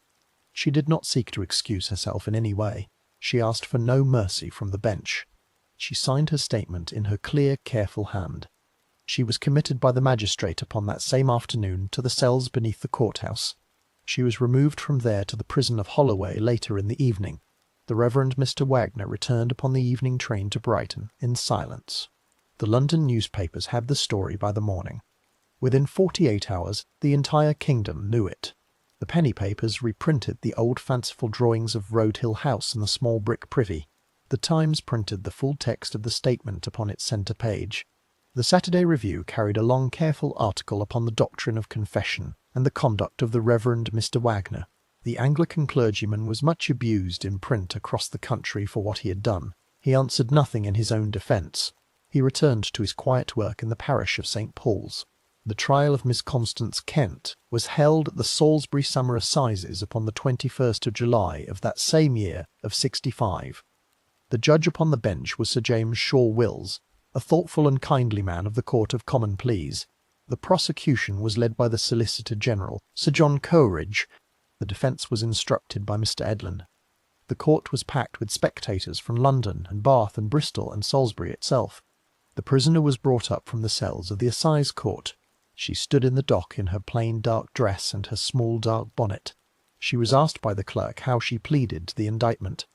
She did not seek to excuse herself in any way. She asked for no mercy from the bench. She signed her statement in her clear, careful hand. She was committed by the magistrate upon that same afternoon to the cells beneath the courthouse. She was removed from there to the prison of Holloway later in the evening. The Reverend Mr. Wagner returned upon the evening train to Brighton in silence. The London newspapers had the story by the morning. Within 48 hours, the entire kingdom knew it. The penny papers reprinted the old fanciful drawings of Road Hill House and the small brick privy. The Times printed the full text of the statement upon its centre page. The Saturday Review carried a long, careful article upon the doctrine of confession and the conduct of the Reverend Mr. Wagner. The Anglican clergyman was much abused in print across the country for what he had done. He answered nothing in his own defence. He returned to his quiet work in the parish of St. Paul's. The trial of Miss Constance Kent was held at the Salisbury Summer Assizes upon the 21st of July of that same year of 65. The judge upon the bench was Sir James Shaw-Wills, a thoughtful and kindly man of the Court of Common Pleas. The prosecution was led by the Solicitor General, Sir John Coleridge. The defence was instructed by Mr. Edlin. The court was packed with spectators from London and Bath and Bristol and Salisbury itself. The prisoner was brought up from the cells of the assize court. She stood in the dock in her plain dark dress and her small dark bonnet. She was asked by the clerk how she pleaded to the indictment.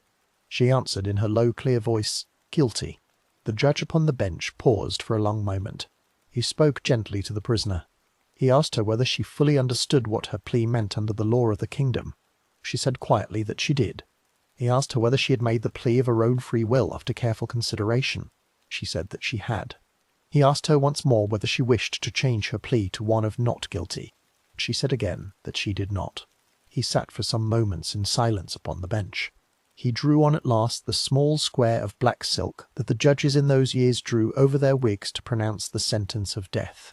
She answered in her low clear voice, "Guilty." The judge upon the bench paused for a long moment. He spoke gently to the prisoner. He asked her whether she fully understood what her plea meant under the law of the kingdom. She said quietly that she did. He asked her whether she had made the plea of her own free will after careful consideration. She said that she had. He asked her once more whether she wished to change her plea to one of not guilty. She said again that she did not. He sat for some moments in silence upon the bench. He drew on at last the small square of black silk that the judges in those years drew over their wigs to pronounce the sentence of death.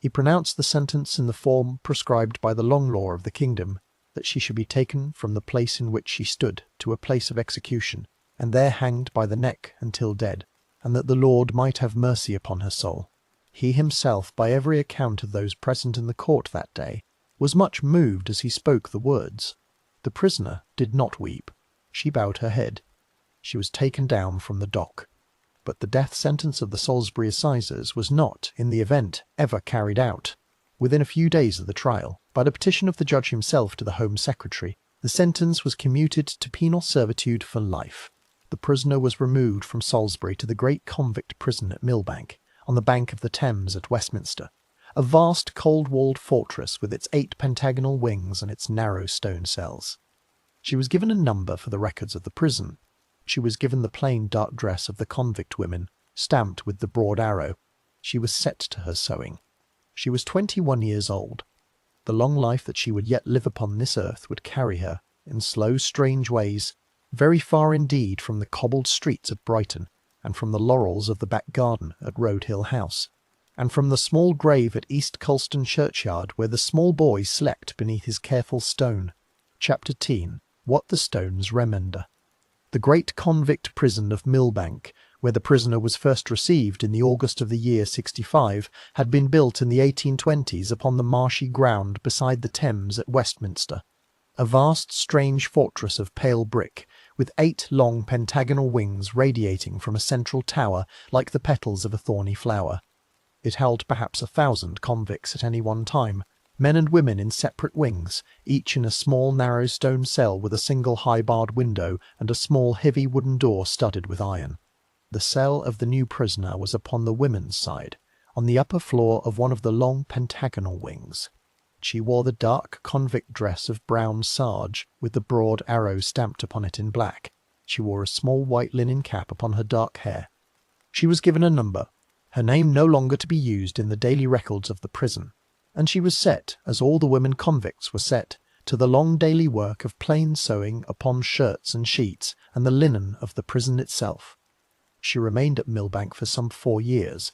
He pronounced the sentence in the form prescribed by the long law of the kingdom, that she should be taken from the place in which she stood to a place of execution, and there hanged by the neck until dead, and that the Lord might have mercy upon her soul. He himself, by every account of those present in the court that day, was much moved as he spoke the words. The prisoner did not weep. She bowed her head. She was taken down from the dock. But the death sentence of the Salisbury Assizes was not, in the event, ever carried out. Within a few days of the trial, by the petition of the judge himself to the Home Secretary, the sentence was commuted to penal servitude for life. The prisoner was removed from Salisbury to the great convict prison at Millbank, on the bank of the Thames at Westminster, a vast cold-walled fortress with its 8 pentagonal wings and its narrow stone cells. She was given a number for the records of the prison. She was given the plain dark dress of the convict women, stamped with the broad arrow. She was set to her sewing. She was 21 years old. The long life that she would yet live upon this earth would carry her, in slow, strange ways, very far indeed from the cobbled streets of Brighton, and from the laurels of the back garden at Road Hill House, and from the small grave at East Colston churchyard where the small boy slept beneath his careful stone. Chapter 10. What the Stones Remender. The great convict prison of Millbank, where the prisoner was first received in the August of the year 65, had been built in the 1820s upon the marshy ground beside the Thames at Westminster. A vast strange fortress of pale brick, with 8 long pentagonal wings radiating from a central tower like the petals of a thorny flower. It held perhaps 1,000 convicts at any one time, men and women in separate wings, each in a small narrow stone cell with a single high-barred window and a small heavy wooden door studded with iron. The cell of the new prisoner was upon the women's side, on the upper floor of one of the long pentagonal wings. She wore the dark convict dress of brown sarge, with the broad arrow stamped upon it in black. She wore a small white linen cap upon her dark hair. She was given a number, her name no longer to be used in the daily records of the prison, and she was set, as all the women convicts were set, to the long daily work of plain sewing upon shirts and sheets and the linen of the prison itself. She remained at Millbank for some 4 years.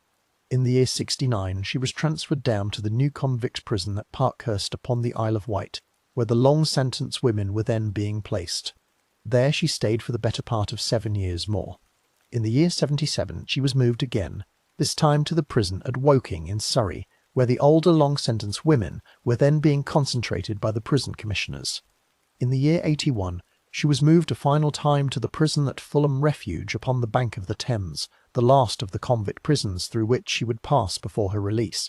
In the year 69 she was transferred down to the new convict prison at Parkhurst upon the Isle of Wight, where the long sentence women were then being placed. There she stayed for the better part of 7 years more. In the year 77 she was moved again, this time to the prison at Woking in Surrey, where the older long-sentence women were then being concentrated by the prison commissioners. In the year 81, she was moved a final time to the prison at Fulham Refuge upon the bank of the Thames, the last of the convict prisons through which she would pass before her release,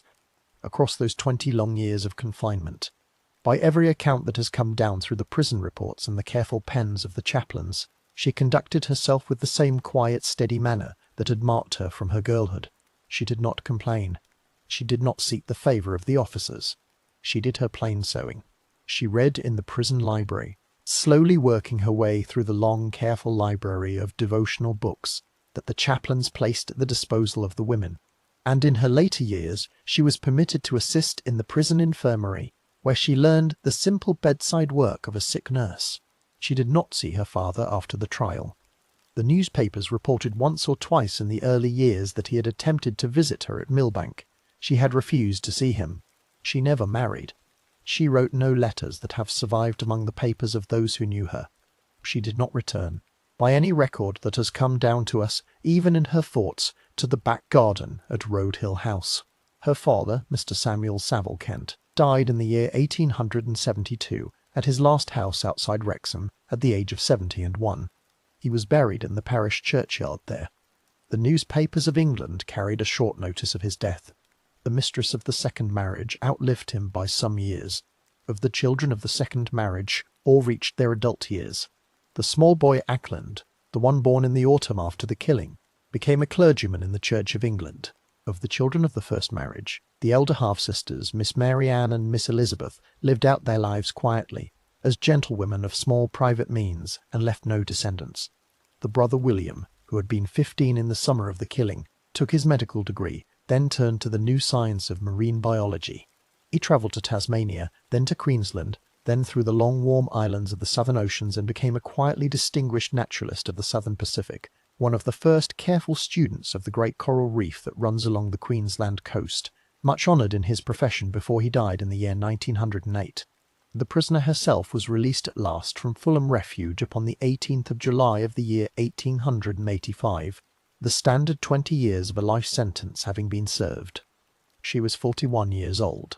across those 20 long years of confinement. By every account that has come down through the prison reports and the careful pens of the chaplains, she conducted herself with the same quiet, steady manner that had marked her from her girlhood. She did not complain. She did not seek the favour of the officers. She did her plain sewing. She read in the prison library, slowly working her way through the long, careful library of devotional books that the chaplains placed at the disposal of the women, and in her later years she was permitted to assist in the prison infirmary, where she learned the simple bedside work of a sick nurse. She did not see her father after the trial. The newspapers reported once or twice in the early years that he had attempted to visit her at Millbank. She had refused to see him. She never married. She wrote no letters that have survived among the papers of those who knew her. She did not return, by any record that has come down to us, even in her thoughts, to the back garden at Road Hill House. Her father, Mr. Samuel Saville Kent, died in the year 1872 at his last house outside Wrexham at the age of 71. He was buried in the parish churchyard there. The newspapers of England carried a short notice of his death. The mistress of the second marriage outlived him by some years. Of the children of the second marriage, all reached their adult years. The small boy Ackland, the one born in the autumn after the killing, became a clergyman in the Church of England. Of the children of the first marriage, the elder half-sisters, Miss Mary Ann and Miss Elizabeth, lived out their lives quietly, as gentlewomen of small private means, and left no descendants. The brother William, who had been 15 in the summer of the killing, took his medical degree, then turned to the new science of marine biology. He travelled to Tasmania, then to Queensland, then through the long warm islands of the southern oceans, and became a quietly distinguished naturalist of the southern Pacific, one of the first careful students of the great coral reef that runs along the Queensland coast, much honoured in his profession before he died in the year 1908. The prisoner herself was released at last from Fulham Refuge upon the 18th of July of the year 1885, the standard 20 years of a life sentence having been served. She was 41 years old.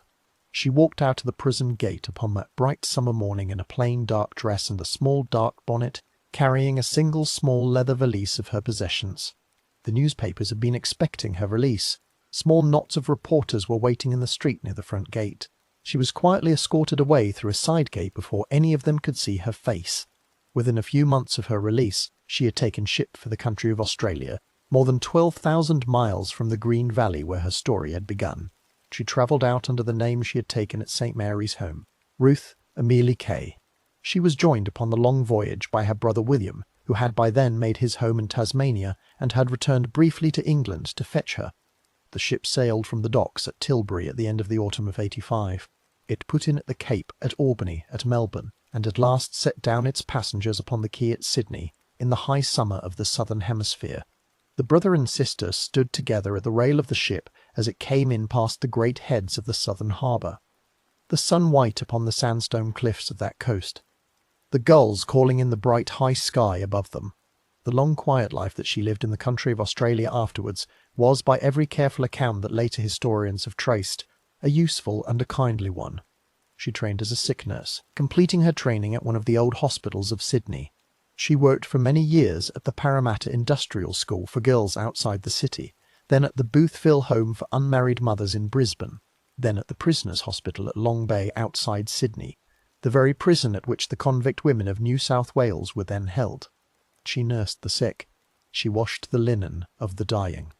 She walked out of the prison gate upon that bright summer morning in a plain dark dress and a small dark bonnet, carrying a single small leather valise of her possessions. The newspapers had been expecting her release. Small knots of reporters were waiting in the street near the front gate. She was quietly escorted away through a side gate before any of them could see her face. Within a few months of her release, she had taken ship for the country of Australia, more than 12,000 miles from the green valley where her story had begun. She travelled out under the name she had taken at St. Mary's Home, Ruth Amelie Kay. She was joined upon the long voyage by her brother William, who had by then made his home in Tasmania and had returned briefly to England to fetch her. The ship sailed from the docks at Tilbury at the end of the autumn of '85. It put in at the Cape, at Albany, at Melbourne, and at last set down its passengers upon the quay at Sydney, in the high summer of the southern hemisphere. The brother and sister stood together at the rail of the ship as it came in past the great heads of the southern harbour. The sun white upon the sandstone cliffs of that coast. The gulls calling in the bright high sky above them. The long quiet life that she lived in the country of Australia afterwards was, by every careful account that later historians have traced, a useful and a kindly one. She trained as a sick nurse, completing her training at one of the old hospitals of Sydney. She worked for many years at the Parramatta Industrial School for girls outside the city, then at the Boothville Home for Unmarried Mothers in Brisbane, then at the Prisoners' Hospital at Long Bay outside Sydney, the very prison at which the convict women of New South Wales were then held. She nursed the sick. She washed the linen of the dying.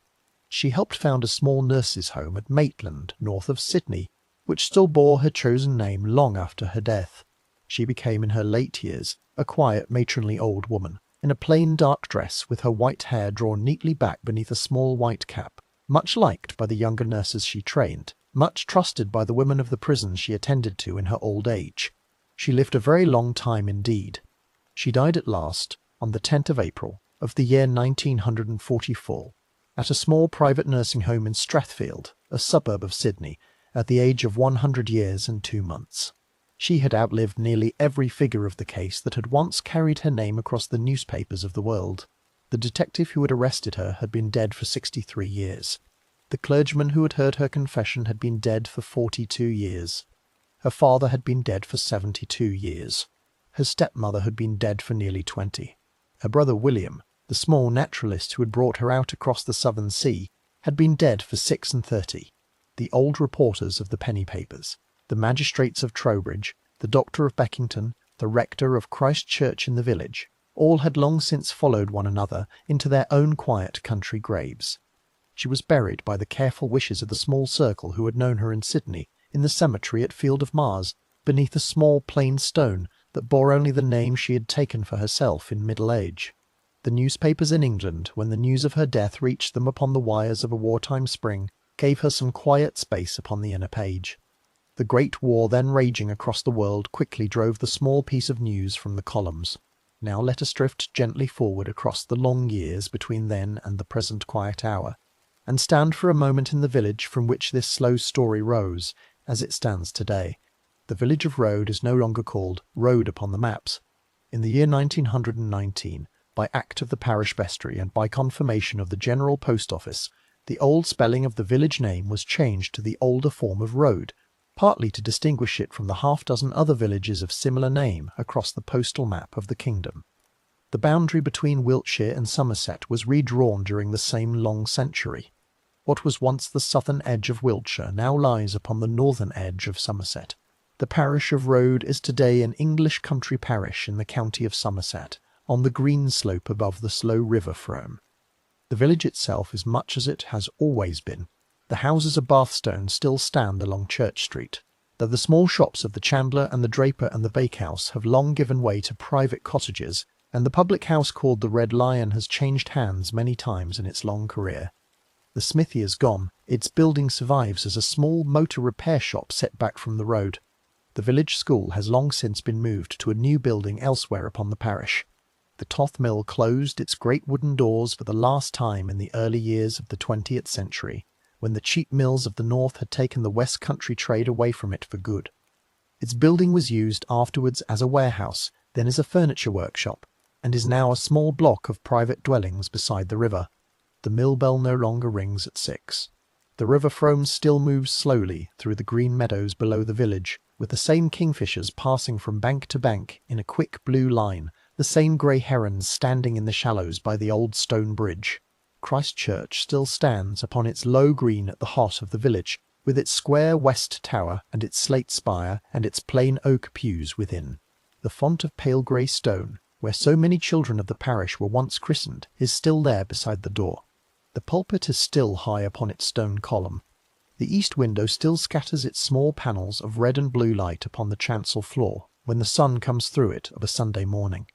She helped found a small nurses' home at Maitland, north of Sydney, which still bore her chosen name long after her death. She became in her late years a quiet matronly old woman, in a plain dark dress with her white hair drawn neatly back beneath a small white cap, much liked by the younger nurses she trained, much trusted by the women of the prisons she attended to in her old age. She lived a very long time indeed. She died at last, on the 10th of April of the year 1944, at a small private nursing home in Strathfield, a suburb of Sydney, at the age of 100 years and 2 months. She had outlived nearly every figure of the case that had once carried her name across the newspapers of the world. The detective who had arrested her had been dead for 63 years. The clergyman who had heard her confession had been dead for 42 years. Her father had been dead for 72 years. Her stepmother had been dead for nearly 20. Her brother William, the small naturalist who had brought her out across the southern sea, had been dead for 36. The old reporters of the penny papers, the magistrates of Trowbridge, the doctor of Beckington, the rector of Christ Church in the village, all had long since followed one another into their own quiet country graves. She was buried by the careful wishes of the small circle who had known her in Sydney, in the cemetery at Field of Mars, beneath a small plain stone that bore only the name she had taken for herself in middle age. The newspapers in England, when the news of her death reached them upon the wires of a wartime spring, gave her some quiet space upon the inner page. The great war then raging across the world quickly drove the small piece of news from the columns. Now let us drift gently forward across the long years between then and the present quiet hour. and stand for a moment in the village from which this slow story rose, as it stands today. The village of Road is no longer called Road upon the maps. In the year 1919, by Act of the Parish Vestry and by confirmation of the General Post Office, the old spelling of the village name was changed to the older form of Road, partly to distinguish it from the half-dozen other villages of similar name across the postal map of the kingdom. The boundary between Wiltshire and Somerset was redrawn during the same long century. What was once the southern edge of Wiltshire now lies upon the northern edge of Somerset. The parish of Road is today an English country parish in the county of Somerset, on the green slope above the slow river Frome. The village itself is much as it has always been. The houses of Bathstone still stand along Church Street, though the small shops of the chandler and the draper and the bakehouse have long given way to private cottages, and the public house called the Red Lion has changed hands many times in its long career. The smithy is gone. Its building survives as a small motor repair shop set back from the road. The village school has long since been moved to a new building elsewhere upon the parish. The Toth Mill closed its great wooden doors for the last time in the early years of the 20th century, when the cheap mills of the north had taken the west country trade away from it for good. Its building was used afterwards as a warehouse, then as a furniture workshop, and is now a small block of private dwellings beside the river. The mill bell no longer rings at 6. The river Frome still moves slowly through the green meadows below the village, with the same kingfishers passing from bank to bank in a quick blue line, the same grey herons standing in the shallows by the old stone bridge. Christ Church still stands upon its low green at the heart of the village, with its square west tower and its slate spire and its plain oak pews within. The font of pale grey stone, where so many children of the parish were once christened, is still there beside the door. The pulpit is still high upon its stone column. The east window still scatters its small panels of red and blue light upon the chancel floor when the sun comes through it of a Sunday morning.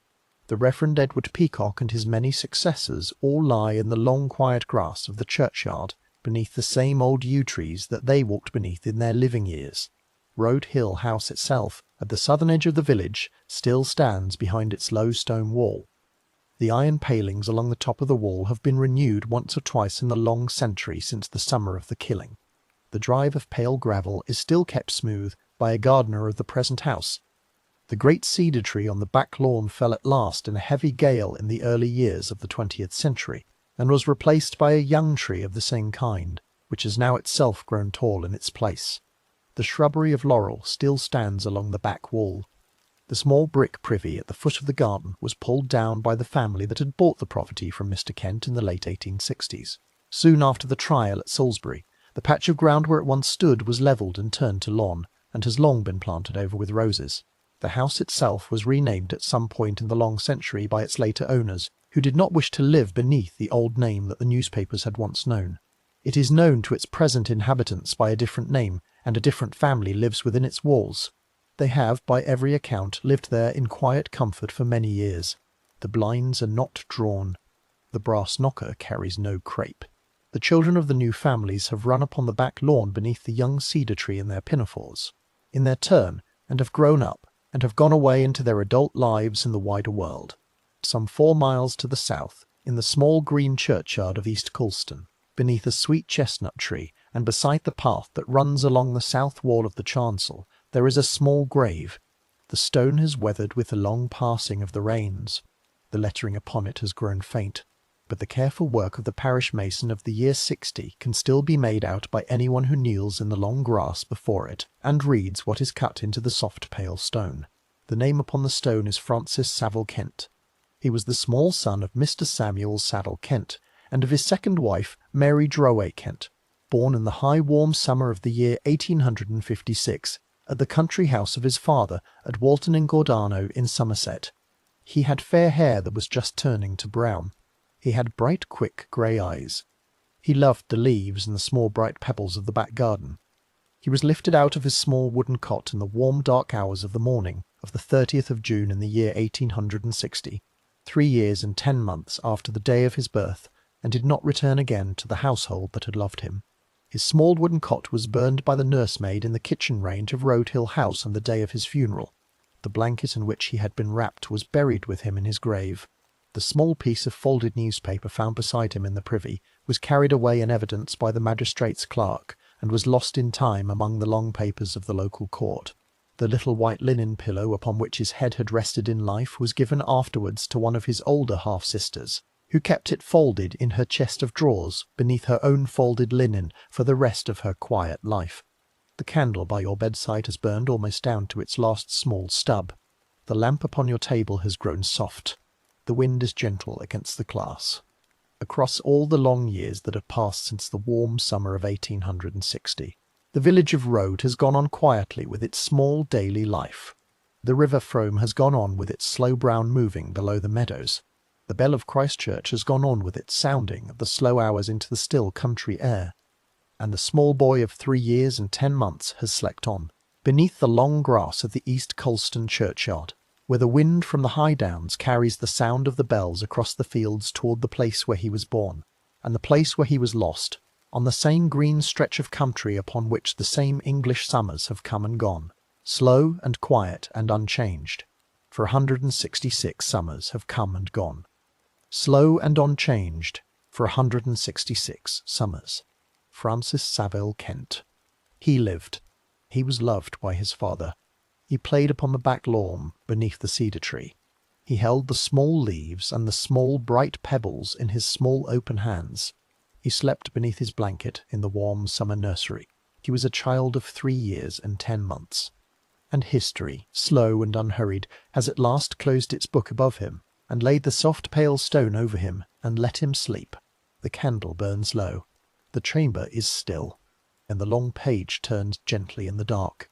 The Reverend Edward Peacock and his many successors all lie in the long quiet grass of the churchyard, beneath the same old yew trees that they walked beneath in their living years. Road Hill House itself, at the southern edge of the village, still stands behind its low stone wall. The iron palings along the top of the wall have been renewed once or twice in the long century since the summer of the killing. The drive of pale gravel is still kept smooth by a gardener of the present house. The great cedar tree on the back lawn fell at last in a heavy gale in the early years of the 20th century, and was replaced by a young tree of the same kind, which has now itself grown tall in its place. The shrubbery of laurel still stands along the back wall. The small brick privy at the foot of the garden was pulled down by the family that had bought the property from Mr. Kent in the late 1860s. Soon after the trial at Salisbury, the patch of ground where it once stood was levelled and turned to lawn, and has long been planted over with roses. The house itself was renamed at some point in the long century by its later owners, who did not wish to live beneath the old name that the newspapers had once known. It is known to its present inhabitants by a different name, and a different family lives within its walls. They have, by every account, lived there in quiet comfort for many years. The blinds are not drawn. The brass knocker carries no crape. The children of the new families have run upon the back lawn beneath the young cedar tree in their pinafores, in their turn, and have grown up, and have gone away into their adult lives in the wider world. Some 4 miles to the south, in the small green churchyard of East Coulston, beneath a sweet chestnut tree, and beside the path that runs along the south wall of the chancel, there is a small grave. The stone has weathered with the long passing of the rains. The lettering upon it has grown faint, but the careful work of the parish mason of the year 60 can still be made out by anyone who kneels in the long grass before it and reads what is cut into the soft pale stone. The name upon the stone is Francis Saville Kent. He was the small son of Mr. Samuel Saville Kent, and of his second wife, Mary Droway Kent, born in the high warm summer of the year 1856, at the country house of his father at Walton in Gordano in Somerset. He had fair hair that was just turning to brown. He had bright, quick, grey eyes. He loved the leaves and the small bright pebbles of the back garden. He was lifted out of his small wooden cot in the warm dark hours of the morning of the 30th of June in the year 1860, 3 years and 10 months after the day of his birth, and did not return again to the household that had loved him. His small wooden cot was burned by the nursemaid in the kitchen range of Road Hill House on the day of his funeral. The blanket in which he had been wrapped was buried with him in his grave. The small piece of folded newspaper found beside him in the privy was carried away in evidence by the magistrate's clerk, and was lost in time among the long papers of the local court. The little white linen pillow upon which his head had rested in life was given afterwards to one of his older half-sisters, who kept it folded in her chest of drawers beneath her own folded linen for the rest of her quiet life. The candle by your bedside has burned almost down to its last small stub. The lamp upon your table has grown soft. The wind is gentle against the glass. Across all the long years that have passed since the warm summer of 1860, the village of Road has gone on quietly with its small daily life. The river Frome has gone on with its slow brown moving below the meadows. The bell of Christchurch has gone on with its sounding of the slow hours into the still country air. And the small boy of 3 years and 10 months has slept on, beneath the long grass of the East Colston churchyard, where the wind from the high downs carries the sound of the bells across the fields toward the place where he was born, and the place where he was lost, on the same green stretch of country upon which the same English summers have come and gone, slow and quiet and unchanged, for 166 summers have come and gone. Slow and unchanged for 166 summers. Francis Saville Kent. He lived. He was loved by his father. He played upon the back lawn beneath the cedar tree. He held the small leaves and the small bright pebbles in his small open hands. He slept beneath his blanket in the warm summer nursery. He was a child of 3 years and 10 months. And history, slow and unhurried, has at last closed its book above him, and laid the soft pale stone over him, and let him sleep. The candle burns low. The chamber is still, and the long page turns gently in the dark.